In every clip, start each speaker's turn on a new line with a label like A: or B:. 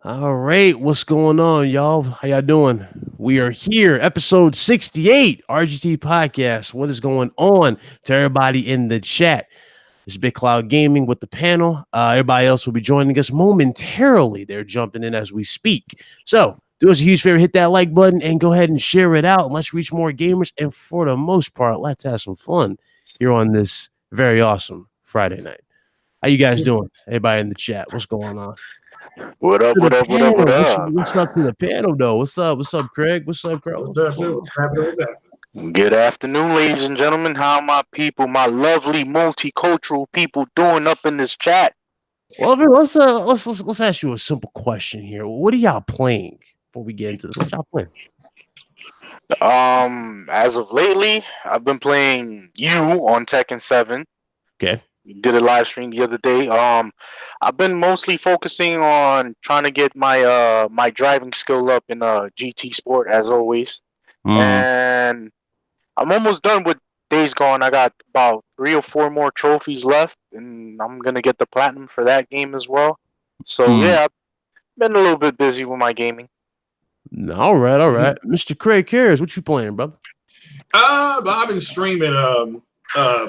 A: All right, what's going on, y'all? How y'all doing? We are here, episode 68, RGT Podcast. What is going on to everybody in the chat? This is Big Cloud Gaming with the panel. Everybody else will be joining us momentarily. They're jumping in as we speak. So do us a huge favor, hit that like button and go ahead and share it out. And let's reach more gamers. And for the most part, let's have some fun here on this very awesome Friday night. How you guys doing? Everybody in the chat, what's going on?
B: What up,
A: To
B: what
A: the
B: up, what up, what
A: panel.
B: up?
A: What's up to the panel, though? What's up? What's up, Craig? What's up, Carlos?
C: What's happening? What's happening?
B: Good afternoon, ladies and gentlemen. How my people, my lovely multicultural people doing up in this chat?
A: Well, let's ask you a simple question here. What are y'all playing before we get into this? What y'all playing?
B: As of lately, I've been playing you on Tekken 7.
A: Okay.
B: Did a live stream the other day. I've been mostly focusing on trying to get my my driving skill up in GT Sport as always. And I'm almost done with Days Gone. I got about 3 or 4 more trophies left, and I'm gonna get the platinum for that game as well. So yeah, I've been a little bit busy with my gaming.
A: All right. Mr. Craig cares. What you playing, brother?
C: I've been streaming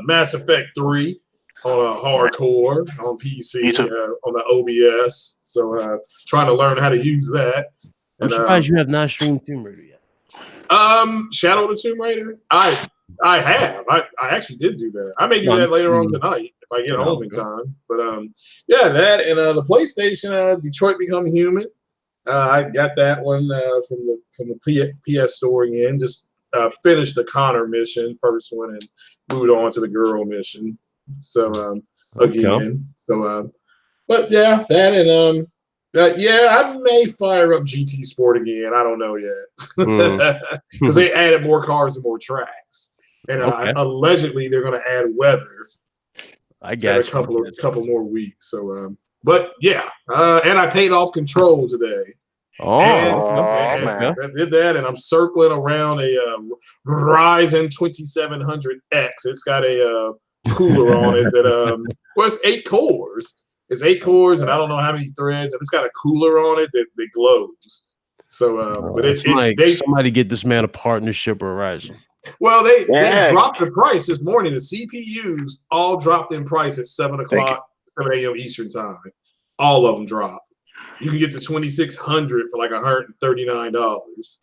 C: Mass Effect 3 on a hardcore on PC on the OBS. So trying to learn how to use that.
A: I'm surprised you have not streamed Tomb Raider yet.
C: Shadow of the Tomb Raider? I have. I actually did do that. I may do that later on tonight if I get home in time. But yeah, that and the PlayStation, Detroit Become Human. I got that one from the PS Store again. Just finished the Connor mission, first one, and moved on to the girl mission. So again, so but yeah, that and yeah, I may fire up GT Sport again. I don't know yet because they added more cars and more tracks, and allegedly they're going to add weather.
A: I guess
C: a couple more weeks. So, but yeah, and I paid off Control today.
B: Man.
C: I did that, and I'm circling around a Ryzen 2700X. It's got a cooler on it that well, it's 8 cores. It's 8 cores, and I don't know how many threads, and it's got a cooler on it that glows. So, but
A: somebody get this man a partnership with Ryzen.
C: Well, they dropped the price this morning. The CPUs all dropped in price at 7 a.m. Eastern time. All of them dropped. You can get the 2600 for like $139.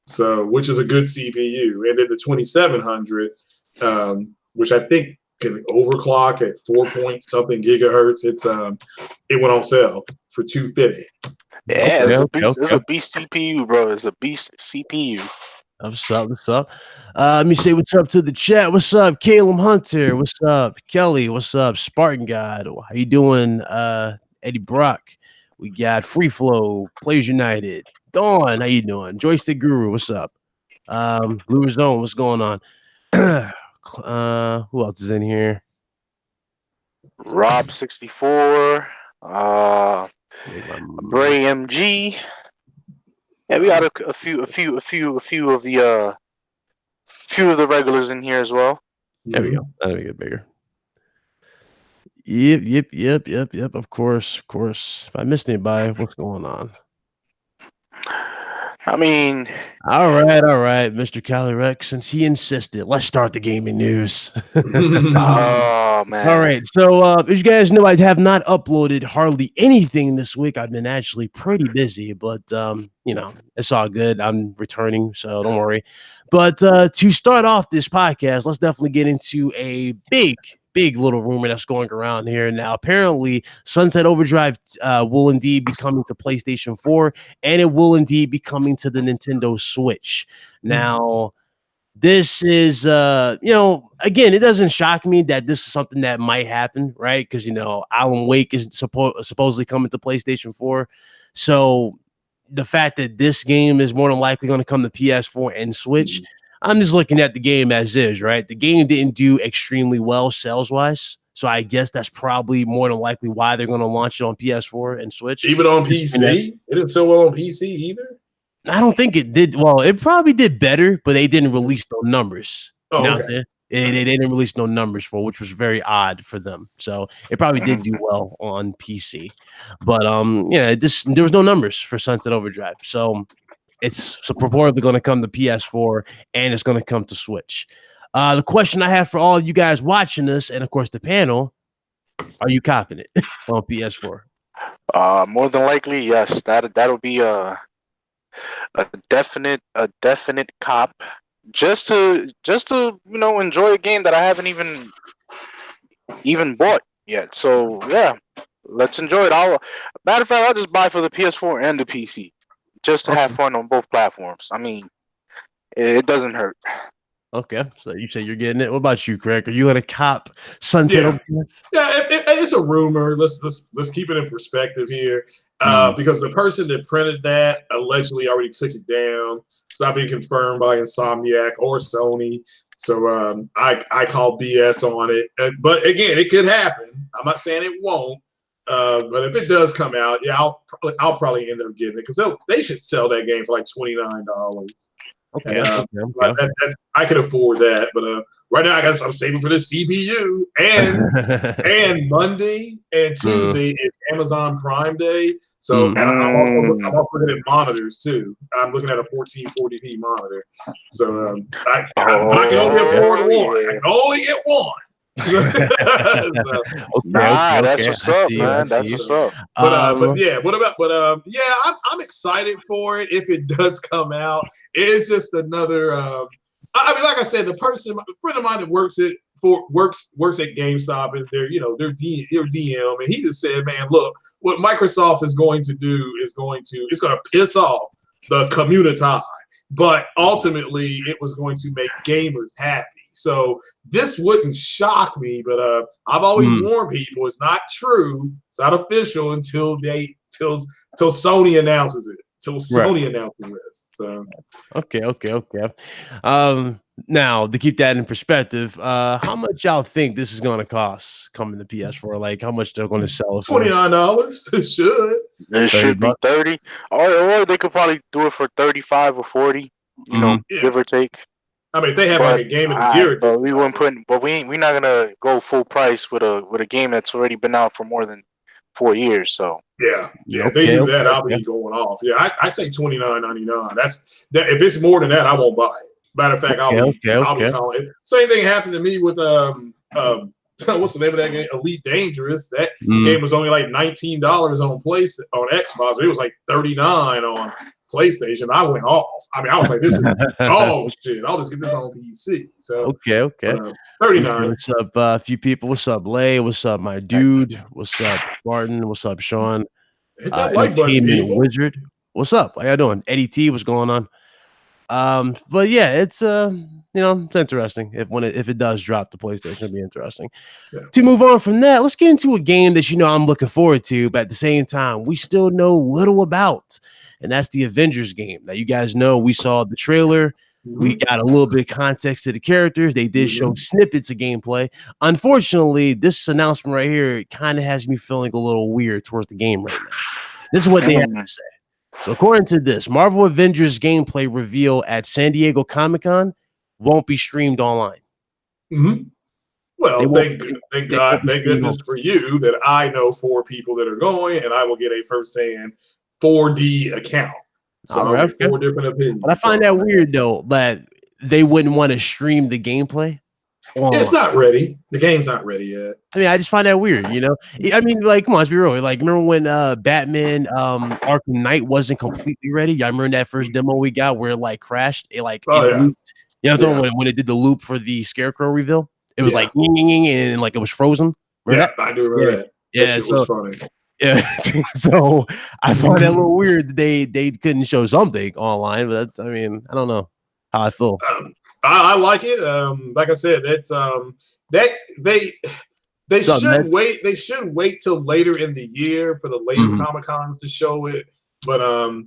C: So, which is a good CPU, and then the 2700, which I think can overclock at 4-point-something gigahertz. It went on sale for $250.
B: Yeah, it's a beast CPU, bro. It's a beast CPU.
A: What's up? Let me say what's up to the chat. What's up, Caleb Hunter? What's up, Kelly? What's up, Spartan God? How you doing, Eddie Brock? We got Free Flow, Players United. Dawn, how you doing? Joystick Guru, what's up? Blue Zone, what's going on? Who else is in here?
B: Rob 64, Bray MG. Yeah, we got a few of the regulars in here as well.
A: There we go. That'll get bigger. Yep. Of course. If I missed anybody, what's going on?
B: I mean,
A: all right, Mr. Calirex, since he insisted, let's start the gaming news.
B: Oh man!
A: All right, so as you guys know, I have not uploaded hardly anything this week. I've been actually pretty busy, but it's all good. I'm returning, so don't worry. But to start off this podcast, let's definitely get into a big little rumor that's going around here now. Apparently, Sunset Overdrive will indeed be coming to PlayStation 4, and it will indeed be coming to the Nintendo Switch. Now, this is, again, it doesn't shock me that this is something that might happen, right? Because, Alan Wake is supposedly coming to PlayStation 4. So the fact that this game is more than likely going to come to PS4 and Switch, I'm just looking at the game as is, right? The game didn't do extremely well sales-wise, so I guess that's probably more than likely why they're going to launch it on PS4 and Switch.
C: Even on PC? It didn't sell well on PC either?
A: I don't think it did. Well, it probably did better, but they didn't release those numbers.
C: Oh, okay.
A: They didn't release no numbers for, which was very odd for them. So it probably did do well on PC, but yeah, there was no numbers for Sunset Overdrive. So it's purportedly going to come to PS4 and it's going to come to Switch. The question I have for all of you guys watching this, and of course the panel, are you copping it on PS4?
B: More than likely, yes. That'll be a definite cop. Just to enjoy a game that I haven't even bought yet. So yeah, let's enjoy it. Matter of fact, I'll just buy for the PS4 and the PC just to have fun on both platforms. I mean, it doesn't hurt.
A: Okay, so you say you're getting it. What about you, Craig? Are you gonna cop Sunset?
C: Yeah, it's a rumor. Let's keep it in perspective here, because the person that printed that allegedly already took it down. It's not being confirmed by Insomniac or Sony. So I call BS on it. But again, it could happen. I'm not saying it won't. But if it does come out, yeah, I'll probably end up getting it because they should sell that game for like $29.
A: Okay,
C: okay. I can afford that, but right now I'm saving for the CPU, and Monday and Tuesday is Amazon Prime Day, so and I'm also looking at monitors too. I'm looking at a 1440p monitor, so I can only afford one. I can only get one.
B: That's what's up, man. That's what's up.
C: But yeah, I'm excited for it if it does come out. It's just another. I mean, like I said, a friend of mine that works at GameStop is their DM, and he just said, man, look, what Microsoft is going to do is going to piss off the community, but ultimately it was going to make gamers happy. So this wouldn't shock me, but I've always warned people it's not true, it's not official until Sony announces it. Sony announces this. So
A: okay. Now to keep that in perspective, how much y'all think this is going to cost coming to PS4? Like how much they're going to sell it for?
C: $29. It should.
B: It should be 30, or they could probably do it for 35 or 40. Give or take.
C: I mean, if they have like a game of the year,
B: but we wouldn't put. But we're not gonna go full price with a game that's already been out for more than 4 years. So
C: yeah. If they do that, I'll be going off. Yeah, I say $29.99. That's that. If it's more than that, I won't buy it. Matter of fact, I'll be calling it. Same thing happened to me with what's the name of that game? Elite Dangerous. That game was only like $19 on Xbox, but it was like $39 on PlayStation. I went off. I mean, I was like, "This is shit! I'll just get this on PC." So
A: okay.
C: 39.
A: What's up, a few people? What's up, Lay? What's up, my dude? What's up, Spartan? What's up, Sean? Entertainment Wizard. What's up? How y'all doing? Eddie T. What's going on? But yeah, it's it's interesting if it does drop the PlayStation, it'll be interesting. Yeah. To move on from that, let's get into a game that I'm looking forward to, but at the same time, we still know little about, and that's the Avengers game. Now, you guys know we saw the trailer. We got a little bit of context to the characters. They did show snippets of gameplay. Unfortunately, this announcement right here kind of has me feeling a little weird towards the game right now. This is what they have to say. So according to this, Marvel Avengers gameplay reveal at San Diego Comic-Con won't be streamed online.
C: Well, thank goodness for you that I know 4 people that are going, and I will get a first-hand 4D account. So I'll get 4 different opinions.
A: But I find that weird though that they wouldn't want to stream the gameplay.
C: It's not ready. The game's not ready yet.
A: I mean, I just find that weird, I mean, like, come on, let's be real. Like, remember when Batman Arkham Knight wasn't completely ready? Y'all remember that first demo we got where it like crashed? It like looped. When it did the loop for the Scarecrow reveal, it was like and like it was frozen.
C: Remember that? I do remember that.
A: Yeah,
C: that shit was funny.
A: Yeah, so I find that a little weird that they couldn't show something online, but I mean, I don't know how I feel.
C: I like it. Like I said, that's that they should wait. They should wait till later in the year for the later Comic-Cons to show it. But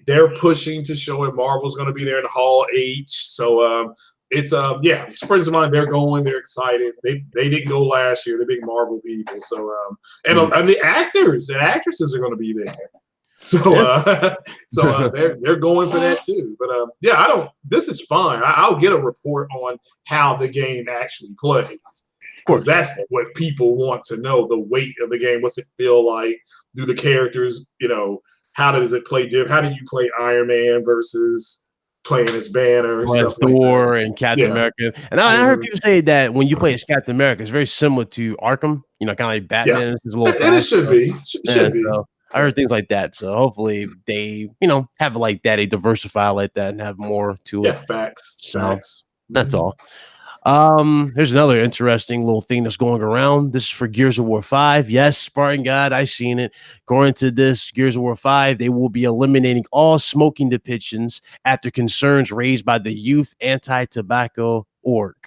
C: they're pushing to show it. Marvel's going to be there in Hall H. So it's friends of mine. They're going. They're excited. They didn't go last year. They're big Marvel people. So and the actors and actresses are going to be there. So they're going for that too. But yeah, this is fun. I'll get a report on how the game actually plays. Because that's what people want to know, the weight of the game. What's it feel like? Do the characters, how does it play different? How do you play Iron Man versus playing as Banner and stuff
A: Thor
C: like that?
A: And Captain America. And I heard people say that when you play as Captain America, it's very similar to Arkham, kind of like Batman.
C: It's a little and it should be. Should be.
A: So I heard things like that. So hopefully they, have it like that, they diversify like that and have more to it.
C: Yeah, facts.
A: So
C: Facts.
A: that's all. Here's another interesting little thing that's going around. This is for Gears of War 5. Yes, Spartan God, I've seen it. According to this Gears of War 5, they will be eliminating all smoking depictions after concerns raised by the Youth Anti-Tobacco Org.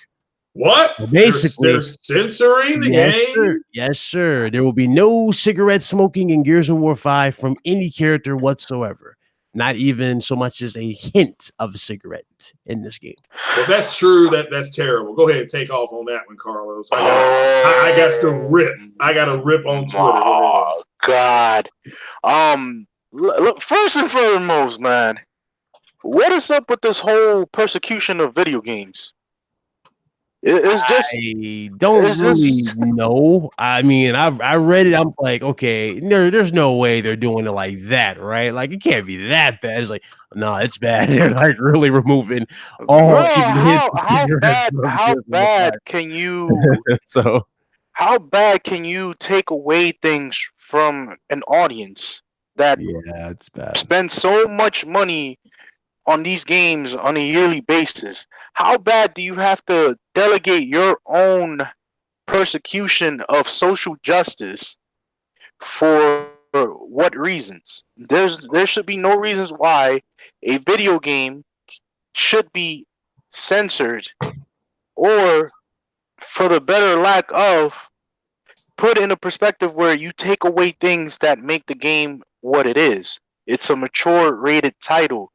C: What?
A: Basically,
C: they're censoring the game?
A: Sir. Yes, sir. There will be no cigarette smoking in Gears of War 5 from any character whatsoever. Not even so much as a hint of a cigarette in this game.
C: Well, if that's true, that's terrible. Go ahead and take off on that one, Carlos. I got to rip. I got to rip on Twitter.
B: Oh, God. Look, first and foremost, man, what is up with this whole persecution of video games? It's just
A: I don't really know. I mean, I read it. I'm like, okay, there's no way they're doing it like that, right? Like, it can't be that bad. It's like, no, it's bad. They're like really removing all.
B: How bad can you? How bad can you take away things from an audience that
A: it's bad.
B: Spend so much money on these games on a yearly basis? How bad do you have to delegate your own persecution of social justice? For what reasons? There should be no reasons why a video game should be censored, or for the better lack of, put in a perspective where you take away things that make the game what it is. It's a mature rated title.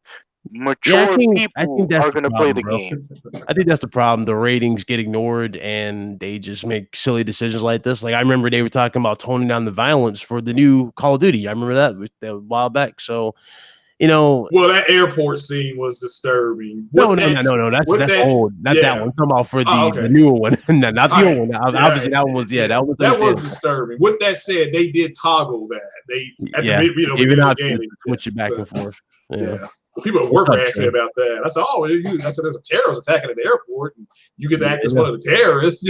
B: Mature people are going to play the game.
A: I think that's the problem. The ratings get ignored and they just make silly decisions like this. Like, I remember they were talking about toning down the violence for the new Call of Duty. I remember that a while back. So,
C: well, that airport scene was disturbing.
A: No. That's old. Not that one. I'm talking about for the newer one. Not the old one. Obviously, that one was
C: that was disturbing. With that said, they did toggle that. They
A: even out switch it back and forth.
C: Yeah. People at work asked me about that. I said, I said, there's a terrorist attacking at the airport, and you get to act as one of the terrorists.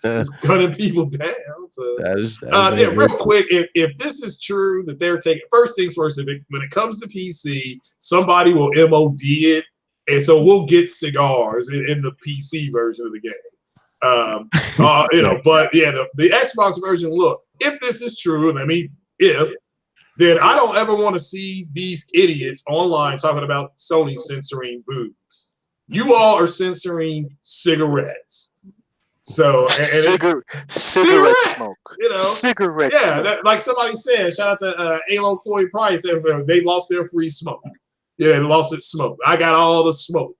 C: Just gunning people down. So. Real quick, if this is true that they're taking, first things first, when it comes to PC, somebody will MOD it, and so we'll get cigars in the PC version of the game. But the Xbox version, look, if this is true, and I mean, then I don't ever want to see these idiots online talking about Sony censoring boobs. You all are censoring cigarettes. So
B: cigarette smoke. Cigarette smoke.
C: Like somebody said, shout out to Alo Chloe Price, they lost their free smoke. Yeah, they lost its smoke. I got all the smoke.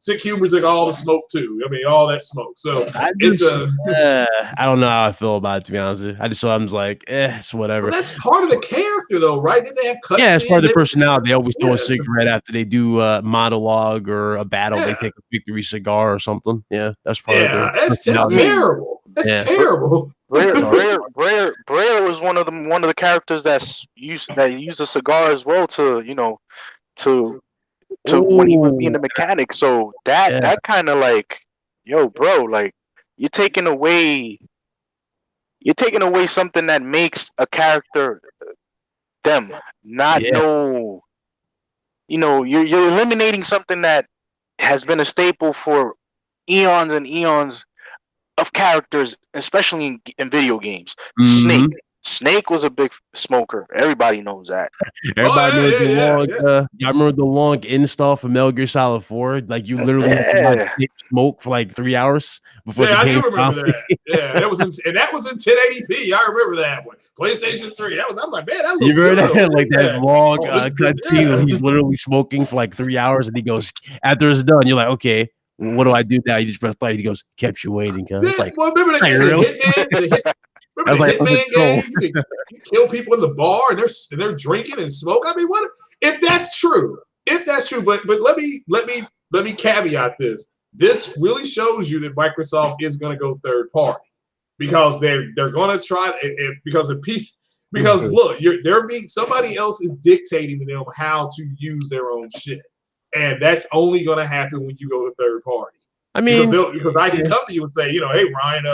C: Sick humor took all the smoke too. I mean, all that smoke. So
A: I don't know how I feel about it, to be honest with you. I was like, it's whatever.
C: Well, that's part of the character, though, right? Did they have cutscenes?
A: Yeah, it's part of the personality. They always throw a cigarette after they do a monologue or a battle. They take a victory cigar or something. Yeah, that's part of it.
C: That's terrible. That's terrible.
B: Brer was one of the characters that used a cigar as well to when he was being a mechanic. So that kind of like, yo, bro, like you're taking away something that makes a character them, you're eliminating something that has been a staple for eons and eons of characters, especially in video games.
A: Mm-hmm.
B: Snake was a big smoker. Everybody knows that.
A: Everybody knows the long. I remember the long install for Metal Gear Solid 4. Like, you literally had to smoke for like 3 hours before the game.
C: I do remember that. Yeah, that was in 1080p. I remember that one. PlayStation 3. I'm like, man, that looks
A: You remember
C: good.
A: that? Like that long cutscene where he's literally smoking for like 3 hours, and he goes, after it's done, you're like, okay, what do I do now? You just press play. He goes, kept you waiting. It's like,
C: well, remember that
A: really?
C: Remember the Hitman game? You kill people in the bar and they're drinking and smoking. I mean, what if that's true? If that's true, but let me caveat this. This really shows you that Microsoft is going to go third party because they're going to try because look, somebody else is dictating to them how to use their own shit, and that's only going to happen when you go to third party. I mean, because I can come to you and say, hey Ryan,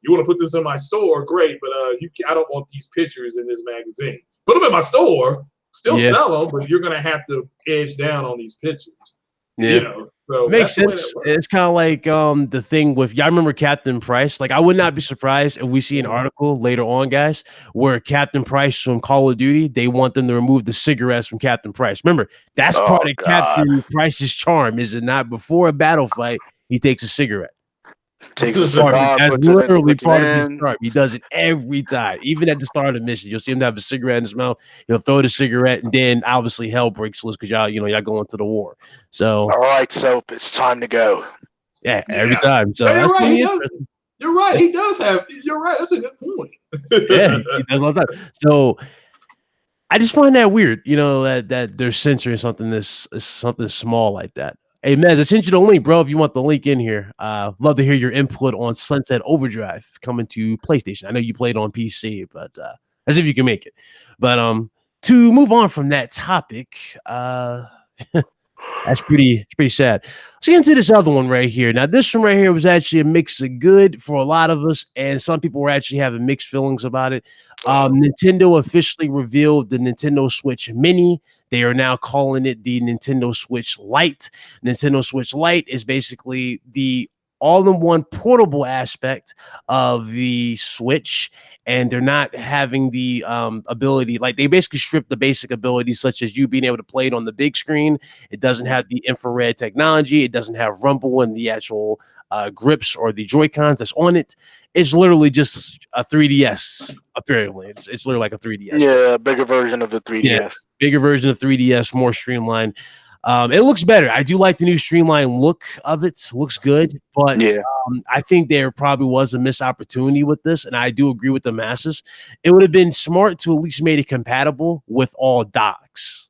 C: you want to put this in my store? Great, but I don't want these pictures in this magazine. Put them in my store, still sell them, but you're going to have to edge down on these pictures.
A: Yeah,
C: so
A: makes sense. It's kind of like the thing with I remember Captain Price. Like, I would not be surprised if we see an article later on, guys, where Captain Price from Call of Duty, they want them to remove the cigarettes from Captain Price. Remember, that's part of Captain Price's charm, is it not? Before a battle fight, he takes a cigarette.
B: Takes a cigar,
A: that's literally part of his charm. He does it every time. Even at the start of the mission, you'll see him have a cigarette in his mouth. He'll throw the cigarette, and then obviously hell breaks loose because y'all going to the war. So,
B: all right, Soap, it's time to go.
A: Yeah, every time. So
C: you're right. You're right. He does have. You're right. That's a good point.
A: Yeah, he does all that. So I just find that weird. That they're censoring something something small like that. Hey, Mez, I sent you the link, bro. If you want the link in here, love to hear your input on Sunset Overdrive coming to PlayStation. I know you played on PC, but as if you can make it. But to move on from that topic, that's pretty sad. Let's get into this other one right here. Now, this one right here was actually a mix of good for a lot of us, and some people were actually having mixed feelings about it. Nintendo officially revealed the Nintendo Switch Mini. They are now calling it the Nintendo Switch Lite. Nintendo Switch Lite is basically the all-in-one portable aspect of the Switch, and they're not having the ability, like they basically stripped the basic abilities such as you being able to play it on the big screen. It doesn't have the infrared technology. It doesn't have rumble and the actual grips or the Joy-Cons that's on it. It's literally just a 3DS, apparently. It's literally like a 3DS.
B: Yeah, bigger version of the 3DS.
A: Yeah, bigger version of 3DS, more streamlined. It looks better. I do like the new streamlined look of it. Looks good, but I think there probably was a missed opportunity with this, and I do agree with the masses. It would have been smart to at least made it compatible with all docks.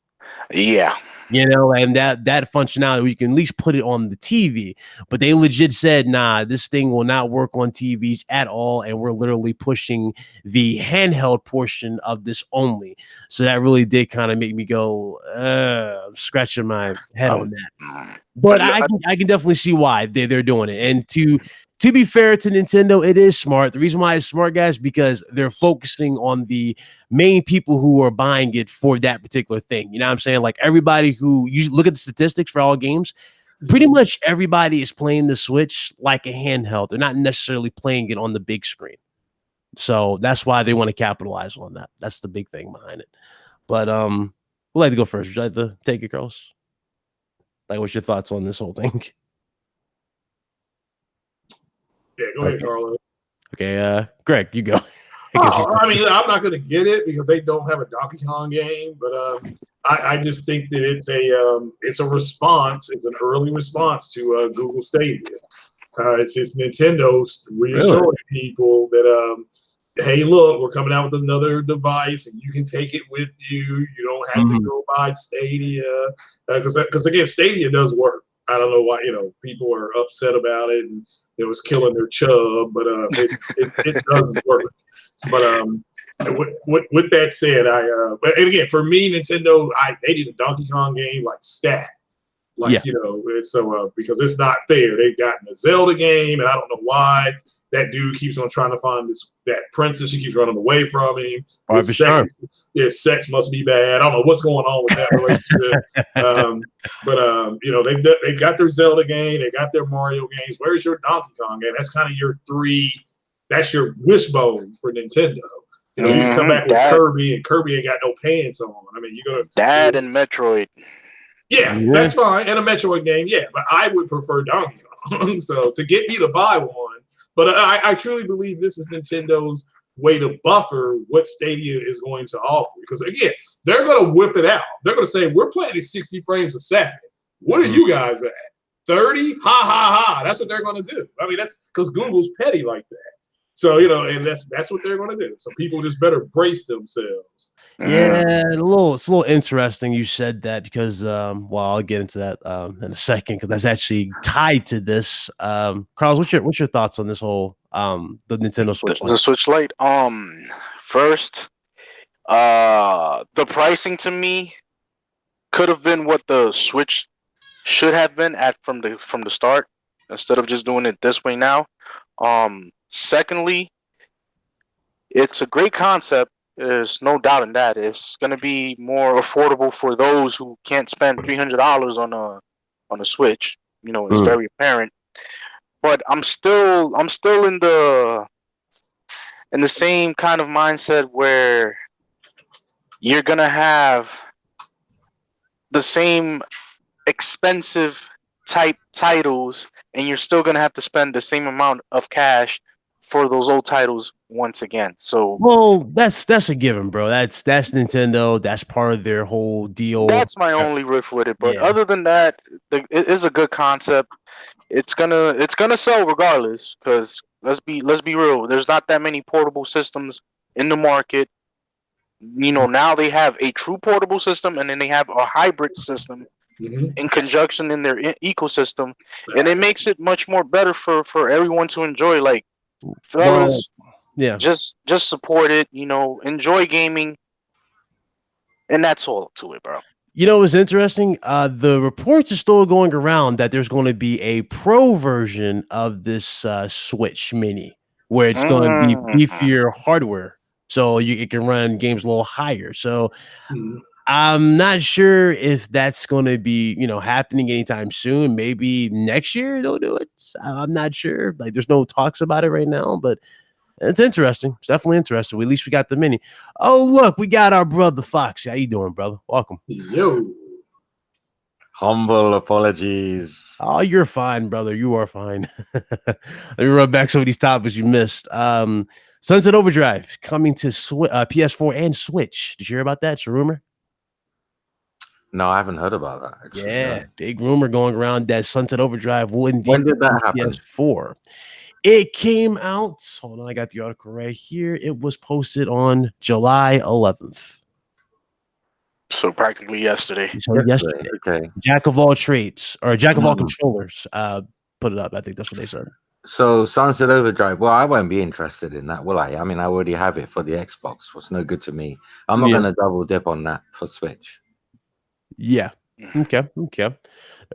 B: Yeah.
A: And that functionality, you can at least put it on the TV, but they legit said, nah, this thing will not work on TVs at all, and we're literally pushing the handheld portion of this only. So that really did kind of make me go, I'm scratching my head on that. But I can definitely see why they're doing it. And to be fair to Nintendo, it is smart. The reason why it's smart, guys, because they're focusing on the main people who are buying it for that particular thing. You know what I'm saying? Like, everybody who you look at the statistics for all games, pretty much everybody is playing the Switch like a handheld. They're not necessarily playing it on the big screen. So that's why they want to capitalize on that. That's the big thing behind it. But we'd like to go first. Would you like to take it, Carlos? Like, what's your thoughts on this whole thing?
C: Yeah, go ahead, Carlos.
A: Okay, Greg, you go.
C: I mean, I'm not going to get it because they don't have a Donkey Kong game, but I just think that it's a response. It's an early response to Google Stadia. It's Nintendo reassuring people that hey, look, we're coming out with another device, and you can take it with you. You don't have to go buy Stadia because again, Stadia does work. I don't know why people are upset about it and it was killing their chub, but it doesn't work. But with that said, and again, for me, Nintendo, they need a Donkey Kong game like stat, so because it's not fair. They've gotten a Zelda game, and I don't know why that dude keeps on trying to find that princess. She keeps running away from him. Sex must be bad. I don't know what's going on with that relationship. But they've got their Zelda game. They got their Mario games. Where's your Donkey Kong game? That's kind of your three. That's your wishbone for Nintendo. You can come back with Kirby, and Kirby ain't got no pants on. I mean, you go
B: Dad and Metroid.
C: Yeah, that's fine. And a Metroid game, but I would prefer Donkey Kong. So to get me to buy one. But I truly believe this is Nintendo's way to buffer what Stadia is going to offer. Because, again, they're going to whip it out. They're going to say, we're playing at 60 frames a second. What are you guys at? 30? Ha, ha, ha. That's what they're going to do. I mean, that's because Google's petty like that. So and that's what they're going to do. So people just better brace themselves.
A: Yeah, it's a little interesting you said that because well, I'll get into that in a second because that's actually tied to this. Carlos, what's your thoughts on this whole the Nintendo Switch Lite?
B: The Switch Lite. First, the pricing to me could have been what the Switch should have been from the start instead of just doing it this way now. Secondly, it's a great concept. There's no doubt in that. It's going to be more affordable for those who can't spend $300 on a Switch. It's very apparent. But I'm still in the same kind of mindset where you're gonna have the same expensive type titles, and you're still gonna have to spend the same amount of cash for those old titles once again. So,
A: well, that's a given, bro. That's Nintendo. That's part of their whole deal.
B: That's my only riff with it. But other than that, it is a good concept. It's gonna sell regardless. Because let's be real. There's not that many portable systems in the market. Now they have a true portable system, and then they have a hybrid system in conjunction in their ecosystem, and it makes it much more better for everyone to enjoy. Like, fellas, just support it. Enjoy gaming, and that's all to it, bro.
A: What's interesting? The reports are still going around that there's going to be a pro version of this Switch Mini, where it's going to be beefier hardware, so it can run games a little higher. So I'm not sure if that's going to be happening anytime soon. Maybe next year they'll do it. I'm not sure. Like, there's no talks about it right now, but it's interesting. It's definitely interesting. At least we got the Mini. Oh, look, we got our brother Fox. How you doing, brother? Welcome.
C: Yo.
D: Humble apologies.
A: Oh, you're fine, brother. You are fine. Let me run back some of these topics you missed. Sunset Overdrive coming to PS4 and Switch. Did you hear about that? It's a rumor.
D: No, I haven't heard about that. Actually.
A: Yeah, big rumor going around that Sunset Overdrive will indeed.
D: When did that happen?
A: PS4. It came out. Hold on, I got the article right here. It was posted on July 11th.
B: So practically yesterday.
A: So yesterday.
D: Okay.
A: Jack of all trades, or Jack of all controllers, put it up. I think that's what they said.
D: So Sunset Overdrive. Well, I won't be interested in that, will I? I mean, I already have it for the Xbox. What's no good to me. I'm not going to double dip on that for Switch.
A: Yeah. Okay. There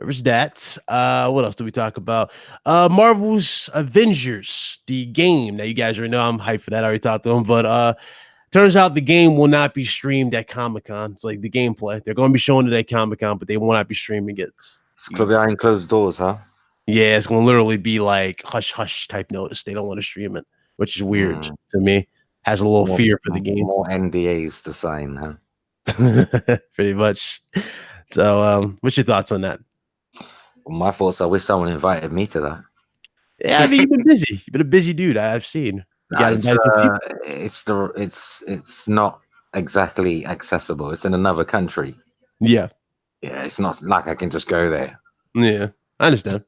A: was that. What else did we talk about? Marvel's Avengers, the game. Now, you guys already know I'm hyped for that. I already talked to them, but turns out the game will not be streamed at Comic-Con. It's like the gameplay. They're going to be showing it at Comic-Con, but they will not be streaming it.
D: It's behind closed doors, huh?
A: Yeah, it's going to literally be like hush hush type notice. They don't want to stream it, which is weird to me. Has a little fear for the game.
D: More NDAs to sign, huh?
A: Pretty much. So, what's your thoughts on that?
D: Well, my thoughts. I wish someone invited me to that.
A: Yeah, I mean, you've been busy. You've been a busy dude. I've seen.
D: It's not exactly accessible. It's in another country.
A: Yeah.
D: Yeah, it's not like I can just go there.
A: Yeah, I understand.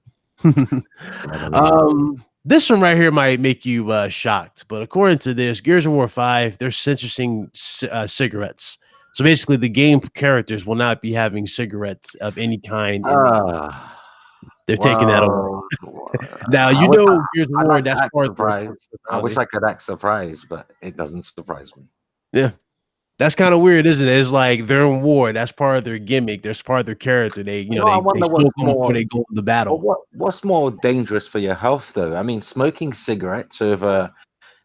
A: This one right here might make you shocked, but according to this, Gears of War 5, they're censoring cigarettes. So basically, the game characters will not be having cigarettes of any kind. They're taking that over. Now, Gears of War, that's part of the
D: I wish I could act surprised, but it doesn't surprise me.
A: Yeah. That's kind of weird, isn't it? It's like they're in war. That's part of their gimmick. That's part of their character. They smoke before they go into battle.
D: What's more dangerous for your health, though? I mean, smoking cigarettes over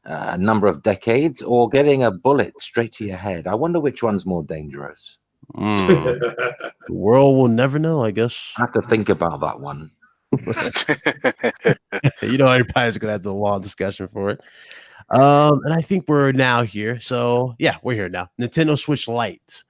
D: a number of decades, or getting a bullet straight to your head. I wonder which one's more dangerous.
A: The world will never know, I guess.
D: I have to think about that one.
A: Everybody's gonna have the long discussion for it. And I think we're now here. So yeah, we're here now. Nintendo Switch Lite.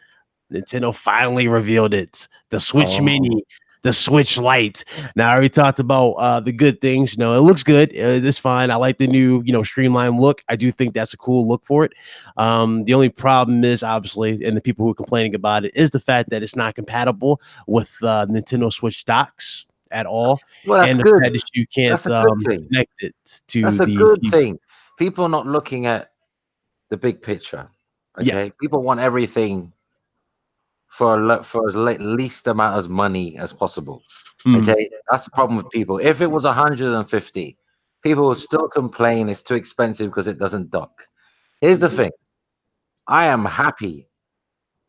A: Nintendo finally revealed it. The Switch Mini, the Switch Lite. Now, I already talked about the good things. It looks good. It's fine. I like the new, streamlined look. I do think that's a cool look for it. The only problem is, obviously, and the people who are complaining about it, is the fact that it's not compatible with Nintendo Switch docks at all.
D: Well, that's
A: and the
D: good.
A: fact that you can't connect it to
D: that's
A: the
D: a good
A: TV.
D: thing. people are not looking at the big picture. Okay,
A: Yeah.
D: people want everything for as least amount of money as possible. Okay, that's the problem with people. If it was 150, people will still complain it's too expensive because it doesn't dock. Here's the thing: I am happy.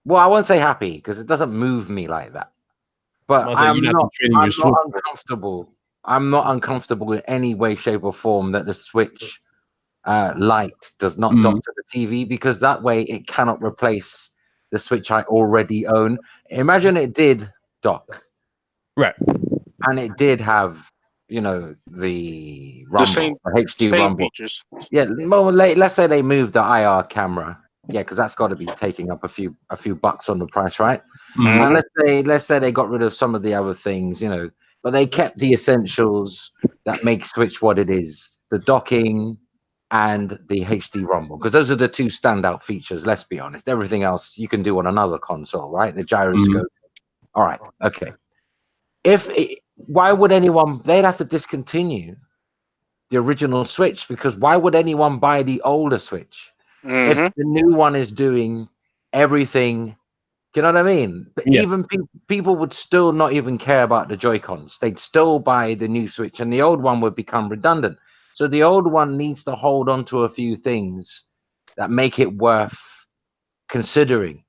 D: Well, I won't say happy because it doesn't move me like that. But
A: I was like, you're not trading your Switch.
D: uncomfortable. I'm not uncomfortable in any way, shape, or form that the Switch Lite does not dock to the TV, because that way it cannot replace the Switch I already own. Imagine it did dock,
A: Right,
D: and it did have, you know, the
B: The
D: rumble, the HD
B: same
D: rumble.
B: features.
D: Yeah, well, let's say they moved the IR camera. Yeah, because that's got to be taking up a few bucks on the price, right? And let's say they got rid of some of the other things, you know, but they kept the essentials that make Switch what it is: the docking and the HD rumble, because those are the two standout features. Let's be honest. Everything else you can do on another console, right? The gyroscope. All right, okay. Why would anyone? They'd have to discontinue the original Switch, because why would anyone buy the older Switch if the new one is doing everything? Do you know what I mean? But
A: Yeah.
D: even people would still not even care about the Joy-Cons. They'd still buy the new Switch, and the old one would become redundant. So the old one needs to hold on to a few things that make it worth considering.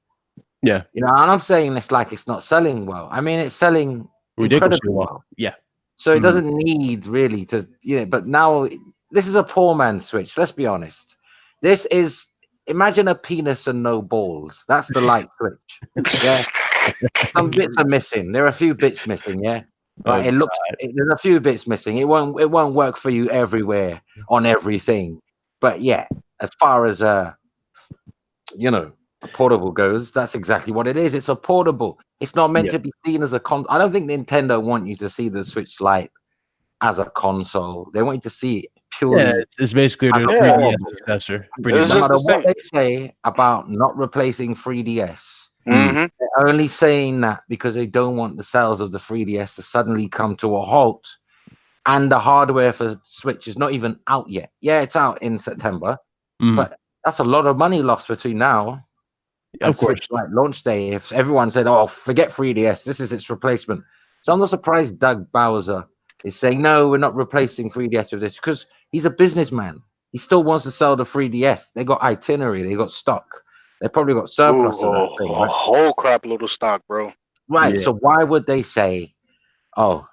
A: Yeah.
D: You know, and I'm saying this like it's not selling well. I mean, it's selling
A: Ridiculously
D: incredibly well.
A: Yeah.
D: So it doesn't need really to, you know, but now this is a poor man's Switch. Let's be honest. This is, imagine a penis and no balls. That's the light Switch. Yeah. Some bits are missing. There are a few bits missing. Yeah. Right. There's a few bits missing. It won't work for you everywhere on everything. But yeah, as far as you know, a portable goes, that's exactly what it is. It's a portable. It's not meant to be seen as a I don't think Nintendo want you to see the Switch Lite as a console. They want you to see it purely.
A: Yeah, it's basically their 3DS successor.
D: No matter what they say about not replacing 3DS, they're only saying that because they don't want the sales of the 3DS to suddenly come to a halt. And the hardware for Switch is not even out yet. Yeah, it's out in September, but that's a lot of money lost between now and
A: of course,
D: Switch Lite launch day. If everyone said, "Oh, forget 3DS, this is its replacement," so I'm not surprised Doug Bowser is saying, "No, we're not replacing 3DS with this," because he's a businessman. He still wants to sell the 3DS. They got itinerary, they got stock, they probably got surplus of that thing.
B: A whole crap load of stock, bro.
D: Right. So why would they say, "Oh,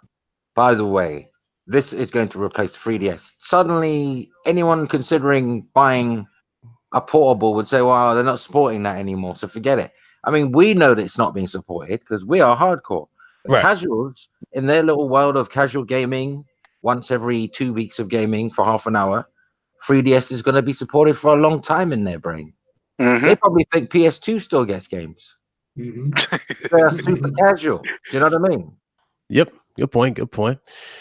D: by the way, this is going to replace the 3DS"? Suddenly, anyone considering buying a portable would say, "Well, they're not supporting that anymore, so forget it." I mean, we know that it's not being supported because we are hardcore. But casuals in their little world of casual gaming, once every 2 weeks of gaming for half an hour, 3DS is going to be supported for a long time in their brain. They probably think PS2 still gets games. They're super casual. Do you know what I mean?
A: Yep. Good point. Good point.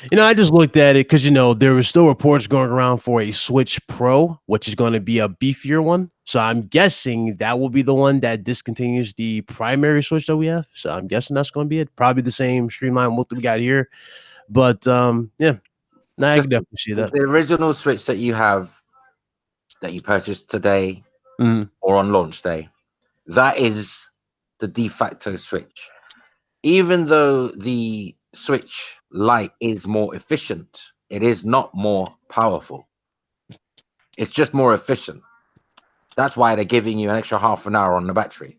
A: You know, I just looked at it because, you know, there were still reports going around for a Switch Pro, which is going to be a beefier one. So I'm guessing that will be the one that discontinues the primary Switch that we have. So I'm guessing that's going to be it. Probably the same streamline what we got here. But yeah, I can definitely see that.
D: The original Switch that you have, that you purchased today or on launch day, that is the de facto Switch. Even though the Switch Lite is more efficient, it is not more powerful. It's just more efficient. That's why they're giving you an extra half an hour on the battery.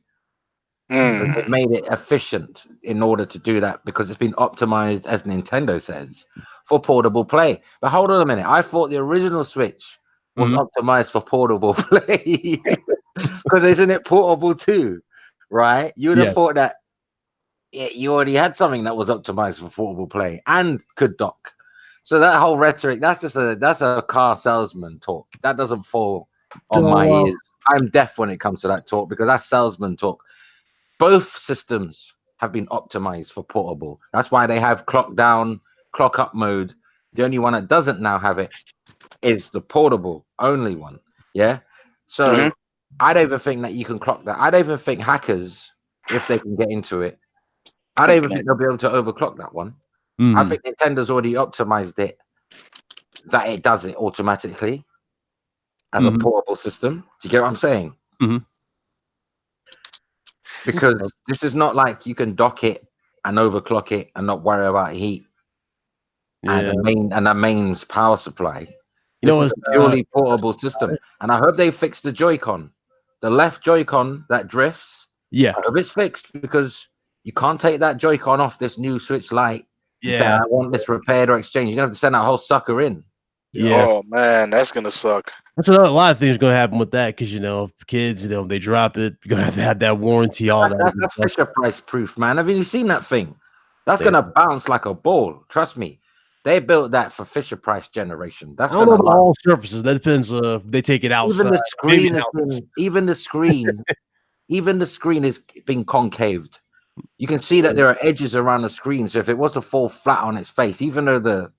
D: They've made it efficient in order to do that, because it's been optimized, as Nintendo says, for portable play. But hold on a minute. I thought the original Switch was optimized for portable play, because isn't it portable too? Right? You would have thought that you already had something that was optimized for portable play and could dock. So that whole rhetoric, that's a car salesman talk. That doesn't fall on my ears. I'm deaf when it comes to that talk, because that's salesman talk. Both systems have been optimized for portable. That's why they have clock down, clock up mode. The only one that doesn't now have it is the portable only one. Yeah. So I don't even think that you can clock that. I don't even think hackers, if they can get into it, I don't even think they'll be able to overclock that one. I think Nintendo's already optimized it that it does it automatically. as a portable system. Do you get what I'm saying? Because this is not like you can dock it and overclock it and not worry about heat and the mains power supply. This is a purely portable system, and I hope they fix the Joy-Con. The left Joy-Con that drifts.
A: Yeah,
D: I hope it's fixed, because you can't take that Joy-Con off this new Switch Lite and say, I want this repaired or exchanged. You're gonna have to send that whole sucker in.
A: Yeah.
B: Oh man, that's gonna suck.
A: That's a lot of things gonna happen with that, because if kids, they drop it, you're gonna have to have that warranty. All
D: that's Fisher Price proof, man. Have you seen that thing? That's gonna bounce like a ball. Trust me. They built that for Fisher Price generation. That's
A: I don't know about all surfaces. That depends if they take it outside.
D: Even the screen is being concaved. You can see that there are edges around the screen. So if it was to fall flat on its face, even though the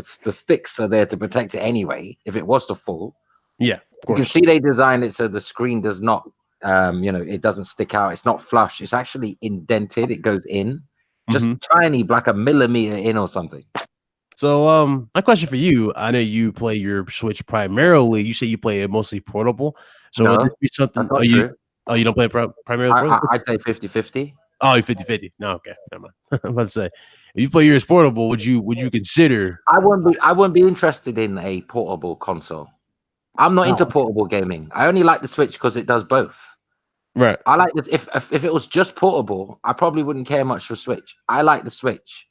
D: sticks are there to protect it anyway, if it was to fall,
A: of course.
D: You can see they designed it so the screen does not, it doesn't stick out. It's not flush. It's actually indented. It goes in, just tiny, like a millimeter in or something.
A: So, my question for you: I know you play your Switch primarily. You say you play it mostly portable. So would this be something? You don't play primarily?
D: I'd say 50-50.
A: Oh, you're 50-50. No, okay, never mind. I'm about to say, if you play yours portable, would you consider?
D: I wouldn't be interested in a portable console. I'm not into portable gaming. I only like the Switch because it does both.
A: Right.
D: I like this. If it was just portable, I probably wouldn't care much for Switch. I like the Switch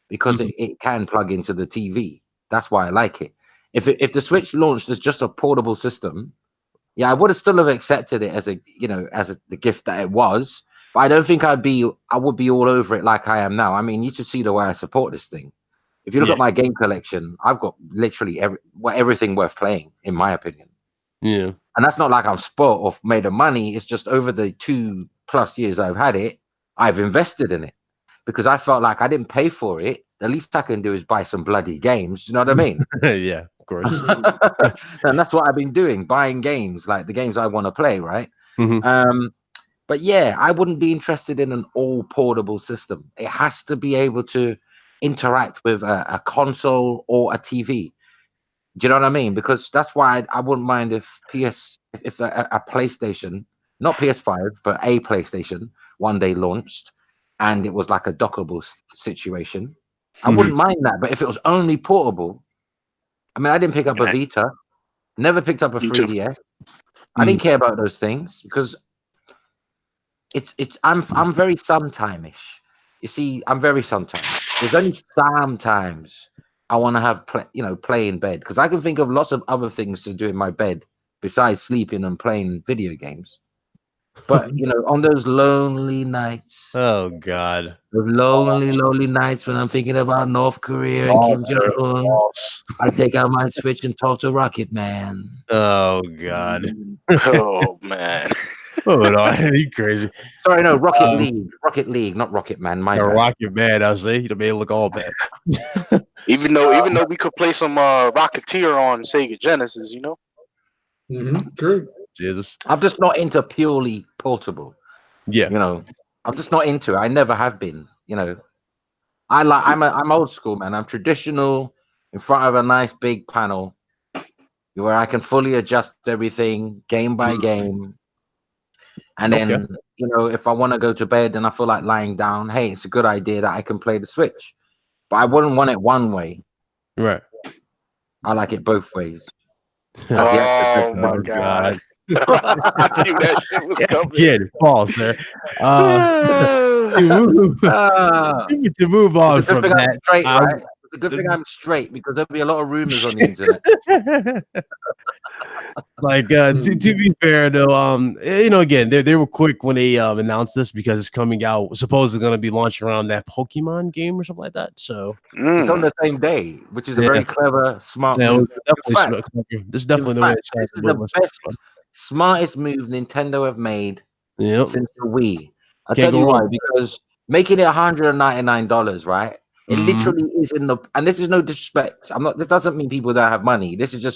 D: because it can plug into the TV. That's why I like it. If the Switch launched as just a portable system, I would have still have accepted it as the gift that it was. But I don't think I would be all over it like I am now. I mean, you should see the way I support this thing. If you look at my game collection, I've got literally everything worth playing, in my opinion.
A: Yeah.
D: And that's not like I'm spoiled or made of money. It's just over the 2+ years I've had it, I've invested in it because I felt like I didn't pay for it. The least I can do is buy some bloody games. You know what I mean?
A: Yeah, of course.
D: And that's what I've been doing, buying games, like the games I want to play, right? But yeah, I wouldn't be interested in an all portable system. It has to be able to interact with a console or a TV. Do you know what I mean? Because that's why I wouldn't mind if a PlayStation, not PS5, but a PlayStation one day launched and it was like a dockable situation. I wouldn't mind that. But if it was only portable, I mean, I didn't pick up a Vita, never picked up a 3DS. I didn't care about those things because I'm very sometime-ish. You see, I'm very sometimes. There's only sometimes I want to have play in bed because I can think of lots of other things to do in my bed besides sleeping and playing video games. But on those lonely nights,
A: oh God,
D: the lonely nights when I'm thinking about North Korea and Kim Jong-un, I take out my Switch and talk to Rocket Man.
A: Oh God.
B: Oh man.
A: Hold on, you crazy?
D: Sorry, no, Rocket League, not Rocket Man. My bad.
A: Rocket Man, I say you made it look all bad.
B: even though we could play some Rocketeer on Sega Genesis,
C: True.
A: Jesus,
D: I'm just not into purely portable.
A: Yeah,
D: I'm just not into it. I never have been. I'm old school, man. I'm traditional in front of a nice big panel where I can fully adjust everything game by game. And then, if I want to go to bed and I feel like lying down, hey, it's a good idea that I can play the Switch. But I wouldn't want it one way.
A: Right.
D: I like it both ways.
B: Oh my God. I knew that shit was coming.
A: Yeah, pause, sir. To move on from that.
D: Straight, right? It's a good thing I'm straight because there'll be a lot of rumors on the internet.
A: Like to be fair though, again, they were quick when they announced this because it's coming out supposedly going to be launched around that Pokemon game or something like that. So
D: it's on the same day, which is a very clever, smart move.
A: This is definitely
D: the best, smartest move Nintendo have made since the Wii. I'll tell you why, because making it $199, right? It literally is and this is no disrespect. This doesn't mean people don't have money. This is a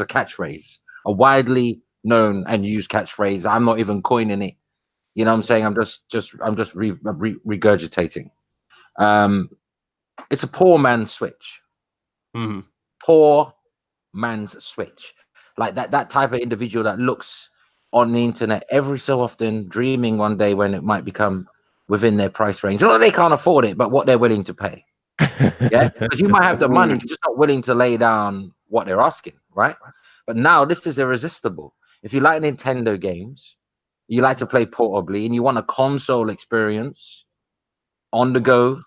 D: catchphrase, a widely known and used catchphrase. I'm not even coining it. You know what I'm saying? I'm just regurgitating. It's a poor man's Switch. Poor man's Switch. like that type of individual that looks on the internet every so often, dreaming one day when it might become within their price range. Not that they can't afford it, but what they're willing to pay. Yeah, because you might have the money, you're just not willing to lay down what they're asking, right? But now this is irresistible. If you like Nintendo games, you like to play portably, and you want a console experience on the go,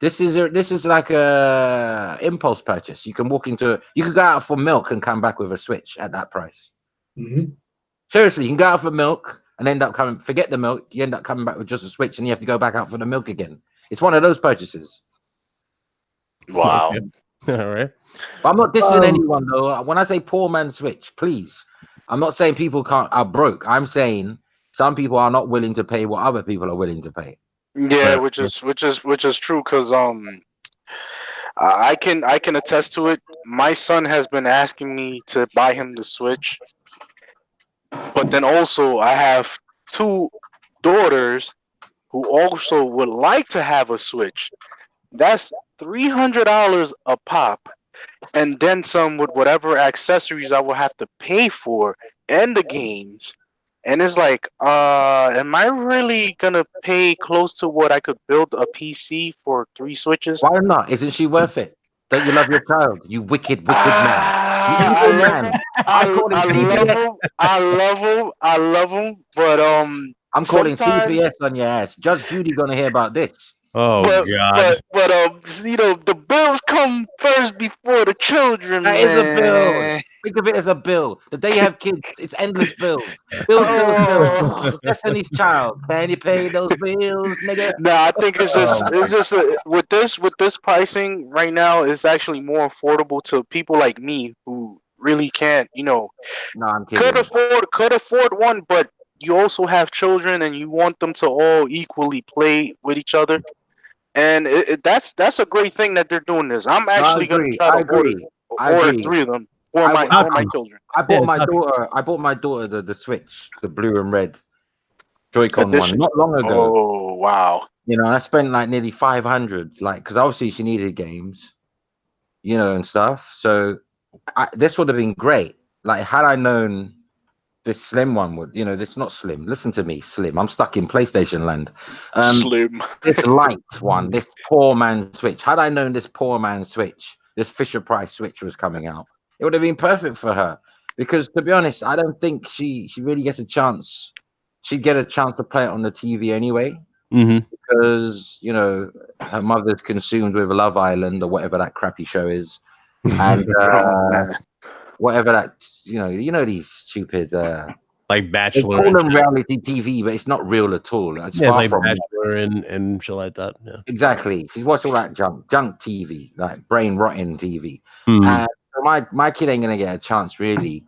D: this is like a impulse purchase. You can you can go out for milk and come back with a Switch at that price. Seriously, you can go out for milk and end up forget the milk, you end up coming back with just a Switch, and you have to go back out for the milk again. It's one of those purchases.
B: Wow.
A: Okay. All right.
D: But I'm not dissing anyone though. When I say poor man Switch, please, I'm not saying people are broke. I'm saying some people are not willing to pay what other people are willing to pay.
B: Yeah, which is true, because I can attest to it. My son has been asking me to buy him the Switch, but then also I have two daughters who also would like to have a Switch. That's $300 a pop, and then some with whatever accessories I will have to pay for and the games. And it's like, am I really gonna pay close to what I could build a PC for 3 Switches?
D: Why not? Isn't she worth it? Don't you love your child? You wicked man. You evil man.
B: I love him, but
D: I'm calling CPS on your ass. Judge Judy gonna hear about this.
A: Oh God!
B: But the bills come first before the children.
D: That is a bill. Think of it as a bill. The day you have kids, it's endless bills. Bills. Destiny's Child. Can you pay those bills, nigga?
B: No, I think it's just with this pricing right now, it's actually more affordable to people like me who really can't,
D: No, I'm kidding.
B: could afford one, but you also have children and you want them to all equally play with each other. And that's a great thing that they're doing this. I'm actually going to try to order 3 of them for my children.
D: I bought my daughter the Switch, the blue and red Joy-Con one, not long ago.
B: Oh wow!
D: I spent like nearly 500, because obviously she needed games, and stuff. So this would have been great. Like, had I known this slim one would, this not slim. Listen to me, slim. I'm stuck in PlayStation land.
B: Slim.
D: This light one, this poor man Switch. Had I known this poor man Switch, this Fisher Price Switch was coming out, it would have been perfect for her. Because to be honest, I don't think she really gets a chance. She'd get a chance to play it on the TV anyway. Because her mother's consumed with Love Island or whatever that crappy show is, and whatever that these stupid
A: like Bachelor.
D: They call them reality TV, but it's not real at all. It's far
A: like
D: from
A: Bachelor and shit like that. Yeah.
D: Exactly. She's watched all that junk TV, like brain rotting TV. And my kid ain't gonna get a chance really.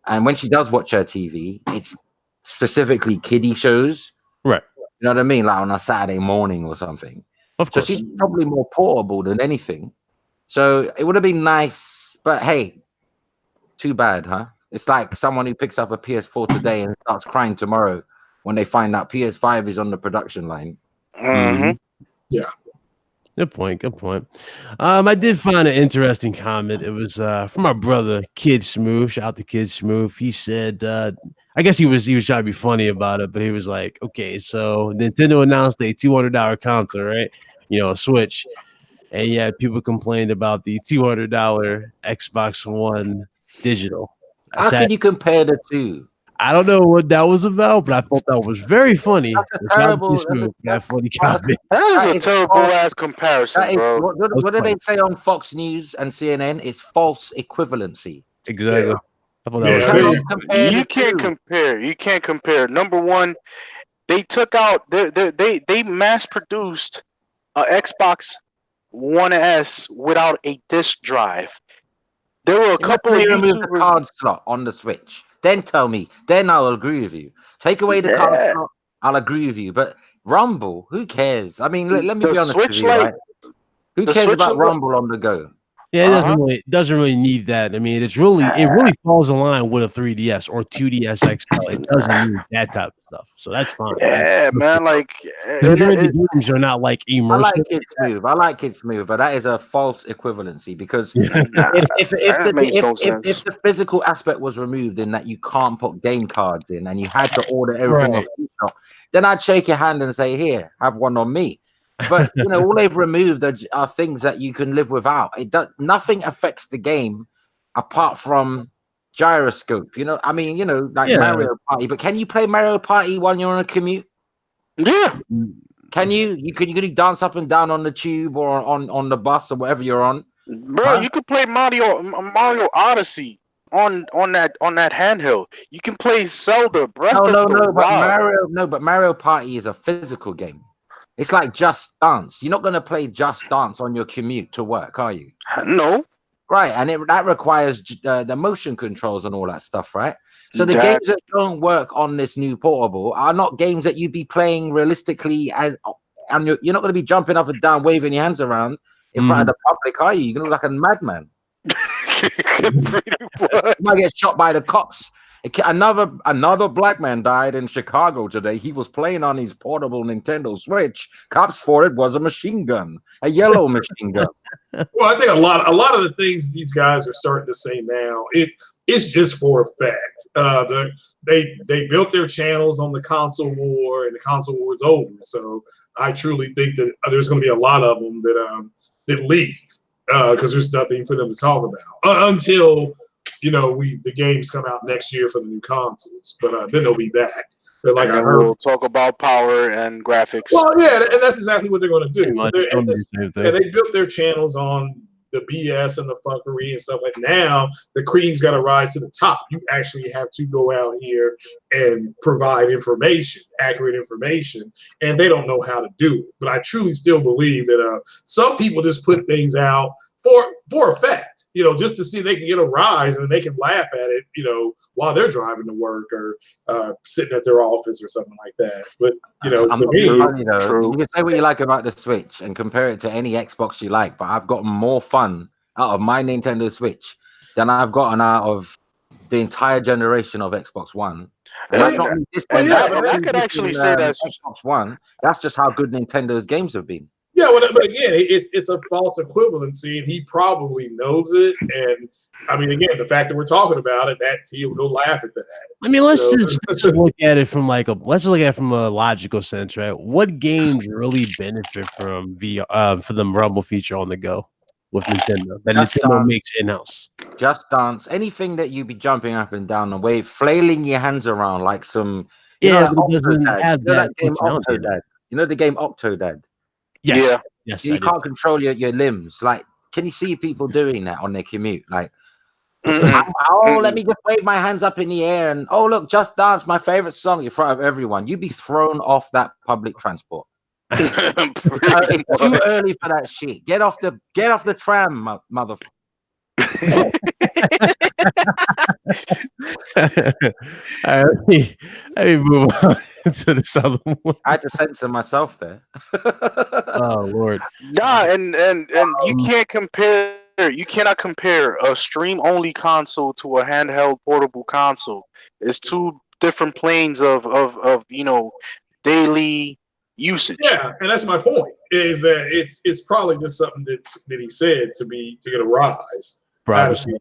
D: And when she does watch her TV, it's specifically kiddie shows.
A: Right.
D: You know what I mean? Like on a Saturday morning or something.
A: Of course.
D: So she's probably more portable than anything. So it would have been nice, but hey, too bad, huh? It's like someone who picks up a PS4 today and starts crying tomorrow when they find out PS5 is on the production line.
C: Yeah.
A: Good point. I did find an interesting comment. It was from our brother Kid Smooth. Shout out to Kid Smooth. He said, I guess he was trying to be funny about it, but he was like, okay, so Nintendo announced a $200 console, right? A Switch. And yeah, people complained about the $200 Xbox One digital.
D: How can you compare the two?
A: I don't know what that was about, but I thought that was very funny.
D: That's a terrible.
A: That funny comment.
B: That is a terrible ass comparison, bro.
D: What do they say on Fox News and CNN? It's false equivalency.
A: Exactly.
C: Yeah.
A: I thought that was
B: You can't compare. You can't compare. Number one, they took out they mass produced a Xbox One S without a disc drive. There were a couple of
D: remove the card slot on the Switch. Then tell me. Then I'll agree with you. Take away the card slot. I'll agree with you. But Rumble, who cares? I mean, let me be honest with you. Right? Who cares about Rumble on the go?
A: Yeah, it doesn't really need that. I mean, it really falls in line with a 3DS or 2DS XL. It doesn't need that type of stuff, so that's fine.
B: Yeah, man. Like,
A: the games are not like immersive.
D: I like it smooth. I like it smooth, but that is a false equivalency because if the physical aspect was removed in that you can't put game cards in and you had to order everything off the shop, then I'd shake your hand and say, "Here, have one on me." But all they've removed are things that you can live without. Nothing affects the game apart from gyroscope. Mario Party. But can you play Mario Party while you're on a commute?
B: Yeah.
D: Can you dance up and down on the tube or on the bus or whatever you're on?
B: Bro, you could play Mario Odyssey on that handheld. You can play Zelda Breath of the Wild.
D: But Mario Party is a physical game. It's like Just Dance. You're not going to play Just Dance on your commute to work, are you?
B: No.
D: Right, and that requires the motion controls and all that stuff, right? So the games that don't work on this new portable are not games that you'd be playing realistically and you're not going to be jumping up and down, waving your hands around in front of the public, are you? You're going to look like a madman. You might get shot by the cops. Another black man died in Chicago today. He was playing on his portable Nintendo Switch. Cops thought it was a machine gun, a yellow machine gun.
C: Well, I think a lot of the things these guys are starting to say now, it's just for effect. They built their channels on the console war, and the console war is over. So I truly think that there's going to be a lot of them that leave because there's nothing for them to talk about until the games come out next year for the new consoles. But then they'll be back. But like
B: we'll talk about power and graphics.
C: Well, yeah, and that's exactly what they're going to do. They built their channels on the BS and the fuckery and stuff like now. The cream's got to rise to the top. You actually have to go out here and provide information, accurate information, and they don't know how to do it. But I truly still believe that some people just put things out for effect, just to see if they can get a rise and they can laugh at it, while they're driving to work or sitting at their office or something like that. But to me,
D: you can say what you like about the Switch and compare it to any Xbox you like, but I've gotten more fun out of my Nintendo Switch than I've gotten out of the entire generation of Xbox One. And I could actually say that's Xbox One. That's just how good Nintendo's games have been.
C: Yeah, but again, it's a false equivalency, and he probably knows it. And I mean, again, the fact that we're talking about it, he'll laugh at that.
A: I mean, let's just look at it from a logical sense, right? What games really benefit from for the Rumble feature on the go with Nintendo that Nintendo makes in-house?
D: Just Dance, anything that you be jumping up and down the wave, flailing your hands around like some. It doesn't have that game Octodad. You know the game Octodad.
A: Yes.
B: Yeah.
A: Yes.
D: You can't control your limbs. Like, can you see people doing that on their commute? Like, let me just wave my hands up in the air and look, Just Dance, my favorite song in front of everyone. You'd be thrown off that public transport. It's too early for that shit. Get off the tram, motherfucker.
A: All right, let me move on to this other one.
D: I had to censor myself there.
A: Oh Lord.
B: Nah, and you can't compare. You cannot compare a stream-only console to a handheld portable console. It's two different planes of daily usage.
C: Yeah, and that's my point. Is that it's probably just something that he said to get a rise.
A: Privacy.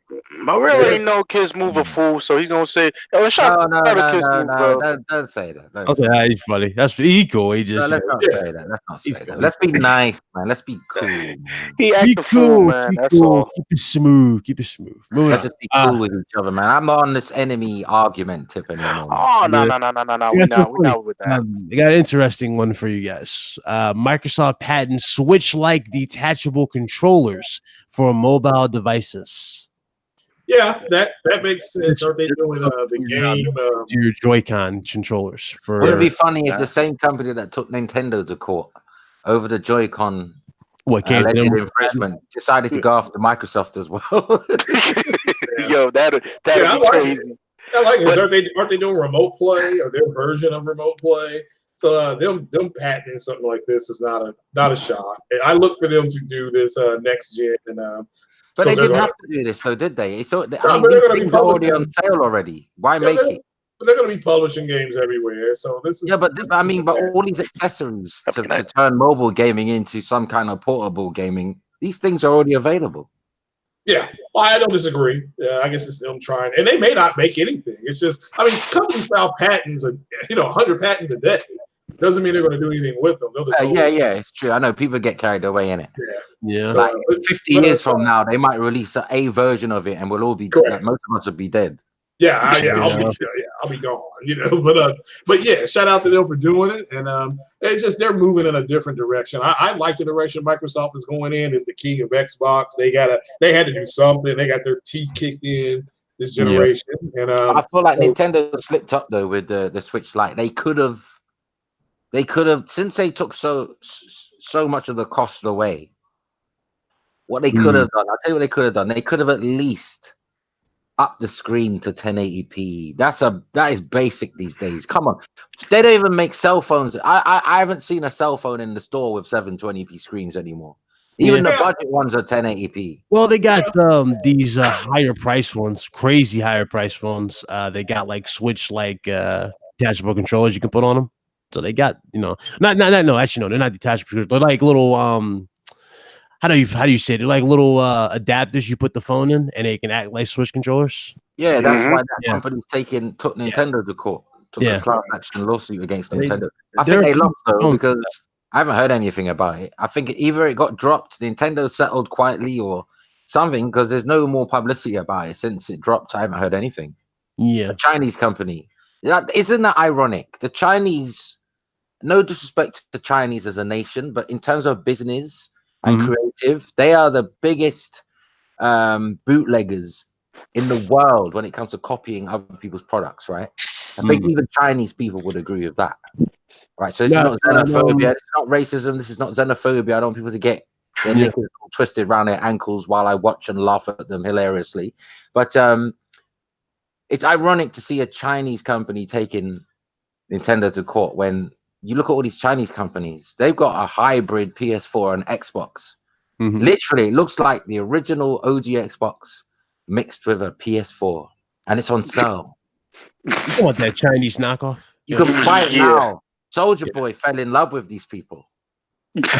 B: But we already know Kids Move a fool, so he's gonna say,
D: no,
B: Kids Move, bro.
D: Don't say that.
A: Don't say that. He's funny. That's equal. He just
D: let's not say that. Let's not say that. Let's be nice, man. Let's be cool. Man.
B: He acts a fool, man. That's all.
A: Keep it smooth.
D: Let's just be cool with each other, man. I'm not on this enemy argument tip anymore.
B: Oh no. We're not with that.
A: I got an interesting one for you guys. Microsoft patents Switch Lite detachable controllers for mobile devices.
C: Yeah, that makes sense. Are they doing the game?
A: Your Joy-Con controllers.
D: Would it be funny if the same company that took Nintendo to court over the Joy-Con alleged infringement decided to go after Microsoft as well?
B: Yo, that'd be crazy.
C: I like it. Aren't they doing remote play or their version of remote play? So them patenting something like this is not a shock. I look for them to do this next gen and
D: But they didn't have to do this, though, did they? It's all, I mean,
C: but
D: these things are already on sale already. Why make it?
C: But they're going to be publishing games everywhere. So this is
D: but all these accessories to turn mobile gaming into some kind of portable gaming, these things are already available.
C: Yeah, well, I don't disagree. I guess it's them trying, and they may not make anything. It's just, I mean, companies file patents, 100 patents a day. Doesn't mean they're going to do anything with them.
D: Yeah, it's true. I know people get carried away in it.
C: Yeah.
D: So, like 50 years from now, they might release a version of it, and we'll all be like, most of us will be dead.
C: I'll be gone. But yeah, shout out to them for doing it, and it's just they're moving in a different direction. I like the direction Microsoft is going in. Is the king of Xbox. They had to do something. They got their teeth kicked in this generation, and
D: I feel like Nintendo slipped up though with the Switch Lite. They could have, since they took so much of the cost away. What they could have done, I'll tell you what they could have done. They could have at least up the screen to 1080p. That is basic these days. Come on, they don't even make cell phones. I haven't seen a cell phone in the store with 720p screens anymore. Even the budget ones are 1080p.
A: Well, they got these higher price ones, crazy higher price phones. They got like Switch detachable controllers you can put on them. So they got no, they're not detachable. They're like little how do you say it? They're like little adapters you put the phone in, and they can act like Switch controllers.
D: Yeah, that's why that company's took Nintendo to court, took a class action lawsuit against Nintendo. I think they lost though because I haven't heard anything about it. I think either it got dropped, Nintendo settled quietly, or something, because there's no more publicity about it since it dropped. I haven't heard anything.
A: Yeah,
D: a Chinese company. Isn't that ironic? The Chinese, no disrespect to the Chinese as a nation, but in terms of business and creative, they are the biggest bootleggers in the world when it comes to copying other people's products, right? I think even Chinese people would agree with that, right? So it's not xenophobia, it's not racism, this is not xenophobia. I don't want people to get their knickers twisted around their ankles while I watch and laugh at them hilariously. But it's ironic to see a Chinese company taking Nintendo to court when you look at all these Chinese companies. They've got a hybrid PS4 and Xbox. Literally, it looks like the original OG Xbox mixed with a PS4, and it's on sale.
A: You want that Chinese knockoff?
D: You can buy it now. Soldier Boy fell in love with these people.
A: He went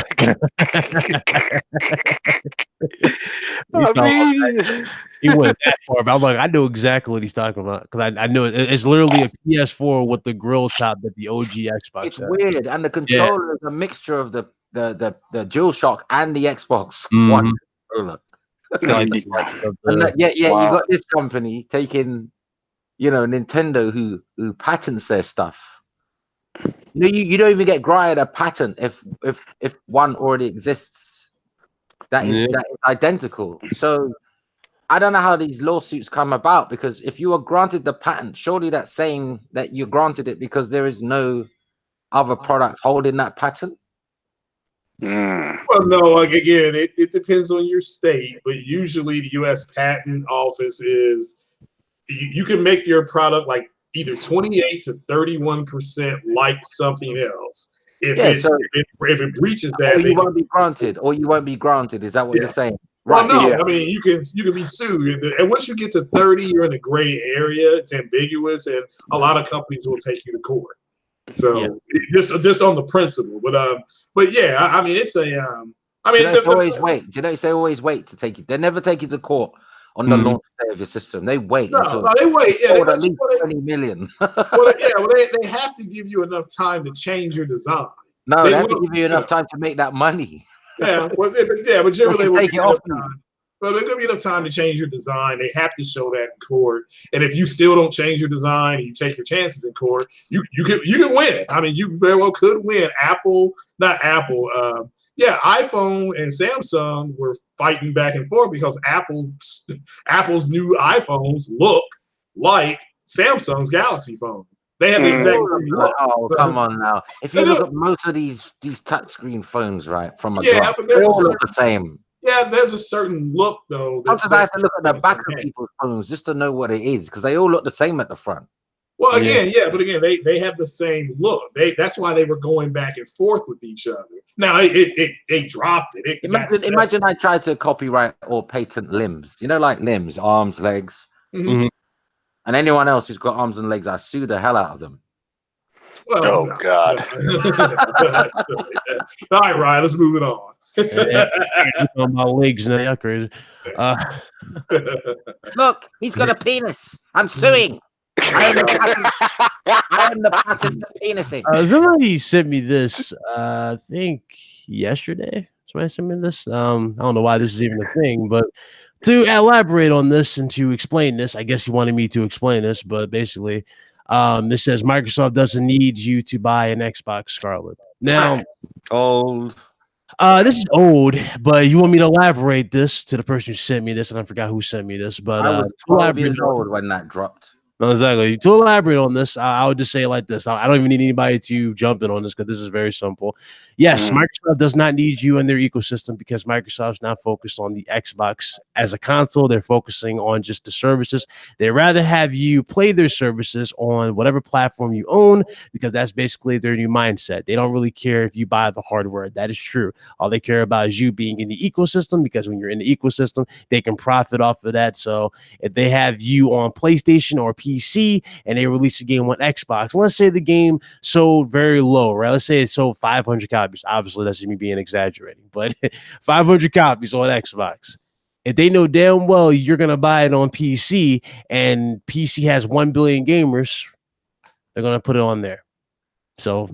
A: that far, but I'm like, I know exactly what he's talking about because I know it's literally a PS4 with the grill top that the OG Xbox.
D: It's weird, and the controller is a mixture of the DualShock and the Xbox One controller. You got this company taking, Nintendo who patents their stuff. You don't even get granted a patent if one already exists. That is identical. So I don't know how these lawsuits come about, because if you are granted the patent, surely that's saying that you're granted it because there is no other product holding that patent.
C: Well, no, again, it depends on your state, but usually the U.S. Patent Office is you can make your product like either 28 to 31% like something else. If it breaches that,
D: you won't be granted, or you won't be granted. Is that what you're saying?
C: Right. Well, no, I mean you can be sued, and once you get to 30, you're in the gray area. It's ambiguous, and a lot of companies will take you to court. So just on the principle, but yeah, I mean it's a
D: always wait. Do you know they always wait to take you? They never take you to court on the launch day of your system. They wait until
C: they wait. Yeah,
D: at least 20 million.
C: They have to give you enough time to change your design.
D: No, they have to give you enough time to make that money.
C: But generally they will take it off time. Well, there's gonna be enough time to change your design. They have to show that in court. And if you still don't change your design and you take your chances in court, you can win. I mean, you very well could win. iPhone and Samsung were fighting back and forth because Apple's new iPhones look like Samsung's Galaxy phone. They have the exact same look.
D: Oh, come on now. If you look at most of these touchscreen phones, right, from a glove,
C: but
D: they all look the same.
C: Yeah, there's a certain look though.
D: Sometimes I have to look at the back of people's phones just to know what it is, because they all look the same at the front.
C: Well, again, they have the same look. That's why they were going back and forth with each other. Now they dropped it.
D: Imagine I tried to copyright or patent limbs. You know, like limbs, arms, legs,
C: Mm-hmm.
D: and anyone else who's got arms and legs, I sue the hell out of them.
C: Well,
B: God!
C: All right, Ryan, let's move it on.
A: On my legs now, y'all crazy.
D: Look, he's got a penis. I'm suing. I am the patent to penises.
A: Somebody sent me this. I think yesterday. Somebody sent me this. I don't know why this is even a thing, but to elaborate on this and to explain this, I guess you wanted me to explain this, but basically, this says Microsoft doesn't need you to buy an Xbox Scarlet. Now,
D: old.
A: This is old, but you want me to elaborate this to the person who sent me this, and I forgot who sent me this, but
D: I was 12 years old when that dropped.
A: No, exactly. To elaborate on this, I would just say it like this. I don't even need anybody to jump in on this because this is very simple. Yes, Microsoft does not need you in their ecosystem because Microsoft's not focused on the Xbox as a console. They're focusing on just the services. They'd rather have you play their services on whatever platform you own because that's basically their new mindset. They don't really care if you buy the hardware. That is true. All they care about is you being in the ecosystem because when you're in the ecosystem, they can profit off of that. So if they have you on PlayStation or PC and they release a game on Xbox, and let's say the game sold very low, right? Let's say it sold 500 copies. Obviously, that's me being exaggerating, but 500 copies on Xbox. If they know damn well you're going to buy it on PC and PC has 1 billion gamers, they're going to put it on there. So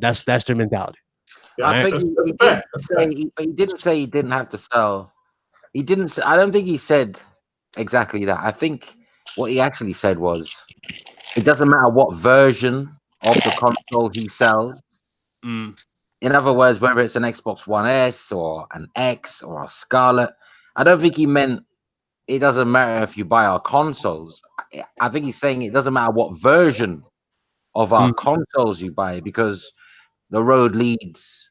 A: that's their mentality.
C: Yeah,
D: I think he didn't say he didn't have to sell. He didn't say, I don't think he said exactly that. I think what he actually said was, it doesn't matter what version of the console he sells. In other words, whether it's an Xbox One S or an X or a Scarlet, I don't think he meant it doesn't matter if you buy our consoles. I think he's saying it doesn't matter what version of our consoles you buy because the road leads,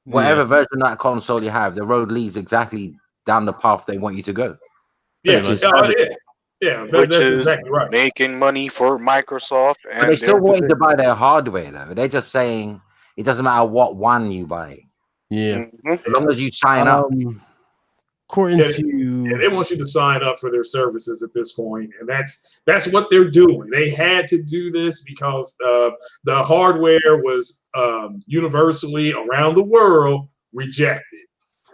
D: whatever version of that console you have, the road leads exactly down the path they want you to go.
C: Yeah, which is exactly right.
B: Making money for Microsoft, and
D: but they still want you to buy their hardware though. They're just saying it doesn't matter what one you buy.
A: Yeah,
D: as long as you sign up.
C: According to they want you to sign up for their services at this point, and that's what they're doing. They had to do this because the hardware was universally around the world rejected.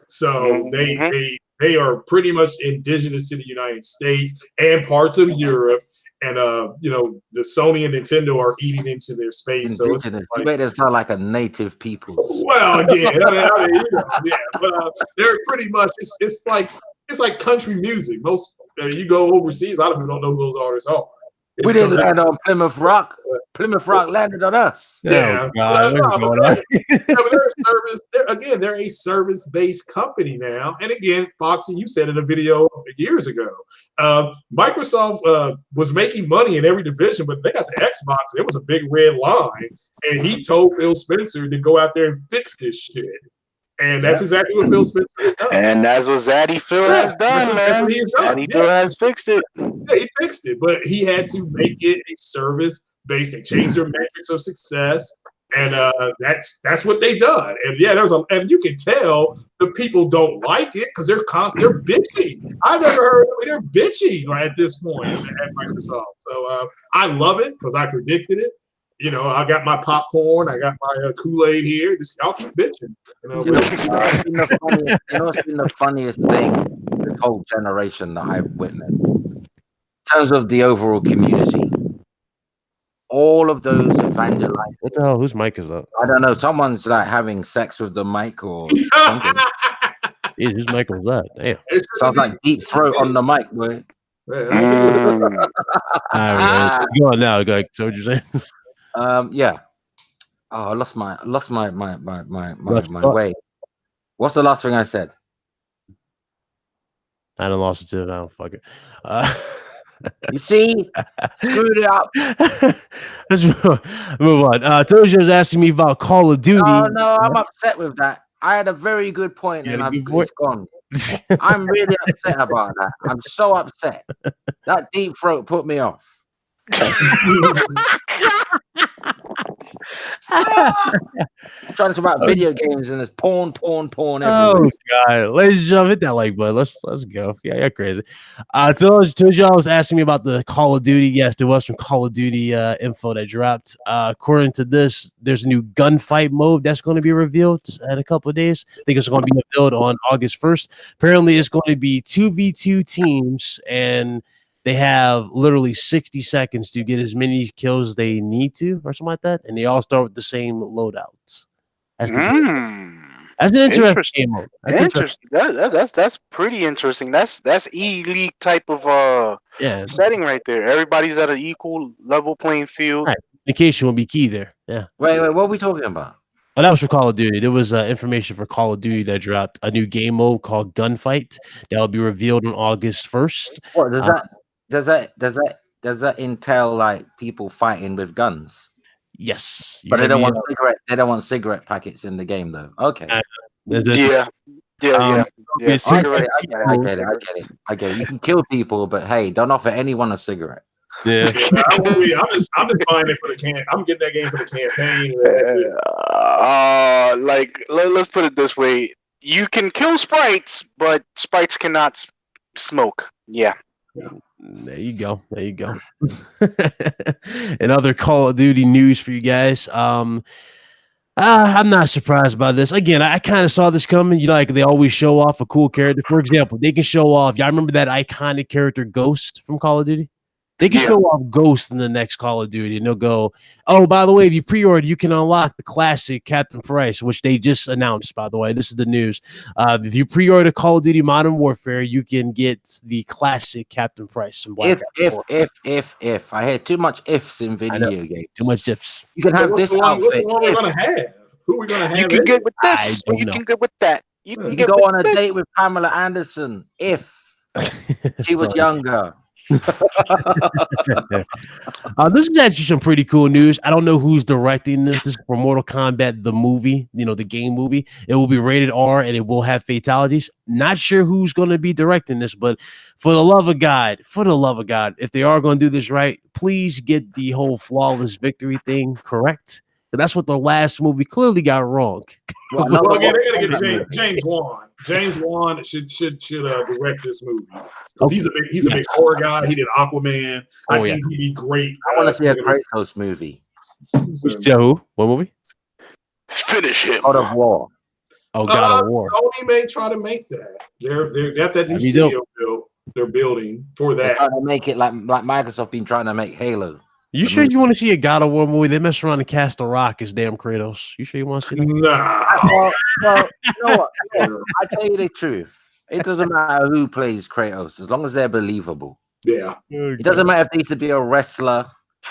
C: So they are pretty much indigenous to the United States and parts of Europe, and the Sony and Nintendo are eating into their space.
D: Indigenous.
C: So it's
D: you made them sound like a native people.
C: Well, again, but they're pretty much it's like country music. Most you go overseas, a lot of people don't know who those artists are.
D: We didn't land on Plymouth Rock. Plymouth Rock landed on us.
C: Yeah, they're a service-based company now. And again, Foxy, you said in a video years ago, Microsoft was making money in every division, but they got the Xbox. And it was a big red line, and he told Phil Spencer to go out there and fix this shit. And that's exactly what Phil Spencer has done.
B: And that's what Zaddy Phil has done, man. Zaddy Phil has fixed it.
C: Yeah, he fixed it, but he had to make it a service-based. They changed their metrics of success, and that's what they done. And yeah, and you can tell the people don't like it because they're bitchy. I've never heard they're bitchy right at this point at Microsoft. So I love it because I predicted it. I got my popcorn, I got my Kool-Aid here. I'll keep bitching.
D: What's been the funniest thing this whole generation that I've witnessed in terms of the overall community? All of those evangelizers.
A: What the hell? Whose mic is that?
D: I don't know. Someone's like having sex with the mic or something.
A: Yeah, whose mic was that? Damn.
D: Sounds like deep throat on the mic, boy.
A: All right, go on now. Go ahead. So what you saying?
D: Yeah. Oh, I lost my way. What's the last thing I said?
A: I done lost it too. I don't fuck it.
D: You see, screwed it up.
A: Let's move on. Tojo's asking me about Call of Duty.
D: No, I'm upset with that. I had a very good point and it's gone. I'm really upset about that. I'm so upset. That deep throat put me off. I'm trying to talk about video games and there's porn everywhere.
A: Oh God, ladies and gentlemen, hit that like button. Let's go. Yeah, you're crazy. Told y'all was asking me about the Call of Duty. Yes, there was some Call of Duty info that dropped. According to this, there's a new gunfight mode that's going to be revealed in a couple of days. I think it's going to be revealed on August 1st. Apparently, it's going to be 2v2 teams, and they have literally 60 seconds to get as many kills as they need to, or something like that. And they all start with the same loadouts. That's an interesting game mode.
B: That's pretty interesting. That's E-League type of setting right there. Everybody's at an equal level playing field.
A: Right. Communication will be key there. Yeah.
D: Wait, what are we talking about?
A: Oh, that was for Call of Duty. There was information for Call of Duty that dropped a new game mode called Gunfight that will be revealed on August 1st.
D: What does that entail like people fighting with guns?
A: Yes,
D: but they don't want cigarette. They don't want cigarette packets in the game, though. Okay.
B: Yeah.
D: I get it. You can kill people, but hey, don't offer anyone a cigarette.
A: Yeah.
C: I'm just buying it for the campaign. I'm getting that game for the campaign.
B: Let's put it this way: you can kill sprites, but sprites cannot smoke. Yeah.
A: There you go. And other Call of Duty news for you guys. I'm not surprised by this. Again, I kind of saw this coming. You know, like they always show off a cool character. For example, they can show off. Y'all remember that iconic character Ghost from Call of Duty? They can show off Ghost in the next Call of Duty, and they'll go, "Oh, by the way, if you pre-order, you can unlock the classic Captain Price," which they just announced. By the way, this is the news. If you pre-order Call of Duty Modern Warfare, you can get the classic Captain Price.
D: If I hear too much ifs in video games,
A: too much ifs.
D: You can have this outfit.
C: What we're gonna have? Who we gonna have?
B: You can get with this, or you can get with that.
D: You can go on a date with Pamela Anderson if she was younger.
A: This is actually some pretty cool news. I don't know who's directing this. This is for Mortal Kombat, the movie, the game movie. It will be rated R and it will have fatalities. Not sure who's going to be directing this, but for the love of God, if they are going to do this right, please get the whole flawless victory thing correct. That's what the last movie clearly got wrong.
C: Well, they're gonna get James Wan. James Wan should direct this movie. He's a big horror guy. He did Aquaman. I think he'd be great.
D: I want to see a Kratos movie.
A: Who? What movie?
B: Finish him.
D: God of War.
A: Oh, God of War.
C: Sony may try to make that. They got that new studio built. They're building for that.
D: They're trying to make it like Microsoft been trying to make Halo.
A: You sure you want to see a God of War movie? They mess around and cast The Rock as damn Kratos. You sure you want to see that?
C: Nah.
D: Well, you know what? I tell you the truth. It doesn't matter who plays Kratos, as long as they're believable.
C: Yeah.
D: It doesn't matter if they should be a wrestler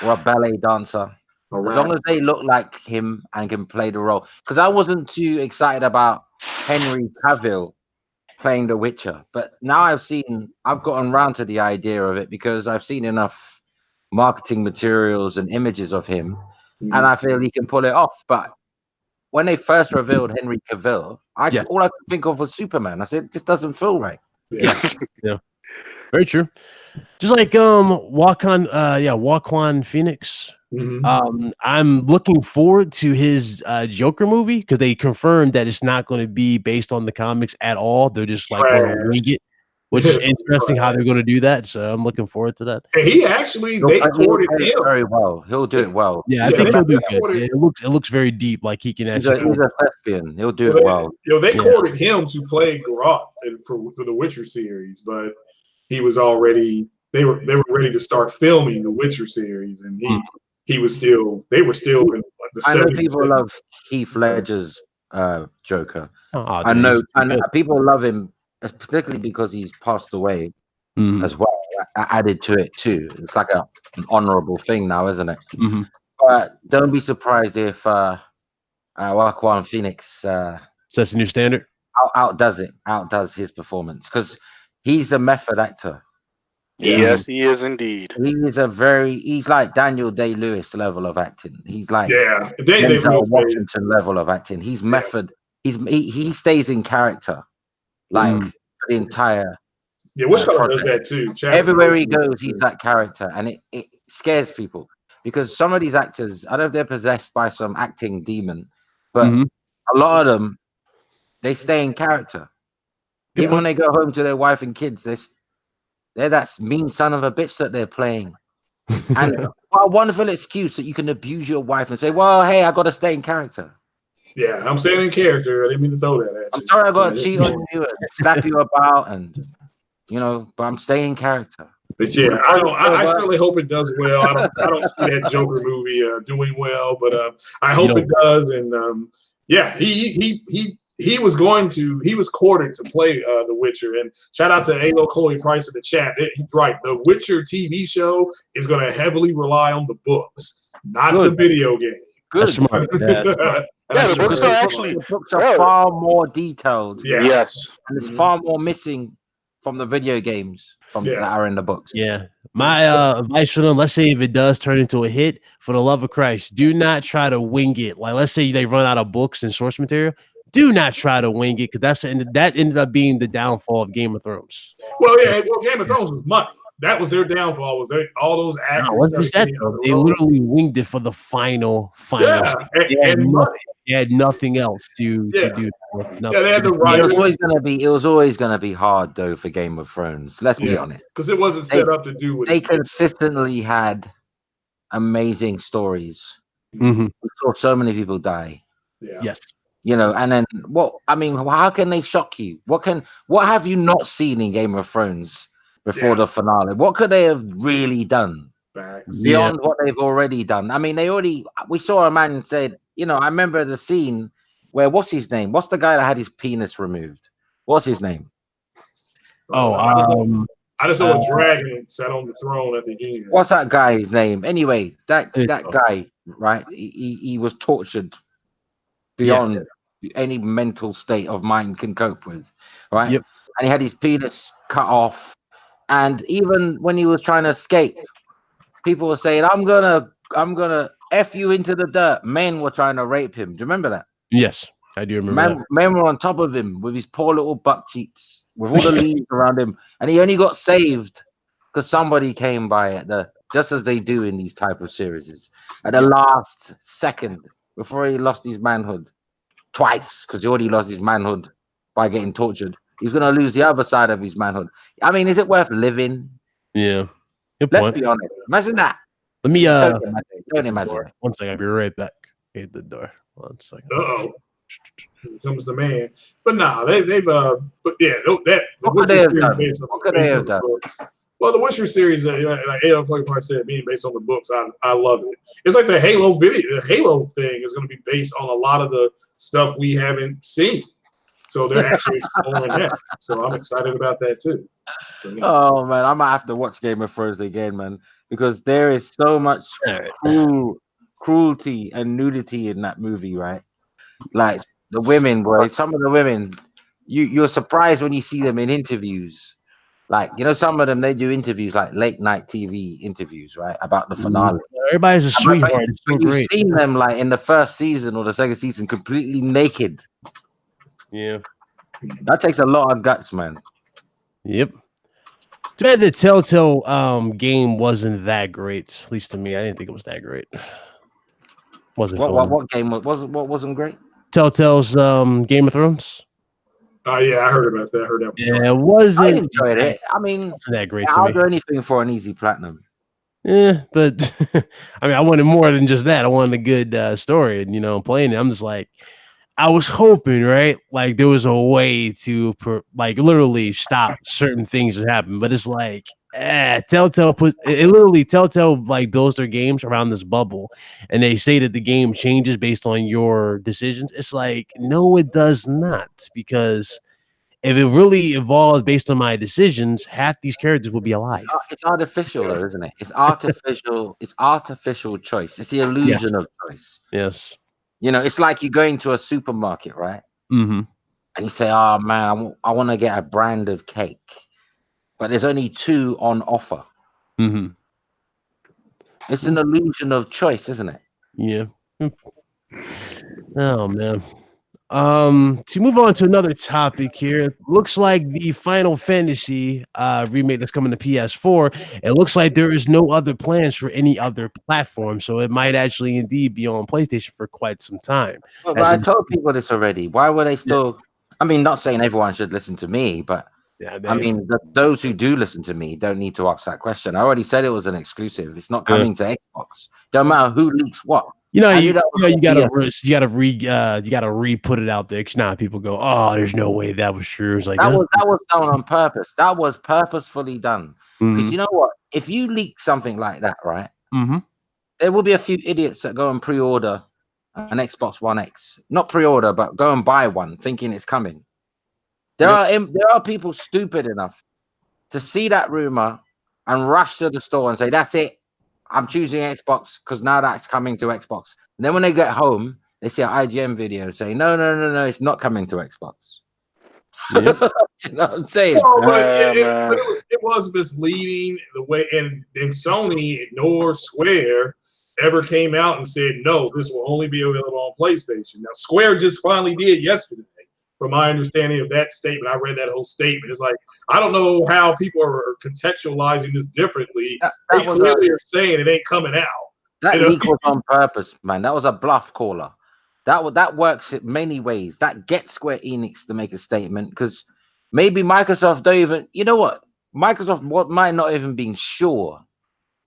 D: or a ballet dancer. As long as they look like him and can play the role. Because I wasn't too excited about Henry Cavill playing The Witcher. But now I've gotten around to the idea of it because I've seen enough marketing materials and images of him, and I feel he can pull it off. But when they first revealed Henry Cavill, all I could think of was Superman. I said, it just doesn't feel right.
A: Yeah. Very true. Just like Joaquin Phoenix. I'm looking forward to his Joker movie because they confirmed that it's not going to be based on the comics at all. They're just like going to wing it. Which is interesting how they're going to do that. So I'm looking forward to that.
C: And he actually, they courted him
D: very well. He'll do it well.
A: Yeah, I think he'll do good. Yeah, it looks very deep. Like he can actually.
D: He's a thespian. He'll do it well.
C: They courted him to play Geralt for the Witcher series, but he was already. They were ready to start filming the Witcher series, and he was still. They were still in the.
D: I know people love Heath Ledger's Joker. I know, and people love him. Particularly because he's passed away as well. I added to it too. It's like an honorable thing now, isn't it? But don't be surprised if Joaquin Phoenix
A: sets a new standard.
D: Outdoes his performance because he's a method actor.
B: Yes, he is indeed.
D: He's like Daniel Day-Lewis level of acting. He's like
C: Denzel
D: Washington level of acting. He's method. He stays in character. Like the entire
C: Which color does that too?
D: Everywhere he goes, he's that character, and it scares people. because some of these actors, I don't know if they're possessed by some acting demon, but a lot of them, they stay in character.
A: Good
D: Even
A: point.
D: when they go home to their wife and kids, they're that mean son of a bitch that they're playing. And what a wonderful excuse that you can abuse your wife and say, well, hey, I got to stay in character.
C: Yeah, I'm staying in character. I didn't mean to throw that at you.
D: I'm sorry I got to cheat on you and slap you about and, but I'm staying in character.
C: But yeah, I certainly hope it does well. I don't see that Joker movie doing well, but I hope it does. And yeah, he was courted to play The Witcher. And shout out to Alo Chloe Price in the chat. Right, The Witcher TV show is going to heavily rely on the books, not the video game.
D: Good.
A: That's smart.
B: Yeah, the books are actually
D: far more detailed.
C: Yeah.
B: Yes,
D: and there's far more missing from the video games that are in the books.
A: Yeah. My advice for them, let's say if it does turn into a hit, for the love of Christ, do not try to wing it. Like, let's say they run out of books and source material. Do not try to wing it, because that ended up being the downfall of Game of Thrones.
C: Well, yeah, Game of Thrones was money. That was their downfall. Was all those actors?
A: No, what's that, they literally winged it for the final.
C: Yeah,
A: they had nothing else to do.
C: Yeah, they had the right.
D: It was always gonna be hard though for Game of Thrones. Let's be honest,
C: because it wasn't set up to do what
D: they consistently had amazing stories.
A: We
D: saw so many people die.
C: Yeah.
A: Yes.
D: And then how can they shock you? What have you not seen in Game of Thrones before the finale? What could they have really done beyond what they've already done? I mean, we saw a man said, I remember the scene where, what's his name? What's the guy that had his penis removed? What's his name?
C: I just saw a dragon sat on the throne at the end.
D: What's that guy's name? Anyway, that guy, right? He was tortured beyond any mental state of mind can cope with, right?
A: Yep.
D: And he had his penis cut off. And even when he was trying to escape, people were saying, I'm gonna F you into the dirt. Men were trying to rape him. Do you remember that?
A: Yes, I do remember that.
D: Men were on top of him with his poor little butt cheeks, with all the leaves around him. And he only got saved because somebody came by just as they do in these type of series, at the last second before he lost his manhood twice, because he already lost his manhood by getting tortured. He's going to lose the other side of his manhood. I mean, is it worth living?
A: Yeah.
D: Let's be honest. Imagine that.
A: Let me
D: don't imagine.
A: One second, I'll be right back. Hit the door. 1 second.
C: Uh-oh. Here comes the man. But nah, they've but yeah, the
D: Witcher series based on the
C: books. Well, the Witcher series, like A.L. Clark said, being based on the books, I love it. It's like the Halo video. The Halo thing is going to be based on a lot of the stuff we haven't seen. So they're actually exploring that. So I'm excited about that too. So, yeah.
D: Oh man, I might have to watch Game of Thrones again, man, because there is so much cruelty and nudity in that movie, right? Like the women, boy. Some of the women, you're surprised when you see them in interviews. Like, some of them, they do interviews, like late night TV interviews, right, about the finale.
A: Everybody's a sweetheart. It's so
D: you've
A: great.
D: seen them like in the first season or the second season completely naked.
A: Yeah.
D: That takes a lot of guts, man.
A: Yep. Too bad the Telltale game wasn't that great. At least to me, I didn't think it was that great. Wasn't
D: what game wasn't great?
A: Telltale's Game of Thrones.
C: Oh yeah, I heard about that. I heard that.
A: Yeah, it wasn't.
D: I enjoyed it. I mean,
A: wasn't that great.
D: I'll do anything for an easy platinum.
A: Yeah, but I mean, I wanted more than just that. I wanted a good story, and playing it, I'm just like, I was hoping, right? Like there was a way to literally stop certain things that happen, but it's like, Telltale Telltale like builds their games around this bubble, and they say that the game changes based on your decisions. It's like, no, it does not, because if it really evolved based on my decisions, half these characters will be alive.
D: It's artificial, though, isn't it? It's artificial. It's artificial choice. It's the illusion of choice.
A: Yes.
D: It's like you go into a supermarket, right?
A: Mm-hmm.
D: And you say, "Oh man, I want to get a brand of cake, but there's only 2 on offer."
A: Mm-hmm.
D: It's an illusion of choice, isn't it?
A: Yeah. Oh man. To move on to another topic here, it looks like the Final Fantasy remake that's coming to PS4. It looks like there is no other plans for any other platform, so it might actually indeed be on PlayStation for quite some time.
D: But I told people this already. Why were they still? Yeah. I mean, not saying everyone should listen to me, but I mean, those who do listen to me don't need to ask that question. I already said it was an exclusive. It's not coming to Xbox. Don't matter who leaks what.
A: You gotta re-put it out there because now people go, oh, there's no way that was true. It's like
D: that was done on purpose. That was purposefully done. Because you know what? If you leak something like that, right? There will be a few idiots that go and pre-order an Xbox One X. Not pre-order, but go and buy one thinking it's coming. There are people stupid enough to see that rumor and rush to the store and say, that's it. I'm choosing Xbox because now that's coming to Xbox. And then when they get home, they see an IGN video saying, no, it's not coming to Xbox. You know what I'm saying?
C: No, but it was misleading the way, and Sony nor Square ever came out and said, no, this will only be available on PlayStation. Now, Square just finally did yesterday. From my understanding of that statement, I read that whole statement. It's like, I don't know how people are contextualizing this differently. They clearly are saying it ain't coming out.
D: That leak was on purpose, man. That was a bluff caller. That works in many ways. That gets Square Enix to make a statement because maybe Microsoft don't even. You know what? Microsoft might not even be sure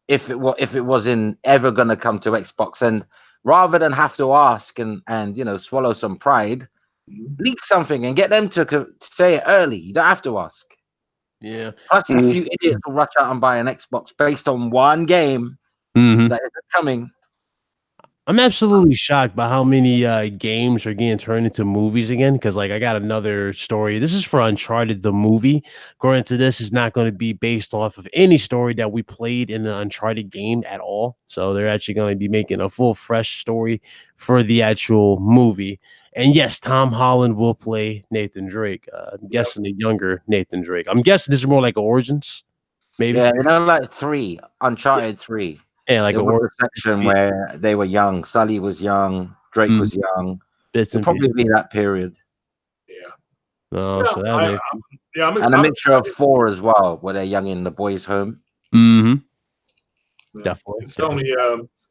D: if it was ever gonna come to Xbox, and rather than have to ask and swallow some pride. Leak something and get them to say it early. You don't have to ask.
A: Yeah.
D: Plus, a few idiots will rush out and buy an Xbox based on one game that isn't coming.
A: I'm absolutely shocked by how many games are getting turned into movies again. Because, like, I got another story. This is for Uncharted, the movie. According to this, is not going to be based off of any story that we played in an Uncharted game at all. So they're actually going to be making a full, fresh story for the actual movie. And yes, Tom Holland will play Nathan Drake. I'm guessing the younger Nathan Drake. I'm guessing this is more like Origins, maybe.
D: Yeah, like 3, Uncharted 3.
A: Yeah, like
D: a section where they were young. Sully was young. Drake was young. It'll probably be that period.
C: Yeah.
A: Oh, so that
D: and a mixture of 4 as well, where they're young in the boys' home.
A: Definitely.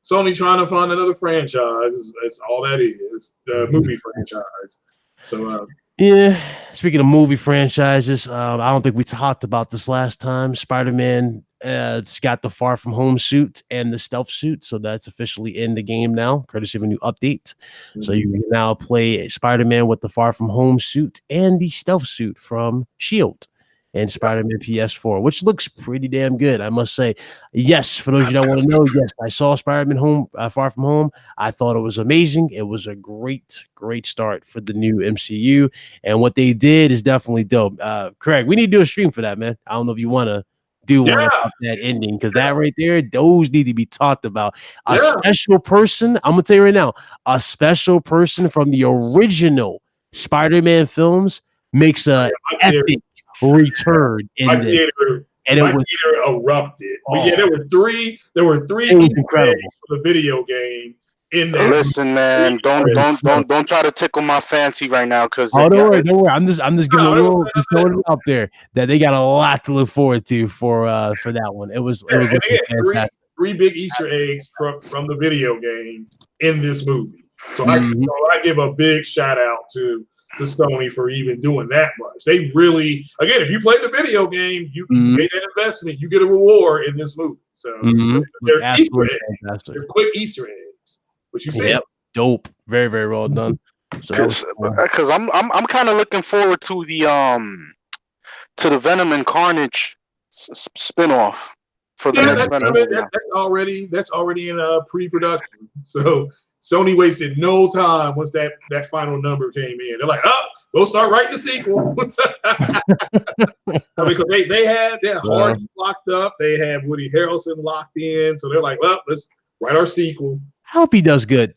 C: Sony trying to find another franchise. That's all that is. The movie franchise. So
A: yeah. Speaking of movie franchises, I don't think we talked about this last time. Spider-Man, it's got the Far From Home suit and the stealth suit, so that's officially in the game now, courtesy of a new update. So you can now play Spider-Man with the Far From Home suit and the stealth suit from Shield. And Spider-Man PS4, which looks pretty damn good, I must say. Yes, for those of you that want to know, yes, I saw Spider-Man Far From Home. I thought it was amazing. It was a great start for the new MCU. And what they did is definitely dope. Craig, we need to do a stream for that, man. I don't know if you want to do one about that ending, because that right there, those need to be talked about. A special person, I'm going to tell you right now, a special person from the original Spider-Man films makes a epic return in this, and it was
C: erupted. But yeah, there were three incredible for the video game in that.
B: Listen, man, don't try to tickle my fancy right now, because
A: don't worry. I'm just giving a little throwing it out there that they got a lot to look forward to for that one. It was
C: fantastic. Three big Easter eggs from the video game in this movie. So I give a big shout out to Sony for even doing that much. They really, again, if you play the video game, you made that investment, you get a reward in this movie. So they're Easter eggs. They're quick Easter eggs. What you say?
A: Yep. Dope. Very, very well done.
B: Because I'm kind of looking forward to the Venom and Carnage spinoff for the next Venom.
C: That's already in pre-production. So Sony wasted no time once that final number came in. They're like, go start writing the sequel. Because they had Hardy locked up. They had Woody Harrelson locked in. So they're like, well, let's write our sequel.
A: I hope he does good.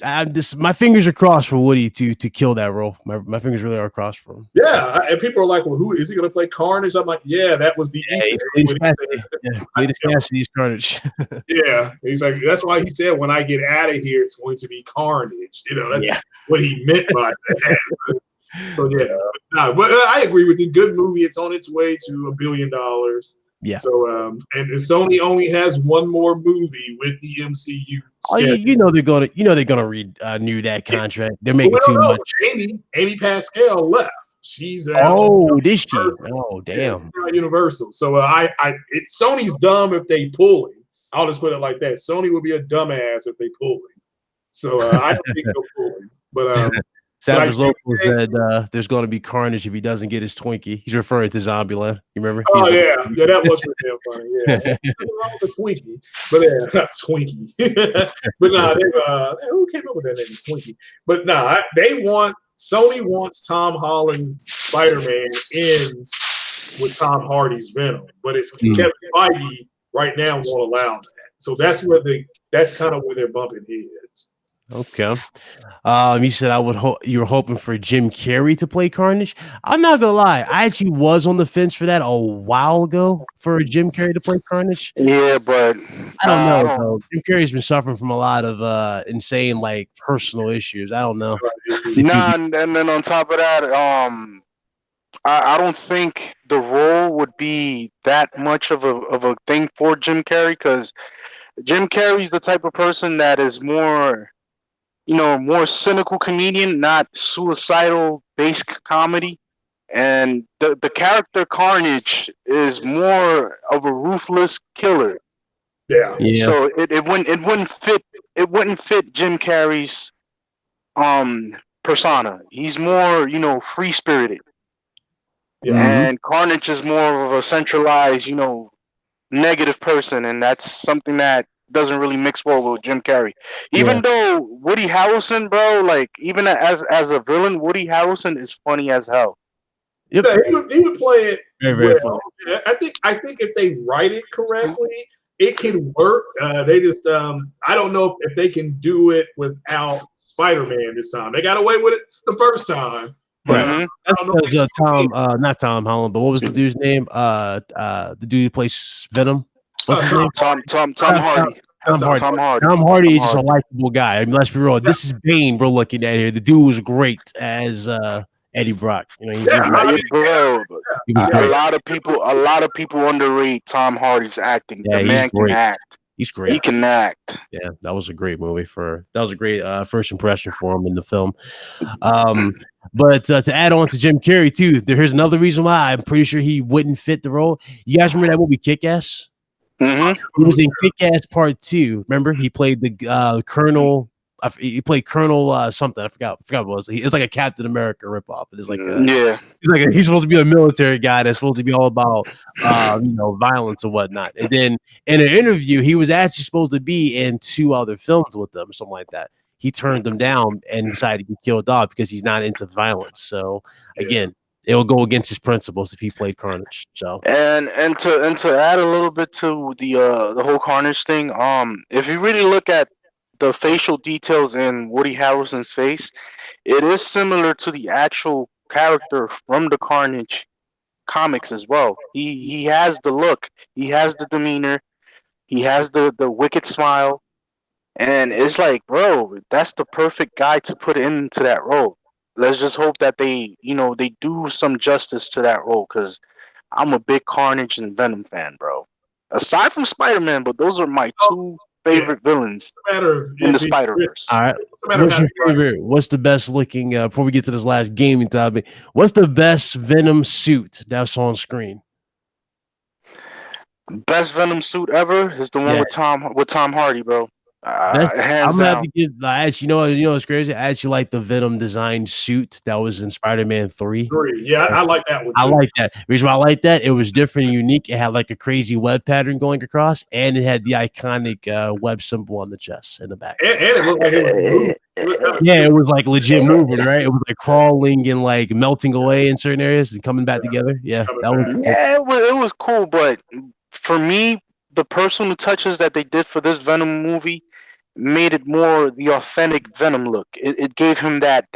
A: My fingers are crossed for Woody to kill that role. My fingers really are crossed for him.
C: Yeah, and people are like, well, who is he going to play Carnage? I'm like, yeah, that was the
A: Cassidy's Carnage.
C: Yeah, he's like, that's why he said, when I get out of here, it's going to be Carnage. That's what he meant by that. So yeah, but I agree with you. Good movie. It's on its way to $1 billion.
A: Yeah.
C: So and Sony only has one more movie with the MCU.
A: Oh, you know they're gonna renew that contract. They're making too much.
C: Amy Pascal left. She's out.
A: Oh, this she? Oh, damn.
C: Universal. So Sony's dumb if they pull him. I'll just put it like that. Sony would be a dumbass if they pull him. So I don't think they'll pull him. But
A: Savage Local said there's going to be carnage if he doesn't get his Twinkie. He's referring to Zombieland. You remember?
C: Oh yeah, that was pretty funny. Yeah, wrong with the Twinkie, but not Twinkie. But who came up with that name, Twinkie? But Sony wants Tom Holland's Spider-Man in with Tom Hardy's Venom, but it's Kevin Feige right now won't allow that. So that's kind of where they're bumping heads.
A: Okay. You said you were hoping for Jim Carrey to play Carnage. I'm not gonna lie, I actually was on the fence for that a while ago for Jim Carrey to play Carnage.
B: Yeah, but
A: I don't know. Though. Jim Carrey's been suffering from a lot of insane personal issues. I don't know.
B: And then on top of that, I don't think the role would be that much of a thing for Jim Carrey, because Jim Carrey's the type of person that is more cynical comedian, not suicidal based comedy. And the character Carnage is more of a ruthless killer.
C: Yeah.
B: So it wouldn't fit Jim Carrey's persona. He's more, free spirited. Yeah. And Carnage is more of a centralized, negative person, and that's something that doesn't really mix well with Jim Carrey. Even though Woody Harrelson, bro, even as a villain, Woody Harrelson is funny as hell.
C: Yep. Yeah, he would play it
A: very funny.
C: Yeah, I think if they write it correctly, it can work. They just I don't know if they can do it without Spider-Man this time. They got away with it the first time.
A: Right. That's because not Tom Holland, but what was the dude's name? The dude who plays Venom. What's his name?
B: Tom Hardy.
A: Tom Hardy is just a likable guy. I mean, let's be real. This is Bane we're looking at here. The dude was great as Eddie Brock.
B: Bro. A lot of people underrate Tom Hardy's acting.
A: Yeah,
B: the man can act.
A: He's great.
B: He can act.
A: Yeah, that was a great movie that was a great first impression for him in the film. But to add on to Jim Carrey too, here's another reason why I'm pretty sure he wouldn't fit the role. You guys remember that movie Kick-Ass?
B: Mm-hmm.
A: He was in Kick-Ass Part 2. Remember, he played the Colonel. He played Colonel something. I forgot what it was. It's like a Captain America ripoff. It's like he's supposed to be a military guy that's supposed to be all about violence and whatnot. And then in an interview, he was actually supposed to be in 2 other films with them, something like that. He turned them down and decided to get killed off because he's not into violence. So again, it will go against his principles if he played Carnage. So
B: and to add a little bit to the whole Carnage thing, if you really look at the facial details in Woody Harrelson's face, it is similar to the actual character from the Carnage comics as well. He has the look, he has the demeanor, he has the wicked smile, and it's like, bro, that's the perfect guy to put into that role. Let's just hope that they do some justice to that role, because I'm a big Carnage and Venom fan, bro. Aside from Spider-Man, but those are my 2 favorite villains in the Spider-Verse.
A: All right. What's your favorite? What's the best looking, before we get to this last gaming topic, what's the best Venom suit that's on screen?
B: Best Venom suit ever is the one with Tom Hardy, bro.
A: I'm gonna have to give. Actually, you know what's crazy? I actually like the Venom design suit that was in Spider-Man 3.
C: Yeah, I like that one too.
A: I like that. The reason why I like that, it was different and unique. It had like a crazy web pattern going across, and it had the iconic web symbol on the chest and the back.
C: And it looked like it was moving.
A: Yeah, it was like legit moving, right? It was like crawling and like melting away in certain areas and coming back together. Yeah,
B: it was cool. But for me, the personal touches that they did for this Venom movie made it more the authentic Venom look. It gave him that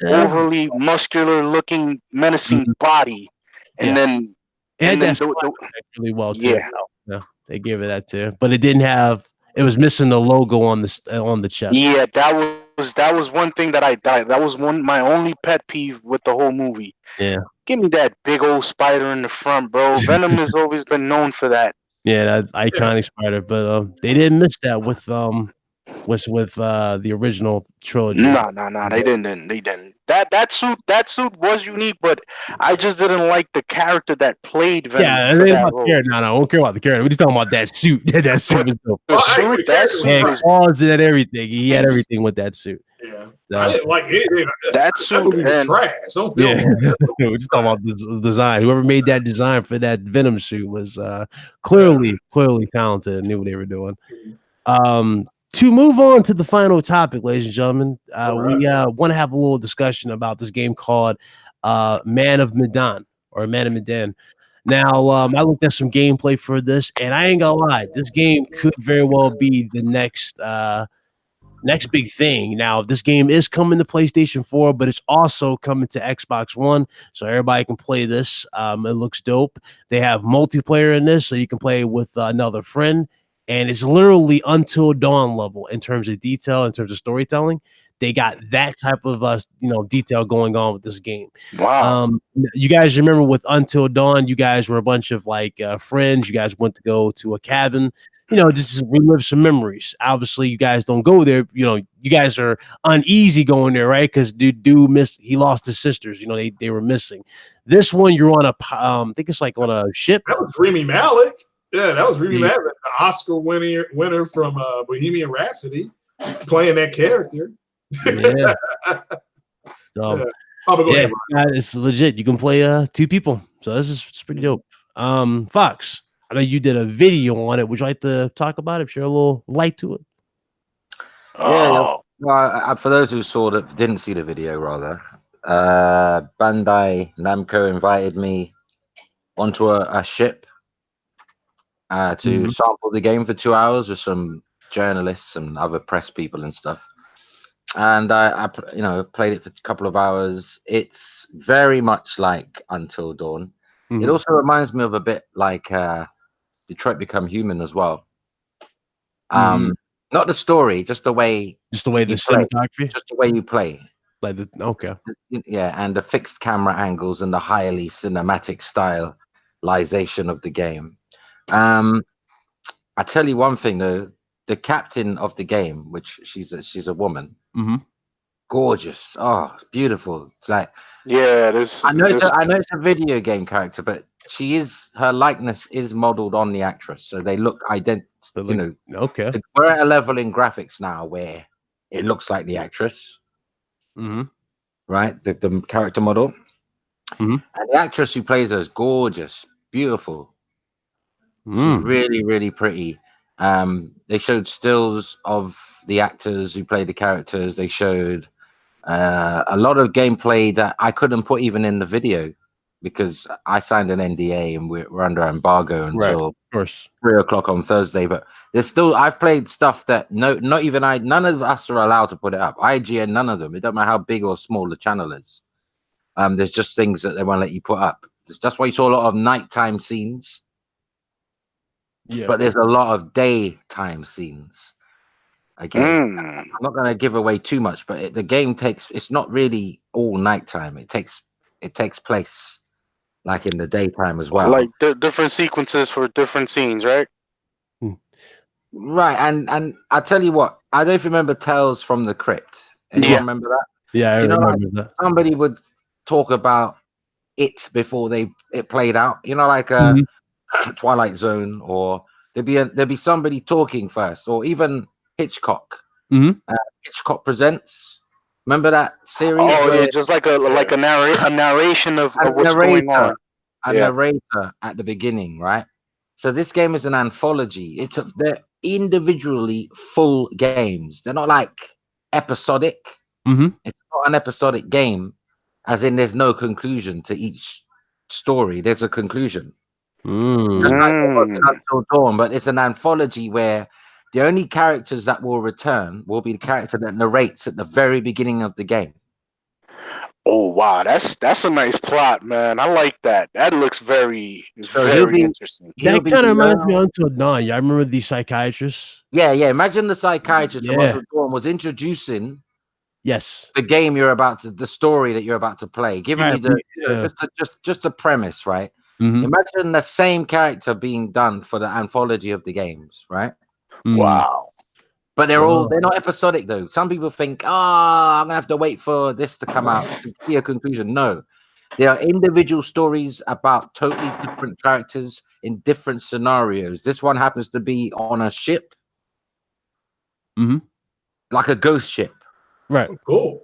B: overly muscular looking menacing body, and then
A: really well too. Yeah, they gave it that too, but it didn't have. It was missing the logo on the chest.
B: Yeah, that was one thing that was my only pet peeve with the whole movie.
A: Yeah.
B: Give me that big old spider in the front, bro. Venom has always been known for that.
A: Yeah, that iconic spider, but they didn't miss that with the original trilogy.
B: No, they didn't. That suit was unique, but I just didn't like the character that played Venom.
A: Yeah,
B: for
A: they
B: that
A: about the character. No, I don't care about the character. We're just talking about that suit. That suit was dope.
B: That suit
A: And
B: was
A: claws and everything. He had everything with that suit.
C: Yeah,
A: So,
C: I didn't like anything.
B: That suit
C: movie was
B: and
C: trash. Don't feel
A: we're just talking about the design. Whoever made that design for that Venom suit was clearly talented and knew what they were doing. To move on to the final topic, ladies and gentlemen, we want to have a little discussion about this game called Man of Medan or Man of Medan. Now, I looked at some gameplay for this, and I ain't gonna lie, this game could very well be the next big thing. Now, this game is coming to PlayStation 4, but it's also coming to Xbox One, so everybody can play this. It looks dope. They have multiplayer in this, so you can play with another friend. And it's literally Until Dawn level in terms of detail, in terms of storytelling. They got that type of detail going on with this game.
B: Wow.
A: You guys remember with Until Dawn, you guys were a bunch of friends. You guys went to go to a cabin, just to relive some memories. Obviously, you guys don't go there. You guys are uneasy going there, right? Because dude he lost his sisters. They were missing. This one, you're on I think it's like on a ship.
C: That was Rami Malek. Yeah, that was Rami Malek, the Oscar winner from Bohemian Rhapsody, playing that character.
A: Yeah. So, it's legit. You can play 2 people. So this is pretty dope. Fox, I know you did a video on it. Would you like to talk about it? Share a little light to it.
D: Yeah. Well, for those who didn't see the video, rather, Bandai Namco invited me onto a ship to sample the game for 2 hours with some journalists and other press people and stuff. And I played it for a couple of hours. It's very much like Until Dawn. It also reminds me of a bit like Detroit Become Human as well. Not the story, just the way
A: the cinematography,
D: just the way you play.
A: Okay.
D: And the fixed camera angles and the highly cinematic stylization of the game. I tell you one thing though, the captain of the game, which she's a woman, gorgeous. Oh, it's beautiful. It's like I know it's a video game character, but her likeness is modeled on the actress, so they look identical.
A: Okay.
D: We're at a level in graphics now where it looks like the actress, right? The character model, and the actress who plays her is gorgeous, beautiful. She's really, really pretty. They showed stills of the actors who played the characters. They showed a lot of gameplay that I couldn't put even in the video because I signed an NDA and we're under embargo until 3:00 on Thursday. But I've played stuff that none of us are allowed to put it up. IGN, none of them. It doesn't matter how big or small the channel is. There's just things that they won't let you put up. That's why you saw a lot of nighttime scenes. Yeah. But there's a lot of daytime scenes. Again, I'm not going to give away too much, but the game it's not really all nighttime. It takes place like in the daytime as well.
B: Like different sequences for different scenes, right?
D: Right, and I tell you what, I don't remember Tales from the Crypt. Anyone remember that?
A: Yeah, I remember that.
D: Somebody would talk about it before it played out. Like Twilight Zone, or there'd be somebody talking first, or even Hitchcock. Hitchcock Presents. Remember that series?
B: Oh yeah, just like a narration of what's going on.
D: A narrator at the beginning, right? So this game is an anthology. They're individually full games. They're not like episodic. It's not an episodic game, as in there's no conclusion to each story. There's a conclusion. Just like Until Dawn, but it's an anthology where the only characters that will return will be the character that narrates at the very beginning of the game.
B: Oh wow, that's a nice plot, man. I like that. That looks very interesting.
A: That kind of reminds me of Until Dawn. Yeah, I remember the psychiatrist.
D: Yeah. Imagine the psychiatrist of Until Dawn was introducing
A: Yes.
D: The game the story that you're about to play, giving you just the premise, right? Imagine the same character being done for the anthology of the games, right?
B: Wow.
D: But they're not episodic though. Some people think, I'm gonna have to wait for this to come out to see a conclusion. No, they are individual stories about totally different characters in different scenarios. This one happens to be on a ship, like a ghost ship.
A: Right.
C: Cool.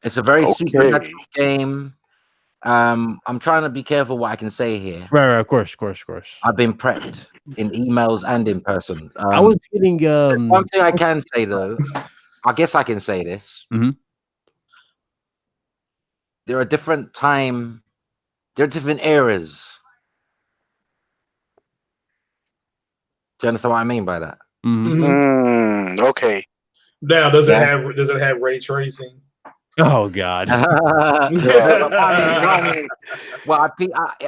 D: It's a very supernatural game. I'm trying to be careful what I can say here.
A: Right. Of course.
D: I've been prepped in emails and in person.
A: I was getting
D: one thing I can say though. I guess I can say this. There are different eras. Do you understand what I mean by that?
B: Okay.
C: Now, does it have ray tracing?
A: Oh God.
D: Well,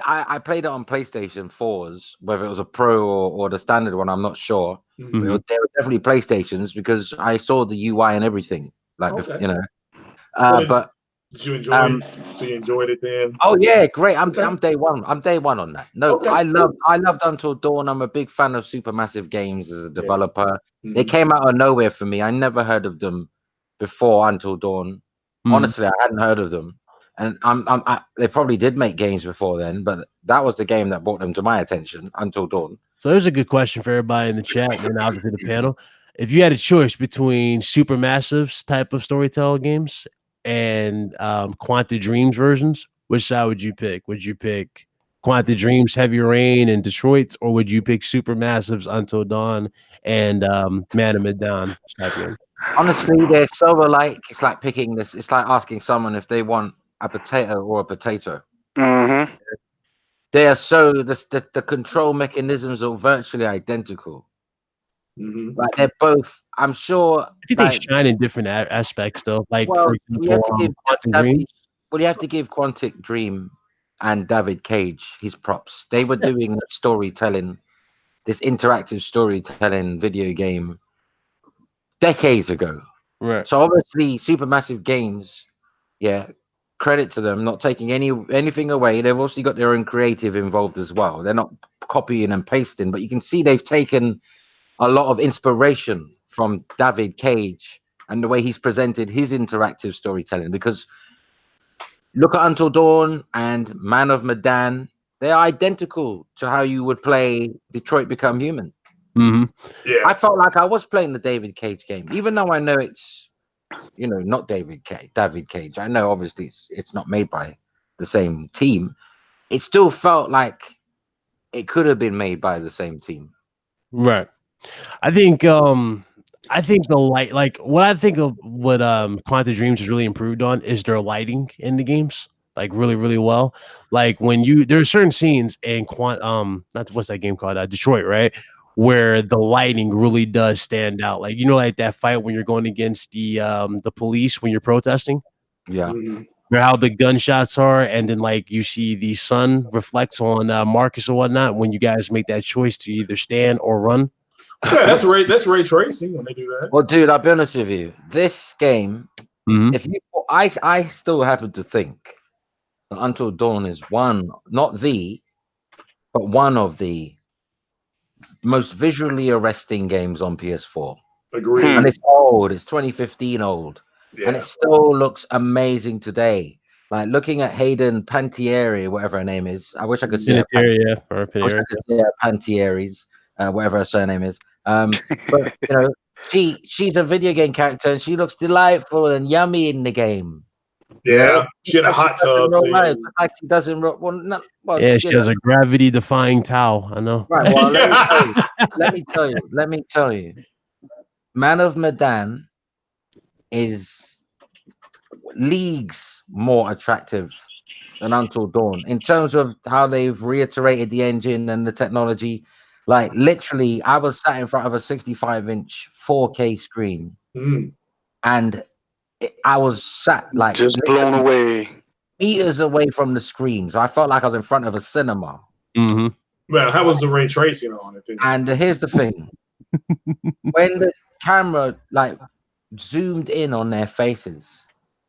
D: I played it on PlayStation 4s, whether it was a Pro or the standard one, I'm not sure. They were definitely PlayStations because I saw the UI and everything. Like you know. But
C: did you enjoy it? So you enjoyed it then?
D: Oh yeah, great. I'm day one. I'm day one on that. No, I loved Until Dawn. I'm a big fan of Supermassive Games as a developer. They came out of nowhere for me. I never heard of them before Until Dawn. Honestly, I hadn't heard of them. And they probably did make games before then, but that was the game that brought them to my attention, Until Dawn.
A: So there's a good question for everybody in the chat and obviously the panel. If you had a choice between Supermassive's type of storytelling games and Quantic Dreams versions, which side would you pick? Would you pick Quantic Dreams, Heavy Rain, and Detroit, or would you pick Supermassive's Until Dawn and Man of Medan type game?
D: Honestly, they're so alike. It's like picking this. It's like asking someone if they want a potato or a potato. They are so the control mechanisms are virtually identical. Like they're both. I'm sure.
A: I think they shine in different aspects, though. Like, for example,
D: you have to give
A: Quantic Dreams.
D: Well, you have to give Quantic Dream and David Cage his props. They were doing storytelling, this interactive storytelling video game decades ago.
A: Right.
D: So obviously, Supermassive Games, credit to them, not taking anything away. They've also got their own creative involved as well. They're not copying and pasting, but you can see they've taken a lot of inspiration from David Cage and the way he's presented his interactive storytelling. Because look at Until Dawn and Man of Medan. They're identical to how you would play Detroit Become Human. I felt like I was playing the David Cage game, even though I know it's, not David Cage. I know obviously it's not made by the same team. It still felt like it could have been made by the same team.
A: Right. I think the light, like what I think of what Quantic Dreams has really improved on is their lighting in the games, like really, really well. Like when there are certain scenes in what's that game called? Detroit, right? Where the lighting really does stand out. Like, like that fight when you're going against the police when you're protesting.
D: Yeah.
A: How the gunshots are, and then like you see the sun reflects on Marcus or whatnot when you guys make that choice to either stand or run.
C: Yeah, that's ray tracing when they do that.
D: Well, dude, I'll be honest with you. This game, I still happen to think that Until Dawn is one of the most visually arresting games on PS4.
C: Agreed.
D: And it's old. It's 2015 old. Yeah. And it still looks amazing today. Like looking at Hayden Panettiere, whatever her name is. I wish I could see her. Panettieri's, whatever her surname is. But she's a video game character and she looks delightful and yummy in the game.
C: Yeah, she had a hot tub.
D: Like she doesn't.
A: She has a gravity-defying towel. I know.
D: Right. Well, let me tell you. Man of Medan is leagues more attractive than Until Dawn in terms of how they've reiterated the engine and the technology. Like literally, I was sat in front of a 65-inch 4K screen, and I was sat like
B: just blown away,
D: meters away from the screen. So I felt like I was in front of a cinema.
C: Well, how was the ray tracing on it?
D: And here's the thing: when the camera, like zoomed in on their faces.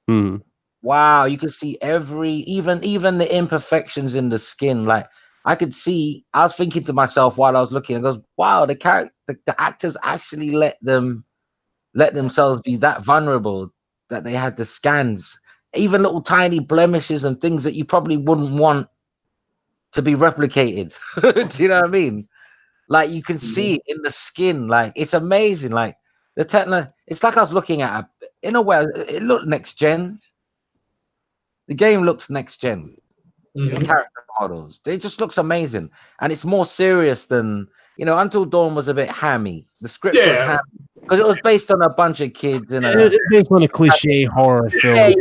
A: Mm.
D: Wow, you can see even the imperfections in the skin. Like I could see, I was thinking to myself while I was looking, I goes, wow, the actors actually let themselves be that vulnerable that they had the scans, even little tiny blemishes and things that you probably wouldn't want to be replicated. Do you know what I mean? Like you can see it in the skin. Like it's amazing. Like the techno, it's like I was looking at in a way, it looked next gen. The game looks next gen. The character models, it just looks amazing, and it's more serious than Until Dawn was a bit hammy. The script was hammy because it was based on a bunch of kids in a.
A: It's based on a cliche horror film.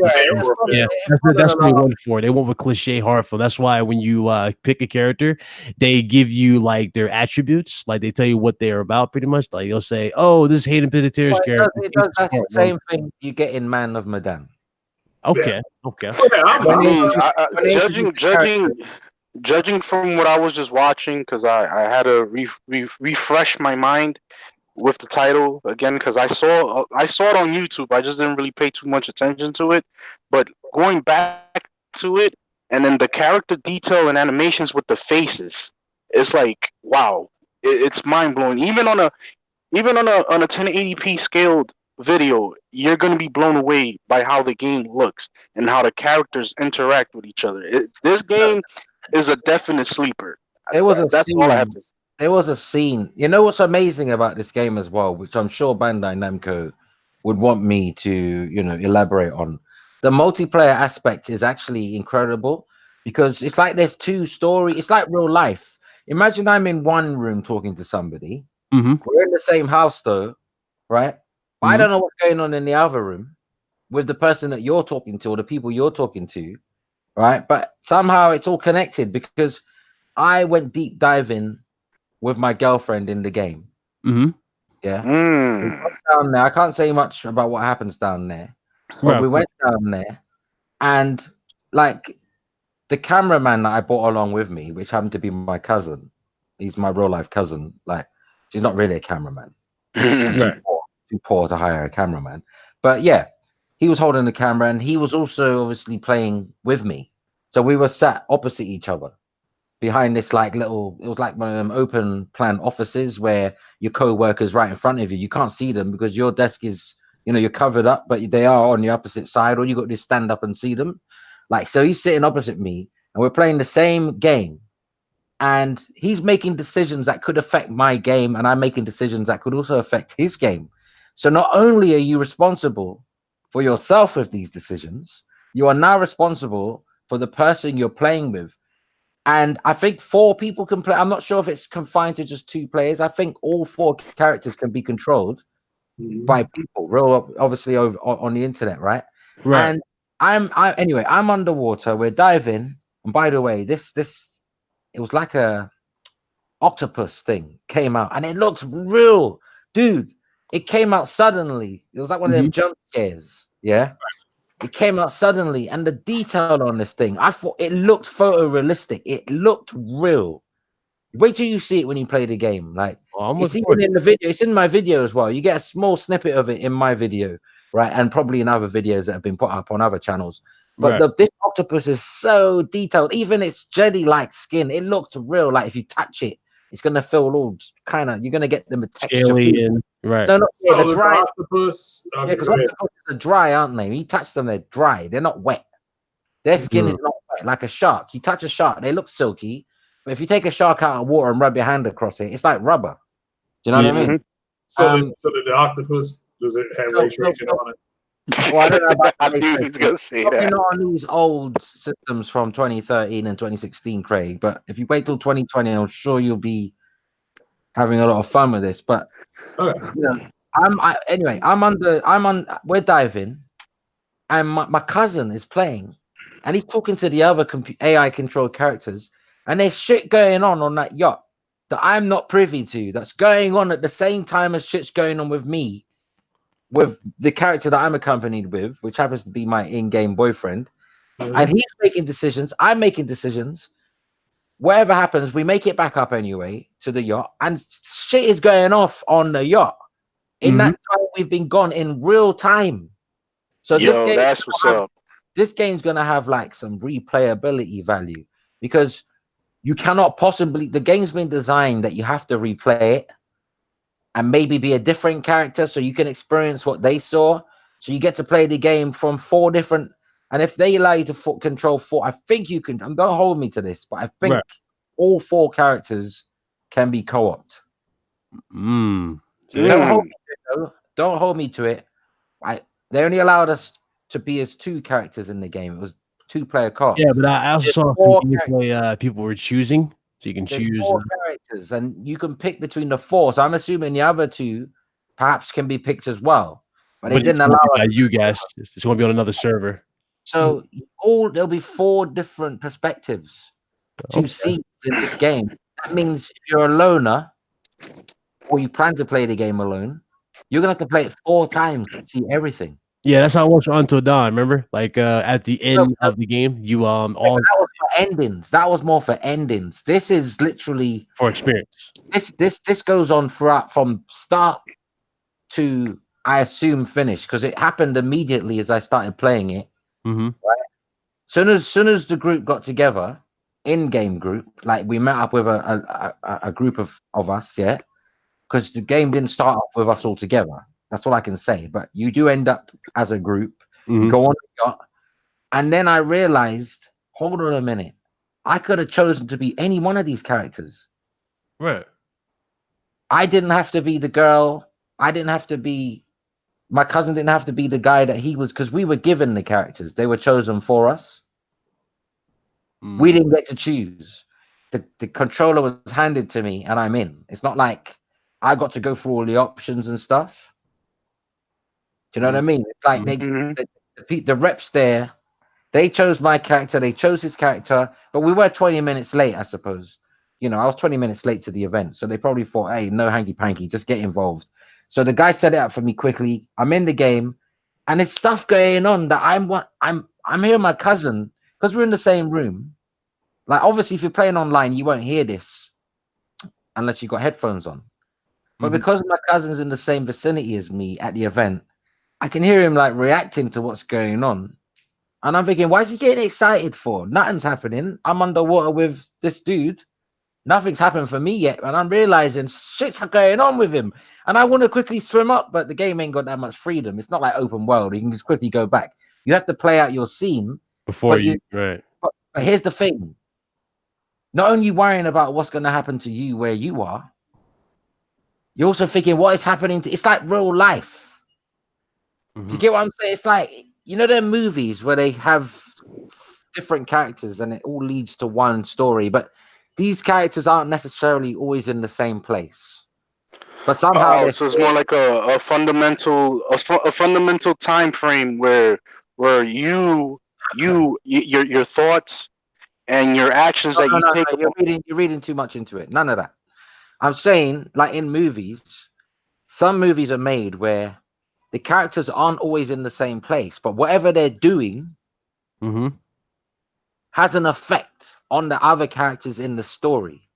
D: Yeah.
A: That's what they went for. They went with cliche horror film. That's why when you pick a character, they give you like their attributes, like they tell you what they're about, pretty much. Like they'll say, "Oh, this Hayden Panettiere's character."
D: That's the same thing you get in Man of Medan.
A: Okay.
B: Judging from what I was just watching, because I had to refresh my mind with the title again, because I saw it on YouTube. I just didn't really pay too much attention to it. But going back to it, and then the character detail and animations with the faces, it's like wow, it's mind blowing. Even on a 1080p scaled video, you're going to be blown away by how the game looks and how the characters interact with each other. This game is a definite sleeper. That's all I have to say.
D: There was a scene. You know what's amazing about this game as well, which I'm sure Bandai Namco would want me to, elaborate on. The multiplayer aspect is actually incredible because it's like there's two stories. It's like real life. Imagine I'm in one room talking to somebody. We're in the same house though, right? I don't know what's going on in the other room with the person that you're talking to or the people you're talking to, right? But somehow it's all connected because I went deep diving with my girlfriend in the game. Yeah. We went down there. I can't say much about what happens down there, but we went down there, and like the cameraman that I brought along with me, which happened to be my cousin, he's my real life cousin. Like, she's not really a cameraman. Too poor to hire a cameraman. But yeah, he was holding the camera, and he was also obviously playing with me. So we were sat opposite each other behind this it was like one of them open plan offices where your co-workers right in front of you. You can't see them because your desk is, you're covered up, but they are on the opposite side, or you got to stand up and see them. Like, so he's sitting opposite me and we're playing the same game, and he's making decisions that could affect my game, and I'm making decisions that could also affect his game. So not only are you responsible for yourself with these decisions, you are now responsible for the person you're playing with. And I think 4 people can play. I'm not sure if it's confined to just 2 players. I think all 4 characters can be controlled by people, obviously over on the internet, right? And anyway, I'm underwater. We're diving, and by the way, this it was like a octopus thing came out, and it looks real, dude. It came out suddenly. It was like one of them jump scares. Yeah. It came out suddenly, and the detail on this thing, I thought it looked photorealistic. It looked real. Wait till you see it when you play the game. Like, it's even in the video. It's in my video as well. You get a small snippet of it in my video, right? And probably in other videos that have been put up on other channels. But this octopus is so detailed. Even its jelly-like skin, it looked real. Like if you touch it, it's gonna feel all kind of. You're gonna get them a texture.
A: Alien, right?
D: No,
C: the dry octopus.
D: Because octopuses are dry, aren't they? When you touch them, they're dry. They're not wet. Their skin is not wet, like a shark. You touch a shark, they look silky. But if you take a shark out of water and rub your hand across it, it's like rubber. Do you know what I mean?
C: So the octopus, does it have ray tracing on it?
D: Well, I don't know about
B: I knew he was gonna say that.
D: Not on these old systems from 2013 and 2016, Craig. But if you wait till 2020, I'm sure you'll be having a lot of fun with this. But we're diving, and my cousin is playing, and he's talking to the other AI controlled characters, and there's shit going on that yacht that I'm not privy to, that's going on at the same time as shit's going on with me, with the character that I'm accompanied with, which happens to be my in-game boyfriend. And he's making decisions, I'm making decisions. Whatever happens, we make it back up anyway to the yacht, and shit is going off on the yacht. In that time, we've been gone in real time. So
B: that's what's up.
D: This game's gonna have like some replayability value because you cannot possibly. The game's been designed that you have to replay it and maybe be a different character so you can experience what they saw. So you get to play the game from 4 different. And if they allow you to control 4, I think you can. Don't hold me to this, but I think all 4 characters can be co-opted. Don't hold me to it. They only allowed us to be as 2 characters in the game. It was 2-player co-op.
A: Yeah, but I also saw some gameplay people were choosing, so you can choose
D: 4 characters, and you can pick between the 4. So I'm assuming the other 2 perhaps can be picked as well. But they didn't allow
A: us. You guys, it's going to be on another server.
D: So there'll be 4 different perspectives to see in this game. That means if you're a loner, or you plan to play the game alone, you're gonna have to play it 4 times to see everything.
A: Yeah, that's how it works Until Dawn. Remember, like at the end of the game, you all.
D: That was for endings. That was more for endings. This is literally
A: for experience.
D: This goes on throughout from start to, I assume, finish, because it happened immediately as I started playing it. Right? Soon as the group got together, in-game group, like we met up with a group of us, yeah. Because the game didn't start off with us all together. That's all I can say. But you do end up as a group. You go on the yacht. And then I realized, hold on a minute. I could have chosen to be any one of these characters.
A: Right.
D: I didn't have to be the girl. I didn't have to be... My cousin didn't have to be the guy that he was, because we were given the characters. They were chosen for us. We didn't get to choose. The controller was handed to me, and I'm in. It's not like I got to go through all the options and stuff. Do you know what I mean? It's like the reps there, they chose my character, they chose his character, but we were 20 minutes late, I suppose. You know, I was 20 minutes late to the event, so they probably thought, hey, no hanky-panky, just get involved. So the guy set it up for me quickly. I'm in the game, and there's stuff going on that I'm hearing my cousin, because we're in the same room. Like, obviously, if you're playing online, you won't hear this unless you've got headphones on. But because my cousin's in the same vicinity as me at the event, I can hear him like reacting to what's going on. And I'm thinking, why is he getting excited for? Nothing's happening. I'm underwater with this dude. Nothing's happened for me yet. And I'm realizing shit's going on with him. And I want to quickly swim up, but the game ain't got that much freedom. It's not like open world. You can just quickly go back. You have to play out your scene.
A: Before you, right.
D: But here's the thing. Not only worrying about what's going to happen to you where you are, you're also thinking what is happening to... It's like real life. Do you get what I'm saying? It's like, you know, there are movies where they have different characters and it all leads to one story, but these characters aren't necessarily always in the same place. But somehow
B: so it's more like a fundamental time frame where your thoughts and your actions take.
D: You're reading too much into it. None of that. I'm saying, like in movies, some movies are made where the characters aren't always in the same place, but whatever they're doing has an effect on the other characters in the story.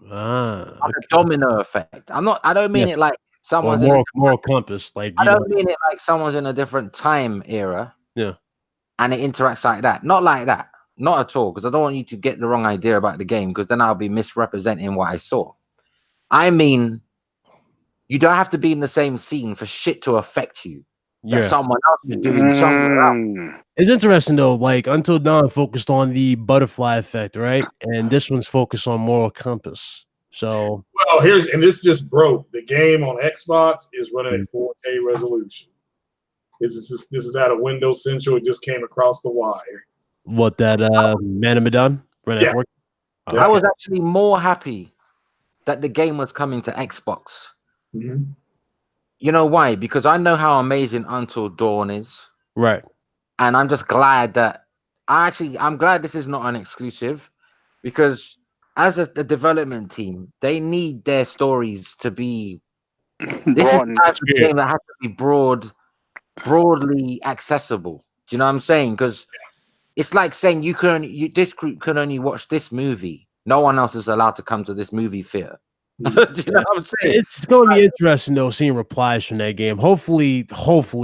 D: Like a domino effect. I don't mean it like someone's in
A: moral compass. Like,
D: I don't mean it like someone's in a different time era.
A: Yeah.
D: And it interacts like that. Not like that. Not at all. Because I don't want you to get the wrong idea about the game, because then I'll be misrepresenting what I saw. I mean, you don't have to be in the same scene for shit to affect you. That someone else is doing something else.
A: It's interesting though. Like Until Dawn focused on the butterfly effect, right? And this one's focused on moral compass. So,
C: well, this just broke. The game on Xbox is running at 4K resolution. This is out of Windows Central. It just came across the wire.
A: What, that Medan?
C: Yeah.
D: I was actually more happy that the game was coming to Xbox. You know why? Because I know how amazing Until Dawn is.
A: Right.
D: And I'm just glad that I'm glad this is not an exclusive, because as the development team, they need their stories to be this is the type of game that has to be broadly accessible. Do you know what I'm saying? Because it's like saying this group can only watch this movie. No one else is allowed to come to this movie theater. Do you know what I'm saying?
A: It's going to be interesting though, seeing replies from that game. Hopefully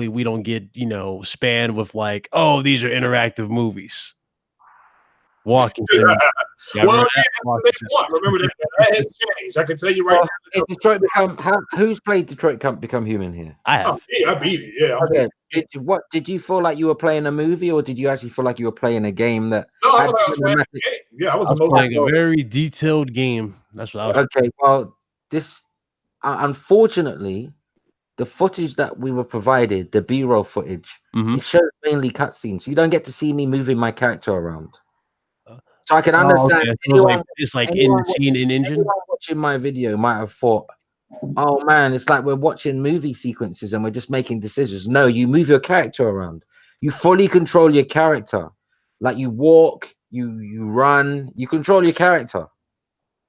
A: we don't get spammed with like, oh, these are interactive movies. Walking Sim.
C: Well, remember that has changed. I can tell you right now.
D: Detroit who's played Detroit Become Human here?
A: I have.
C: I beat it. Yeah.
D: Okay. Did you feel like you were playing a movie, or did you actually feel like you were playing a game that?
C: No, I was playing a game. Yeah, I was
A: playing a very detailed game. That's what I was.
D: Okay. Well, this unfortunately, the footage that we were provided, the B-roll footage, it shows mainly cutscenes. So you don't get to see me moving my character around. So I can understand.
A: Okay. It's like in scene in engine.
D: Anyone watching my video might have thought, "Oh man, it's like we're watching movie sequences and we're just making decisions." No, you move your character around. You fully control your character. Like you walk, you run, you control your character.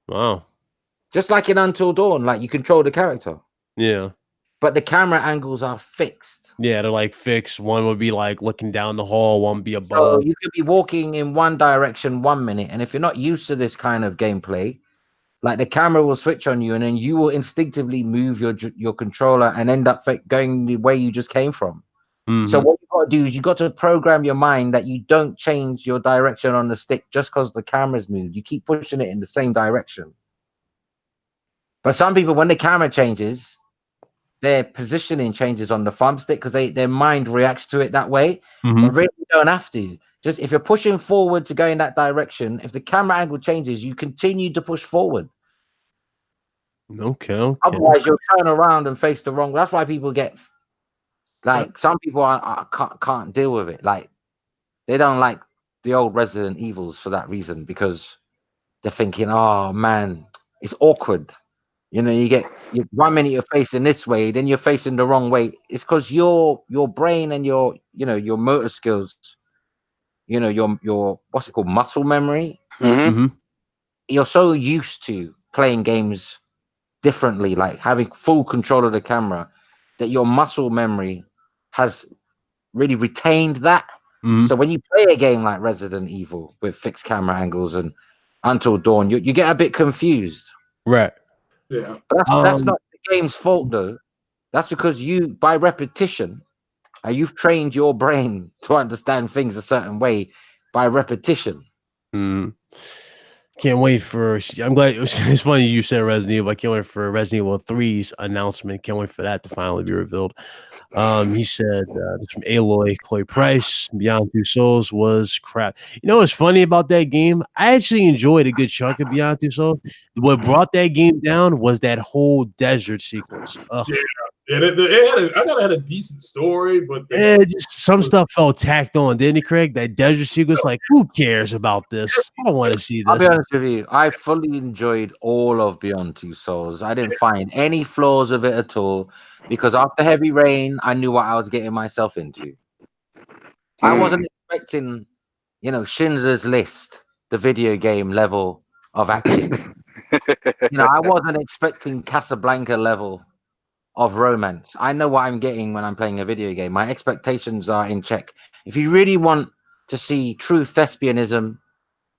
A: Wow.
D: Just like in Until Dawn, like you control the character.
A: Yeah.
D: But the camera angles are fixed.
A: Yeah, they're like fixed. One would be like looking down the hall, one would be above.
D: So you could be walking in one direction 1 minute, and if you're not used to this kind of gameplay, like the camera will switch on you, and then you will instinctively move your controller and end up going the way you just came from. So what you got to do is you got to program your mind that you don't change your direction on the stick just because the camera's moved. You keep pushing it in the same direction. But some people, when the camera changes, their positioning changes on the thumbstick because their mind reacts to it that way. But really, you don't have to. Just if you're pushing forward to go in that direction, if the camera angle changes, you continue to push forward.
A: Okay.
D: Otherwise, you'll turn around and face the wrong. That's why people get like some people can't deal with it. Like they don't like the old Resident Evils for that reason because they're thinking, "Oh man, it's awkward." You get 1 minute you're facing this way, then you're facing the wrong way. It's because your brain and your motor skills, your what's it called, muscle memory. You're so used to playing games differently, like having full control of the camera, that your muscle memory has really retained that. So when you play a game like Resident Evil with fixed camera angles and Until Dawn, you get a bit confused.
A: Right.
C: Yeah.
D: But that's not the game's fault though. That's because you, by repetition, you've trained your brain to understand things a certain way by repetition.
A: Can't wait for. I'm glad it's funny you said Resident Evil. I can't wait for Resident Evil 3's announcement. Can't wait for that to finally be revealed. He said this from Aloy Chloe Price. Beyond Two Souls was crap. You know what's funny about that game? I actually enjoyed a good chunk of Beyond Two Souls. What brought that game down was that whole desert sequence.
C: I thought it had a decent story, but
A: just some stuff felt tacked on, didn't it, Craig? That desert sequence, like, who cares about this? I don't want to see this.
D: I'll be honest with you, I fully enjoyed all of Beyond Two Souls. I didn't find any flaws of it at all, because after Heavy Rain, I knew what I was getting myself into. I wasn't expecting, Schindler's List, the video game level of action. I wasn't expecting Casablanca level of romance. I know what I'm getting when I'm playing a video game. My expectations are in check. If you really want to see true thespianism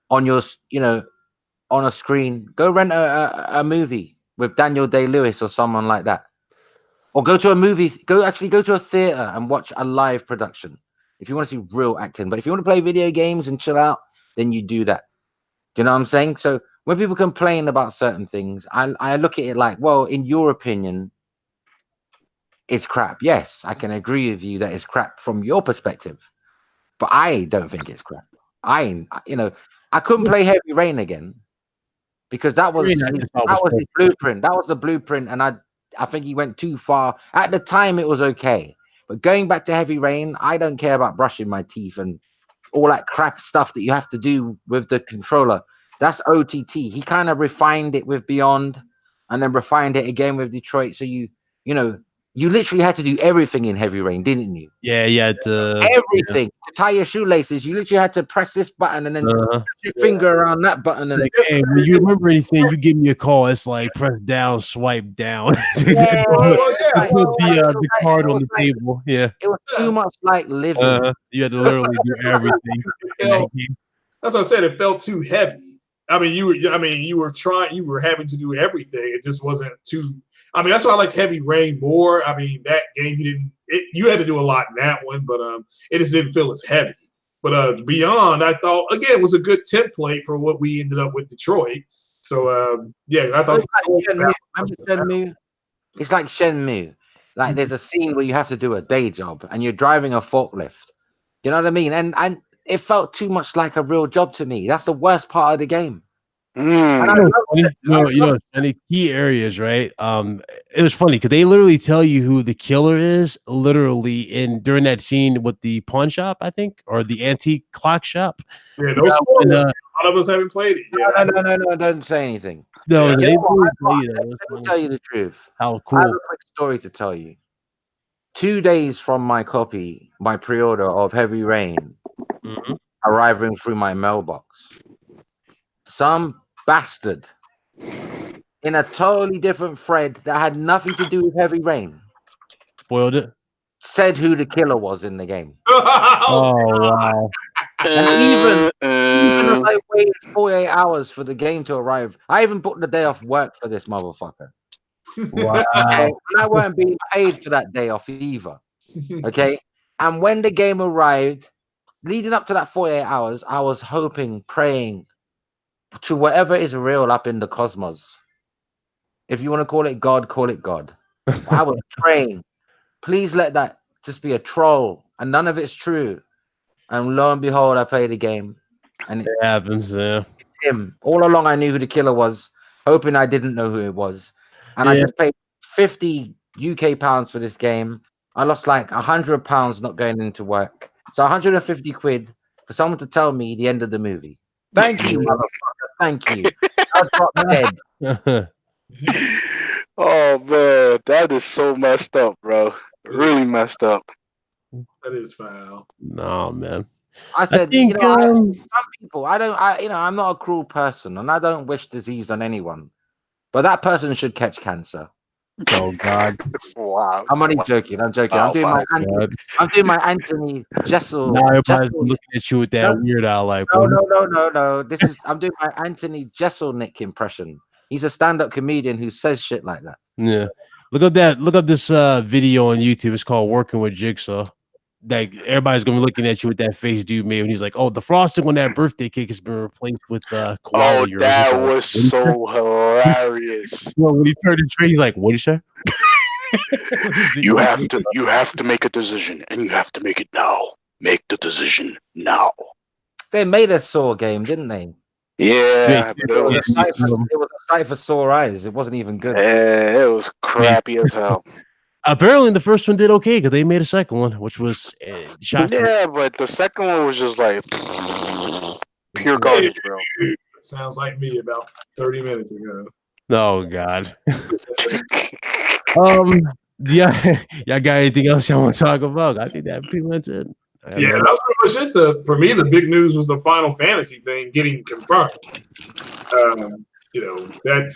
D: on your, on a screen, go rent a movie with Daniel Day-Lewis or someone like that. Or go to a movie, go to a theater and watch a live production if you want to see real acting. But if you want to play video games and chill out, then you do that. Do you know what I'm saying? So when people complain about certain things, I look at it like, well, in your opinion, it's crap. Yes, I can agree with you that it's crap from your perspective, but I don't think it's crap. I couldn't play Heavy Rain again because that was his blueprint. That was the blueprint, and I think he went too far. At the time, it was okay, but going back to Heavy Rain, I don't care about brushing my teeth and all that crap stuff that you have to do with the controller. That's OTT. He kind of refined it with Beyond, and then refined it again with Detroit. So you literally had to do everything in Heavy Rain, didn't you?
A: Yeah,
D: everything to tie your shoelaces. You literally had to press this button and then put your finger around that button. And
A: hey, when you remember anything, you give me a call. It's like press down, swipe down. Put the card on the table. Yeah,
D: it was too much like living.
A: You had to literally do everything.
C: That's what I said. It felt too heavy. I mean, you were having to do everything. It just wasn't too. I mean, that's why I like Heavy Rain more. I mean, that game you had to do a lot in that one, but it just didn't feel as heavy. But Beyond, I thought again was a good template for what we ended up with Detroit. So yeah, I thought.
D: Shenmue? It's like Shenmue. Like there's a scene where you have to do a day job and you're driving a forklift. You know what I mean? And it felt too much like a real job to me. That's the worst part of the game.
A: Any key areas, right? It was funny because they literally tell you who the killer is, literally during that scene with the pawn shop, I think, or the antique clock shop.
C: Yeah, no spoilers. A lot of us haven't played it. Yeah.
D: No, don't say anything.
A: No,
D: let
A: they
D: me tell you the truth.
A: How cool!
D: I have a quick story to tell you. 2 days from my pre-order of Heavy Rain arriving through my mailbox, some bastard in a totally different thread that had nothing to do with Heavy Rain
A: spoiled it.
D: Said who the killer was in the game.
A: Oh wow!
D: And even as I waited 48 hours for the game to arrive, I even booked the day off work for this motherfucker.
A: Wow!
D: And I weren't being paid for that day off either. Okay, and when the game arrived, leading up to that 48 hours, I was hoping, praying to whatever is real up in the cosmos. If you want to call it God, call it God. I was praying, please let that just be a troll, and none of it's true. And lo and behold, I played the game, and
A: it happens. Yeah,
D: it's him. All along, I knew who the killer was, hoping I didn't know who it was, and I just paid 50 UK pounds for this game. I lost like £100 not going into work, so 150 quid for someone to tell me the end of the movie. Thank you, motherfucker. Thank you. I dropped dead.
B: Oh man, that is so messed up, bro. Really messed up.
C: That is foul.
A: No, man.
D: I said, some people, I'm not a cruel person, and I don't wish disease on anyone, but that person should catch cancer.
A: Oh God!
B: Wow.
D: I'm only joking. I'm joking. I'm doing my Anthony Jessel.
A: Now everybody's looking at you with that weird eye, like
D: no. I'm doing my Anthony Jeselnik impression. He's a stand-up comedian who says shit like that.
A: Yeah. Look up this video on YouTube. It's called Working with Jigsaw. Like everybody's gonna be looking at you with that face dude made when he's like, oh, the frosting on that birthday cake has been replaced with koala urine.
B: That was so hilarious.
A: Well, when he turned the tray, he's like, what did you say?
B: You have to make a decision, and you have to make it now. Make the decision now.
D: They made a Saw game, didn't they?
B: Yeah,
D: it was a sight for sore eyes. It wasn't even good.
B: Yeah, it was crappy as hell.
A: Apparently, the first one did okay because they made a second one, which was shot.
B: Yeah, but the second one was just like pure garbage, bro.
C: Sounds like me about 30 minutes ago.
A: Oh God. Yeah, y'all got anything else y'all want to talk about? I think that pretty much it.
C: Yeah, that was pretty much it. For me, the big news was the Final Fantasy thing getting confirmed. That's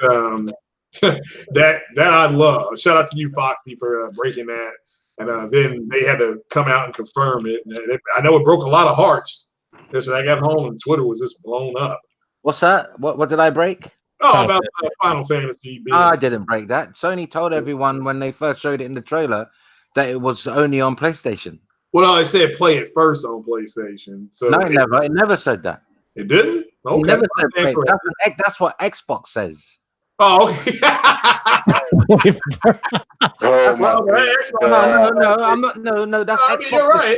C: that I love. Shout out to you, Foxy, for breaking that. And then they had to come out and confirm it. And I know it broke a lot of hearts. So I got home and Twitter was just blown up.
D: What's that? What did I break?
C: Oh, about Final Fantasy.
D: I didn't break that. Sony told everyone when they first showed it in the trailer that it was only on PlayStation.
C: Well, they said play it first on PlayStation. So
D: no, it never said that.
C: It didn't? Okay.
D: It never said play. That's what Xbox says.
C: Oh, okay.
D: No, I'm not. No, that's Xbox.
C: You're right.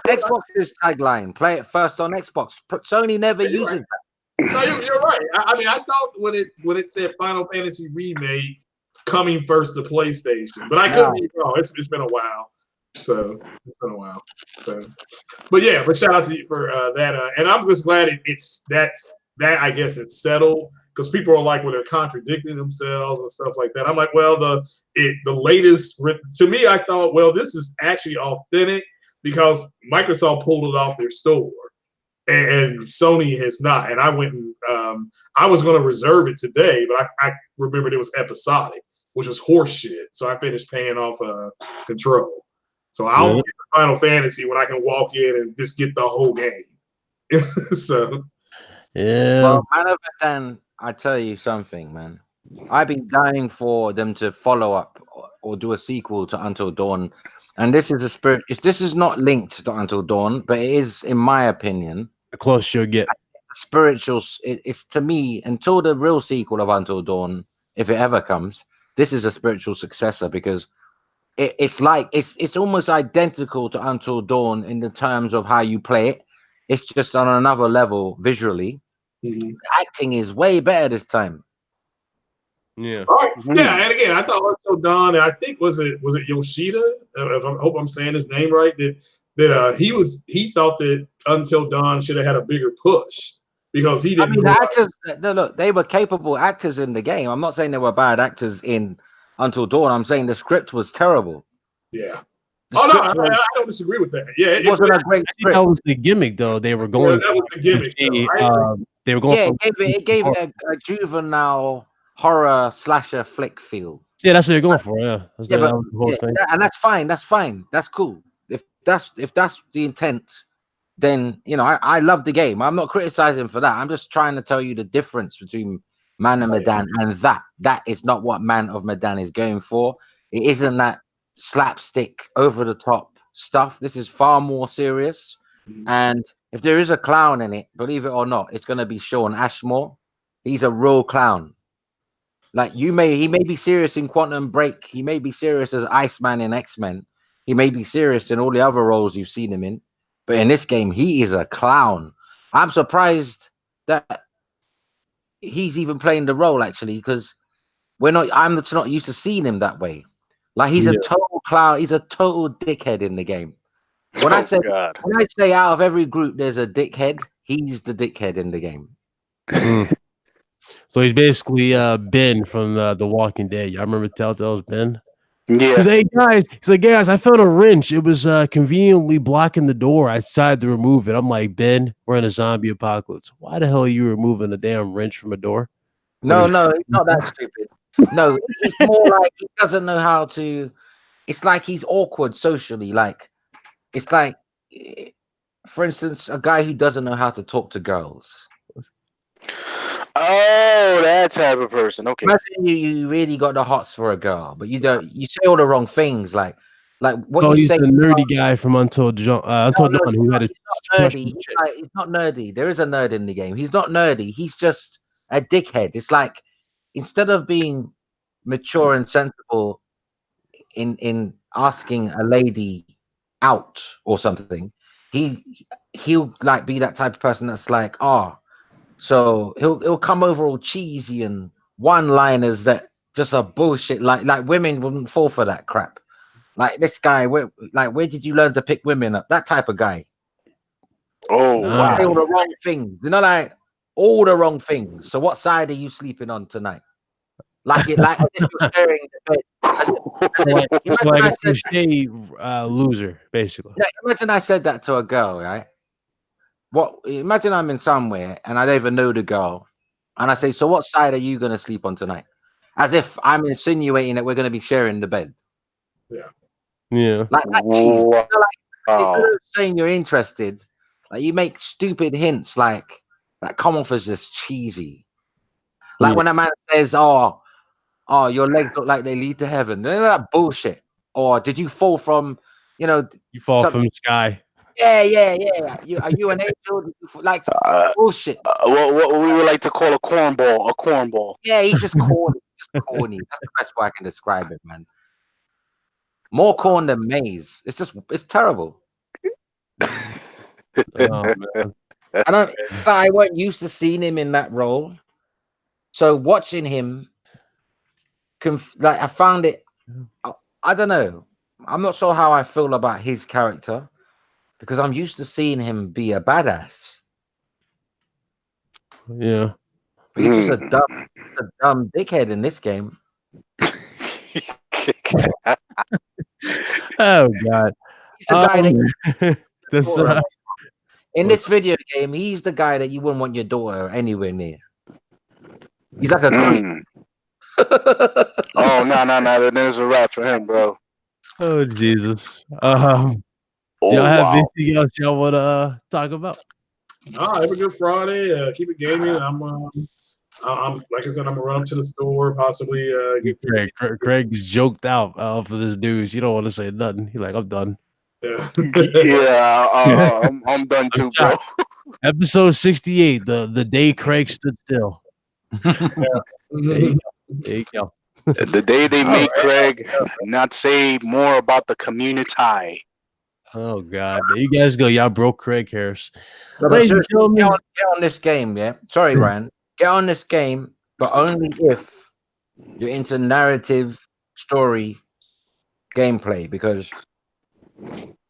D: That's Xbox's tagline. Play it first on Xbox. Sony never uses that.
C: No, you're right. I mean, I thought when it said Final Fantasy Remake coming first to PlayStation, but I could be wrong. It's been a while. So it's been a while. But shout out to you for that. And I'm just glad that's I guess it's settled. Because people are like, well, they're contradicting themselves and stuff like that. I'm like, well, the latest to me, I thought, well, this is actually authentic because Microsoft pulled it off their store, and Sony has not. And I went and I was going to reserve it today, but I remembered it was episodic, which was horse shit. So I finished paying off Control. So I'll get the Final Fantasy when I can walk in and just get the whole game. So.
A: Yeah.
D: Well, Man of Medan, I tell you something, man. I've been dying for them to follow up or do a sequel to Until Dawn, and this is a spirit. This is not linked to Until Dawn, but it is, in my opinion,
A: The close you'll get.
D: Spiritual. It's to me until the real sequel of Until Dawn, if it ever comes. This is a spiritual successor because it's like it's almost identical to Until Dawn in the terms of how you play it. It's just on another level visually.
C: Mm-hmm.
D: Acting is way better this time.
A: Yeah.
C: All right. Yeah, and again, I thought Until Dawn, and I think was it Yoshida? If I hope I'm saying his name right. He thought that Until Dawn should have had a bigger push because he didn't.
D: I mean, the actors. Look, they were capable actors in the game. I'm not saying they were bad actors in Until Dawn. I'm saying the script was terrible.
C: Yeah.
D: The
C: Oh no,
D: script
C: I don't disagree with that. Yeah,
D: it wasn't a great
A: I think
D: script.
A: that was the gimmick, though. They were going.
C: that was the gimmick.
A: They were going.
D: Yeah,
A: for
D: it gave it a juvenile horror slasher flick feel.
A: Yeah, that's what they're going for. Yeah, that was the whole thing.
D: And that's fine. That's fine. That's cool. If that's the intent, then I love the game. I'm not criticizing for that. I'm just trying to tell you the difference between Man of Medan and that. That is not what Man of Medan is going for. It isn't that slapstick, over the top stuff. This is far more serious. And if there is a clown in it, believe it or not, it's going to be Sean Ashmore. He's a real clown. Like he may be serious in Quantum Break. He may be serious as Iceman in X-Men. He may be serious in all the other roles you've seen him in. But in this game, he is a clown. I'm surprised that he's even playing the role, actually, because I'm not used to seeing him that way. Like he's a total clown. He's a total dickhead in the game. When I say out of every group there's a dickhead, he's the dickhead in the game.
A: So he's basically Ben from The Walking Dead. Y'all remember Telltale's Ben?
B: Yeah.
A: He's like, guys, I found a wrench. It was conveniently blocking the door. I decided to remove it. I'm like, Ben, we're in a zombie apocalypse. Why the hell are you removing a damn wrench from a door?
D: No, it's not that stupid. No, it's more like he doesn't know how to. It's like he's awkward socially. Like, it's like, for instance, a guy who doesn't know how to talk to girls.
B: Oh, that type of person. Okay.
D: Imagine you really got the hots for a girl, but you don't. You say all the wrong things. Like what you
A: he's
D: say.
A: The nerdy guy from Until Dawn who had his.
D: Nerdy. He's not nerdy. There is a nerd in the game. He's not nerdy. He's just a dickhead. It's like instead of being mature and sensible in asking a lady out or something, he'll like be that type of person that's like, so he'll come over all cheesy and one-liners that just are bullshit. Like women wouldn't fall for that crap. Like this guy, where did you learn to pick women up? That type of guy.
B: Oh, wow.
D: Say all the wrong things. Like all the wrong things. So what side are you sleeping on tonight? Like as if you're staring at the bed.
A: Loser, basically.
D: Yeah, imagine I said that to a girl, right? Imagine I'm in somewhere and I don't even know the girl, and I say, "So what side are you going to sleep on tonight?" As if I'm insinuating that we're going to be sharing the bed.
A: Yeah.
D: Like that cheese. Instead of saying you're interested, like you make stupid hints like that come off as just cheesy. Like when a man says, "Oh, your legs look like they lead to heaven." None of that bullshit. Or did you fall from,
A: you fall from the sky?
D: Yeah. Are you an angel? Like bullshit.
B: What we would like to call a cornball. A cornball.
D: Yeah, he's just corny. Corny. That's the best way I can describe it, man. More corn than maize. It's terrible.
A: Oh, man.
D: I weren't used to seeing him in that role. So watching him, I found it. I don't know. I'm not sure how I feel about his character because I'm used to seeing him be a badass.
A: Yeah.
D: But he's just a dumb dickhead in this game.
A: Oh God.
D: He's the guy that in this video game, he's the guy that you wouldn't want your daughter anywhere near. He's like a creep.
B: Oh no, there's a wrap for him, bro.
A: Oh Jesus. Y'all have anything else y'all want to talk about?
C: All right, have a good Friday. Keep it gaming. I'm like I said, I'm gonna run up to the store, possibly get through.
A: Craig's joked out for this news. You don't want to say nothing. He's like, I'm done.
C: Yeah,
B: I'm done
A: I'm
B: too, bro.
A: Episode 68, the day Craig stood still. There you go. There you go.
B: The day they make Craig not say more about the community.
A: Oh God, there you guys go. Y'all broke Craig Harris.
D: No,
A: Ladies and gentlemen,
D: get on this game, yeah. Sorry, Ryan. Get on this game, but only if you're into narrative story gameplay. Because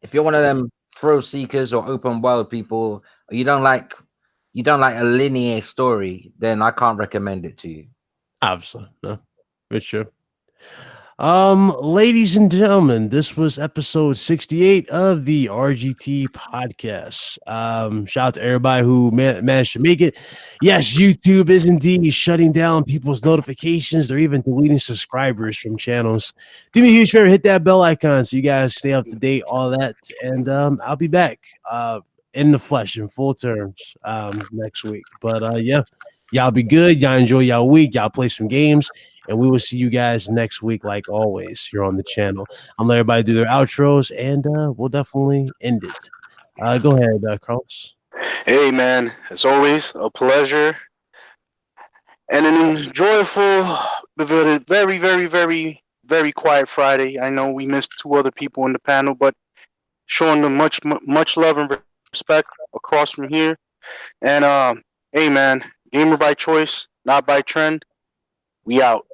D: if you're one of them thrill seekers or open world people, or you don't like a linear story, then I can't recommend it to you.
A: obviously, no, it's true. Ladies and gentlemen, this was episode 68 of the RGT podcast. Shout out to everybody who managed to make it. Yes, YouTube is indeed shutting down people's notifications. They're even deleting subscribers from channels. Do me a huge favor, hit that bell icon so you guys stay up to date, all that. And I'll be back in the flesh in full terms next week. But yeah, y'all be good. Y'all enjoy y'all week. Y'all play some games. And we will see you guys next week, like always, here on the channel. I'm gonna let everybody do their outros, and we'll definitely end it. Go ahead, Carlos.
B: Hey, man, as always, a pleasure and an enjoyable, very, very, very, very quiet Friday. I know we missed 2 other people in the panel, but showing them much love and respect across from here. And hey, man, gamer by choice, not by trend. We out.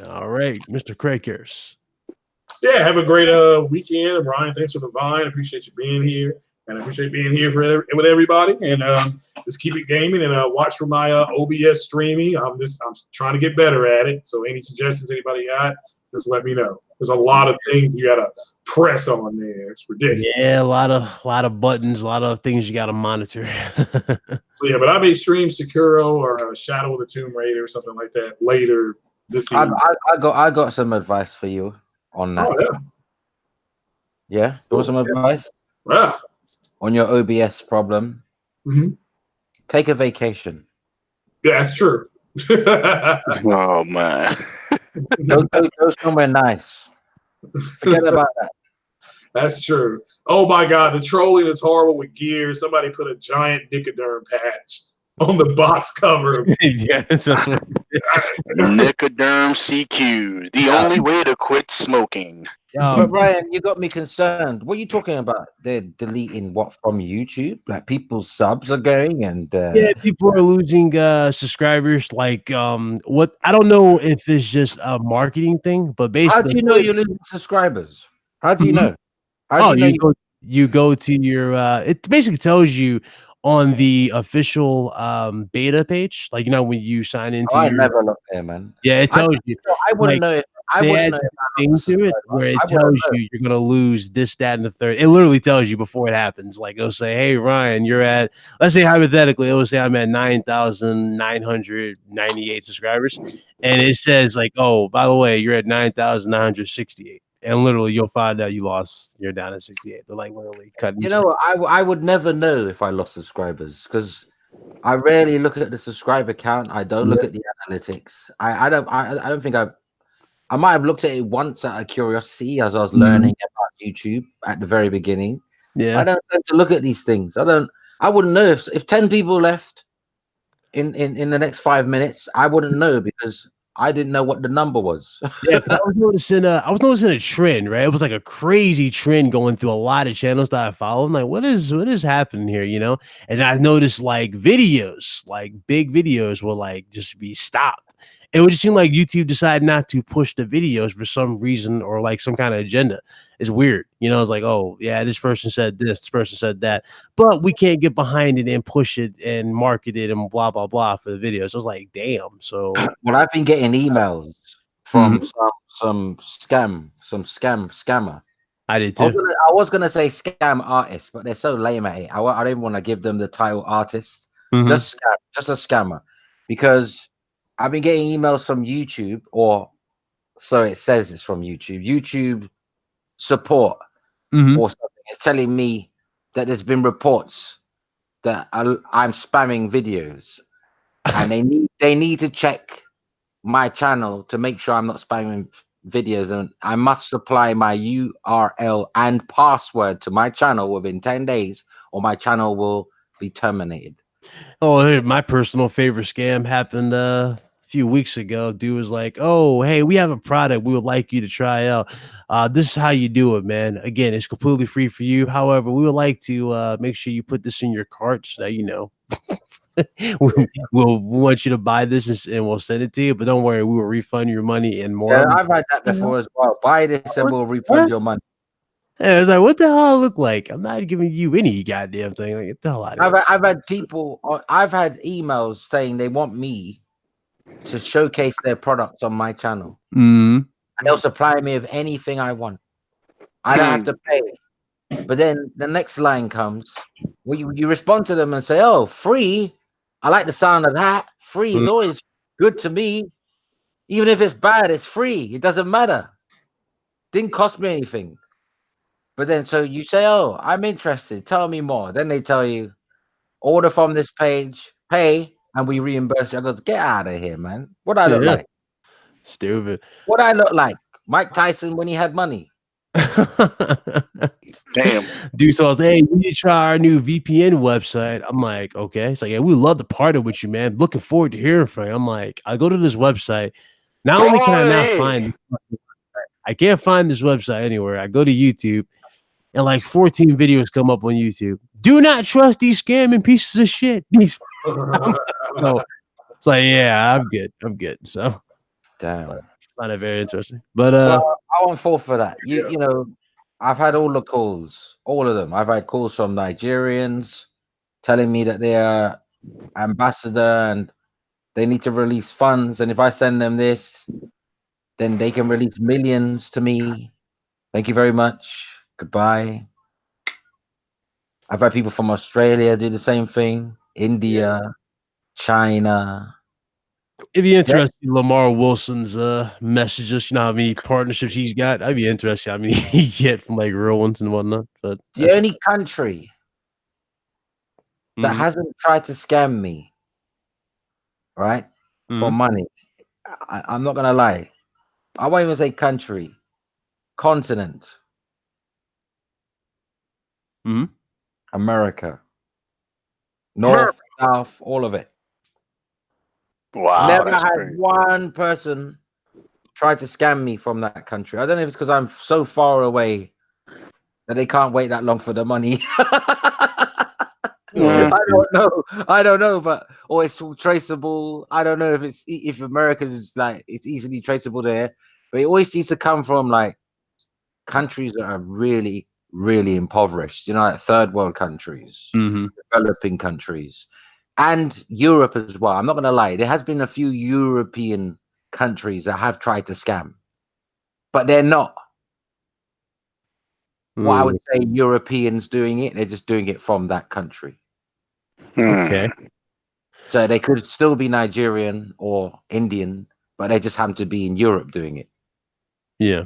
A: All right, Mr. Craig Harris.
C: Yeah, have a great weekend, Ryan. Thanks for the vine. Appreciate you being here, and I appreciate being here with everybody. And just keep it gaming and watch for my OBS streaming. I'm trying to get better at it. So any suggestions anybody got, just let me know. There's a lot of things you gotta press on there. It's ridiculous.
A: Yeah, a lot of buttons, a lot of things you got to monitor.
C: So yeah, but I may stream Sekiro or Shadow of the Tomb Raider or something like that later this evening.
D: I got some advice for you on that.
C: Oh, yeah.
D: Yeah, you want some advice?
C: Yeah.
D: On your OBS problem?
C: Mm-hmm.
D: Take a vacation.
C: Yeah, that's true.
B: Oh man.
D: Go somewhere nice. Forget about that.
C: That's true. Oh my God, the trolling is horrible with gear. Somebody put a giant Nicoderm patch on the box cover.
A: Yeah, that's what
B: Nicoderm CQ, the only way to quit smoking.
D: But Brian, you got me concerned. What are you talking about? They're deleting what from YouTube? Like people's subs are going, and
A: yeah, people are losing subscribers. Like what? I don't know if it's just a marketing thing, but basically,
D: how do you know you're losing subscribers? How do you know?
A: You go to your it basically tells you on the official beta page, like when you sign into
D: I never look there, man.
A: Yeah, it tells you.
D: I wouldn't know if
A: they add things to it where it tells you you're gonna lose this, that, and the third. It literally tells you before it happens. Like it'll say, "Hey Ryan, you're at," let's say hypothetically, it will say I'm at 9,998 subscribers, and it says like, "Oh, by the way, you're at 9,968." And literally, you'll find out you're down at 68. They're like literally cutting.
D: You know, I would never know if I lost subscribers because I rarely look at the subscriber count. I don't look at the analytics. I don't think I might have looked at it once out of curiosity as I was learning about YouTube at the very beginning.
A: Yeah,
D: I don't tend to look at these things. I wouldn't know if 10 people left in the next 5 minutes. I wouldn't know because I didn't know what the number was.
A: Yeah, I was noticing a trend, right? It was like a crazy trend going through a lot of channels that I follow. I'm like, what is happening here, And I noticed like videos, like big videos will like just be stopped. It would just seem like YouTube decided not to push the videos for some reason or like some kind of agenda. It's weird. It's like, oh yeah, this person said this person said that, but we can't get behind it and push it and market it and blah blah blah for the videos. So I was like, damn. So
D: well, I've been getting emails from some scammer.
A: I did too.
D: I was gonna say scam artist, but they're so lame at it. I didn't want to give them the title artist. Just a scammer, because I've been getting emails from YouTube, or so it says it's from YouTube. YouTube support or something. It's telling me that there's been reports that I'm spamming videos, and they need to check my channel to make sure I'm not spamming videos, and I must supply my URL and password to my channel within 10 days, or my channel will be terminated.
A: Oh, hey, my personal favorite scam happened a few weeks ago. Dude was like, "Oh, hey, we have a product we would like you to try out. This is how you do it, man. Again, it's completely free for you. However, we would like to make sure you put this in your cart so that you know we want you to buy this and we'll send it to you. But don't worry, we will refund your money and more."
D: Yeah, I've had that before as well. Buy this and we'll refund your money.
A: Yeah, it's like, what the hell I look like? I'm not giving you any goddamn thing. Like, get the hell out of here.
D: I've had people, I've had emails saying they want me to showcase their products on my channel.
A: Mm-hmm.
D: And they'll supply me with anything I want. I don't have to pay. But then the next line comes, where you respond to them and say, "Oh, free. I like the sound of that. Free is always good to me. Even if it's bad, it's free. It doesn't matter. Didn't cost me anything." But then so you say, "Oh, I'm interested. Tell me more." Then they tell you, "Order from this page, pay, and we reimburse you." I goes, "Get out of here, man. What I look like?
A: Stupid.
D: What I look like? Mike Tyson when he had money."
B: Damn.
A: Dude, so I was, "Hey, we need to try our new VPN website." I'm like, "Okay." It's like, "Yeah, we love to partner with you, man. Looking forward to hearing from you." I'm like, I go to this website. Not only can I not find, I can't find this website anywhere. I go to YouTube, and like 14 videos come up on YouTube. Do not trust these scamming pieces of shit. So it's like, yeah, I'm good. I'm good. So
D: Damn.
A: not a very interesting. But
D: well, I won't fall for that. You know, I've had all the calls, all of them. I've had calls from Nigerians telling me that they are ambassador and they need to release funds, and if I send them this, then they can release millions to me. Thank you very much. Goodbye. I've had people from Australia do the same thing, India, China.
A: it'd be interesting, Lamar Wilson's messages, you know how many partnerships he's got. I'd be interested how many he get from like real ones and whatnot. But
D: The only country that hasn't tried to scam me, right, for money, I'm not gonna lie, I won't even say country, continent. America. North, South, all of it.
B: Wow.
D: Never had one person try to scam me from that country. I don't know if it's because I'm so far away that they can't wait that long for the money. I don't know, but or it's traceable. I don't know if America's is like it's easily traceable there, but it always seems to come from like countries that are really, really impoverished, you know, like third world countries, developing countries, and Europe as well. I'm not gonna lie, there has been a few European countries that have tried to scam, but they're not what I would say Europeans doing it. They're just doing it from that country.
A: Okay.
D: So they could still be Nigerian or Indian, but they just happen to be in Europe doing it.
A: Yeah.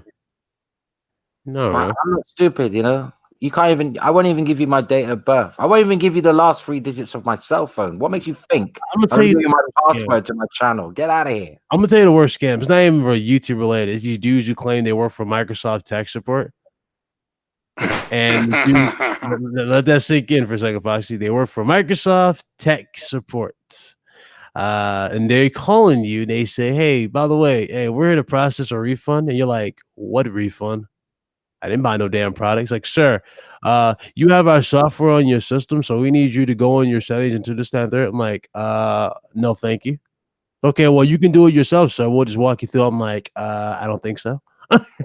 A: No,
D: I'm not stupid, you know. You can't even. I won't even give you my date of birth. I won't even give you the last 3 digits of my cell phone. What makes you think
A: I'm gonna tell you
D: my password to my channel? Get out of here.
A: I'm gonna tell you the worst scam. It's not even YouTube related. It's these dudes who claim they work for Microsoft tech support. And let that sink in for a second, Foxy. They work for Microsoft tech support. And they're calling you. They say, "Hey, by the way, hey, we're in the process of refund." And you're like, "What refund? I didn't buy no damn products." Like, "Sir, you have our software on your system, so we need you to go in your settings and do this, that, and third." I'm like, no, thank you." "Okay, well, you can do it yourself, sir. We'll just walk you through." I'm like, I don't think so.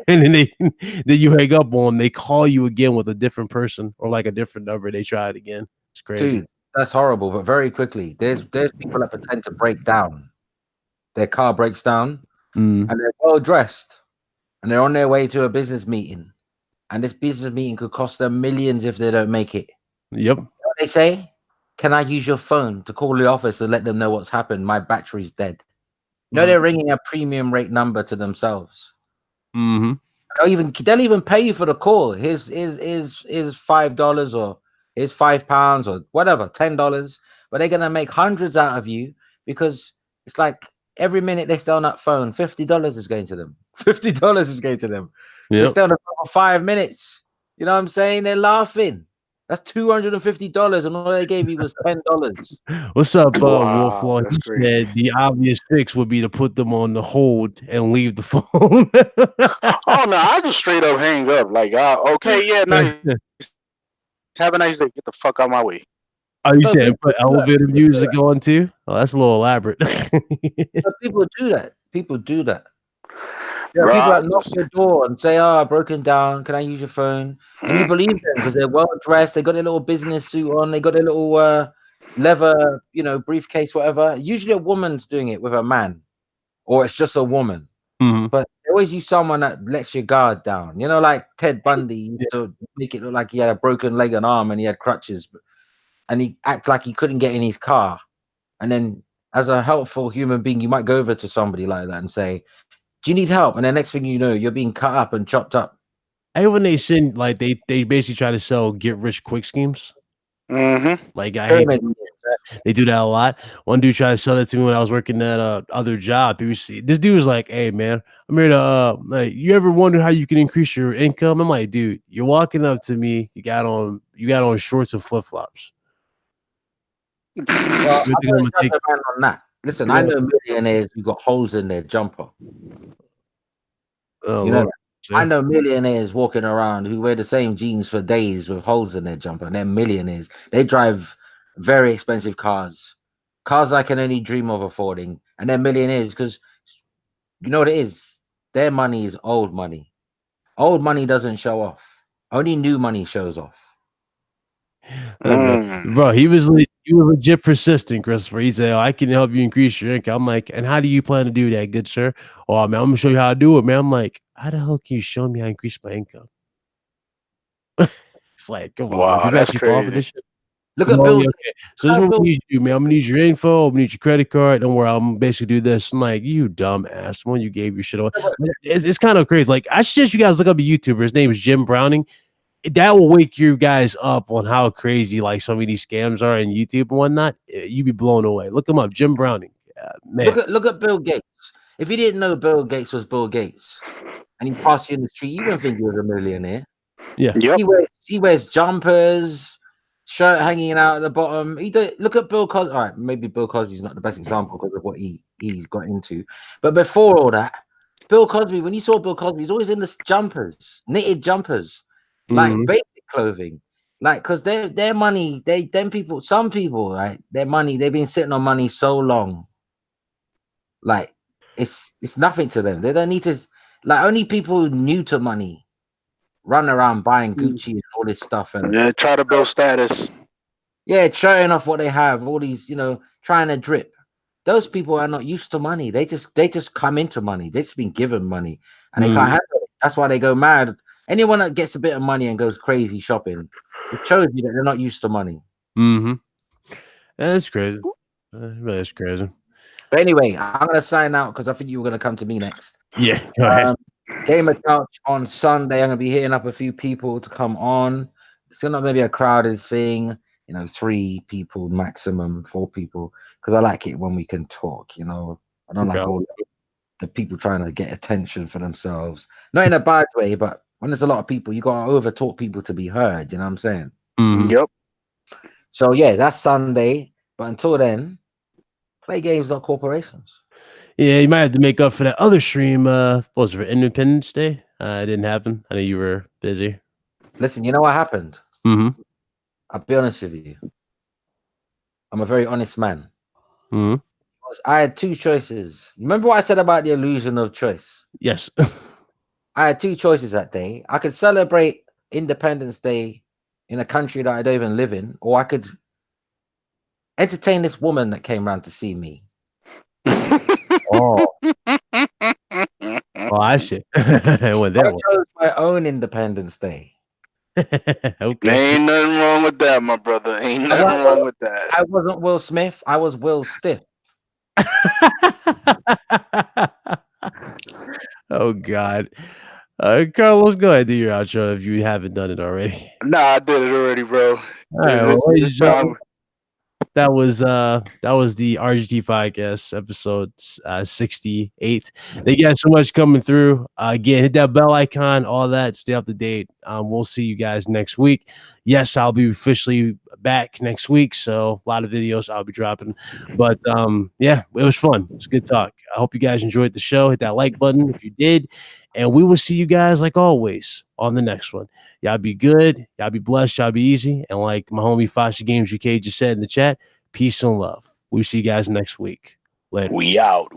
A: And then then you hang up on them. They call you again with a different person or like a different number. They try it again. It's crazy.
D: Dude, that's horrible. But very quickly, there's people that pretend to break down. Their car breaks down, and they're well dressed, and they're on their way to a business meeting, and this business meeting could cost them millions if they don't make it.
A: Yep.
D: You know what they say? "Can I use your phone to call the office and let them know what's happened? My battery's dead." You know, they're ringing a premium rate number to themselves. They'll even pay you for the call. Here's $5 or here's £5 or whatever, $10, but they're gonna make hundreds out of you because it's like every minute they stay on that phone, $50 is going to them. $50 is going to them. They stay on the phone for 5 minutes. You know what I'm saying? They're laughing. That's $250, and all they gave you was $10.
A: What's up,
B: Wow,
A: Wolflaw?
B: that's
A: He
B: crazy.
A: said the obvious fix would be to put them on the hold and leave the phone.
B: Oh no, I just straight up hang up. Like, okay, yeah, nice. Have a nice day. Get the fuck out of my way.
A: Oh, you said put elevator music on too? Oh, that's a little elaborate.
D: People do that. People do that. Yeah,
B: Bro,
D: people that knock your door and say, "Oh, broken down. Can I use your phone?" And you believe them because they're well dressed. They got their little business suit on. They got their little leather, briefcase, whatever. Usually, a woman's doing it with a man, or it's just a woman.
A: Mm-hmm.
D: But they always use someone that lets your guard down. You know, like Ted Bundy used to make it look like he had a broken leg and arm and he had crutches, and he act like he couldn't get in his car. And then, as a helpful human being, you might go over to somebody like that and say, "Do you need help?" And the next thing you know, you're being cut up and chopped up.
A: I hate when they send like they basically try to sell get rich quick schemes.
B: Mm-hmm.
A: Like I hate they do that a lot. One dude tried to sell that to me when I was working at other job. This dude was like, "Hey man, I'm here to like you ever wonder how you can increase your income?" I'm like, dude, you're walking up to me, you got on shorts and flip flops.
D: Well, I'm going to judge a man on that. Listen, I know millionaires who got holes in their jumper.
A: Oh,
D: you know,
A: Lord.
D: I know millionaires walking around who wear the same jeans for days with holes in their jumper. And they're millionaires. They drive very expensive cars I can only dream of affording. And they're millionaires because you know what it is? Their money is old money. Old money doesn't show off. Only new money shows off.
A: Bro, he was legit persistent, Christopher. He said, "Oh, I can help you increase your income." I'm like, "And how do you plan to do that, good sir?" "Oh man, I'm gonna show you how to do it, man." I'm like, "How the hell can you show me how to increase my income?" It's like, come on, man.
B: Wow,
A: People
B: that's
A: actually fall for
B: crazy.
A: this shit.
D: Look at Bill.
A: Okay. So this is what we need you do, man. I'm gonna need your info. I'm gonna need your credit card. Don't worry, I'm basically do this. I'm like, you dumb ass. The one you gave your shit away. It's kind of crazy. Like, I suggest you guys look up a YouTuber. His name is Jim Browning. That will wake you guys up on how crazy like some of these scams are in YouTube and whatnot. You'd be blown away. Look him up, Jim Browning. Man.
D: Look at Bill Gates. If you didn't know Bill Gates was Bill Gates, and he passed you in the street, you wouldn't think he was a millionaire.
A: Yeah.
B: Yep.
D: He wears jumpers, shirt hanging out at the bottom. Look at Bill Cosby. All right, maybe Bill Cosby's not the best example because of what he's got into. But before all that, Bill Cosby, when you saw Bill Cosby, he's always in the jumpers, knitted jumpers, like basic clothing. Like, because their money, some people, right, their money, they've been sitting on money so long. Like, it's nothing to them. They don't need to, like, only people new to money run around buying Gucci and all this stuff, and
B: try to build status.
D: Yeah, showing off what they have, all these, trying to drip. Those people are not used to money. They just come into money. They've just been given money, and they can't handle it. That's why they go mad. Anyone that gets a bit of money and goes crazy shopping, it shows you that they're not used to money.
A: That's crazy. That's crazy.
D: But anyway, I'm gonna sign out because I think you were gonna come to me next.
A: Yeah, go ahead.
D: Game of Couch on Sunday. I'm gonna be hitting up a few people to come on. It's not gonna be a crowded thing. 3 people maximum, 4 people, because I like it when we can talk. I don't like all the people trying to get attention for themselves. Not in a bad way, but when there's a lot of people, you gotta over talk people to be heard. You know what I'm saying?
B: Yep.
D: So yeah, that's Sunday. But until then, play games, not corporations.
A: Yeah, you might have to make up for that other stream. What was it, for Independence Day? It didn't happen. I know you were busy.
D: Listen, you know what happened? I'll be honest with you. I'm a very honest man. I had 2 choices. Remember what I said about the illusion of choice?
A: Yes.
D: I had 2 choices that day. I could celebrate Independence Day in a country that I don't even live in, or I could entertain this woman that came around to see me.
A: Oh, I see. I
D: chose my own Independence Day.
B: Okay. Ain't nothing wrong with that, my brother. Ain't nothing wrong with that.
D: I wasn't Will Smith. I was Will Stiff.
A: Oh God. Carlos, go ahead, do your outro if you haven't done it already.
B: Nah, I did it already, bro.
A: All right, well,
B: This time.
A: That was the RGT podcast episode 68. Thank you guys so much coming through. Again, hit that bell icon, all that, stay up to date. We'll see you guys next week. Yes, I'll be officially back next week, so a lot of videos I'll be dropping. But yeah, it was fun. It's a good talk. I hope you guys enjoyed the show. Hit that like button if you did, and we will see you guys like always on the next one. Y'all be good. Y'all be blessed. Y'all be easy. And like my homie Fasha Games UK just said in the chat, peace and love. We'll see you guys next week. Later.
B: We out.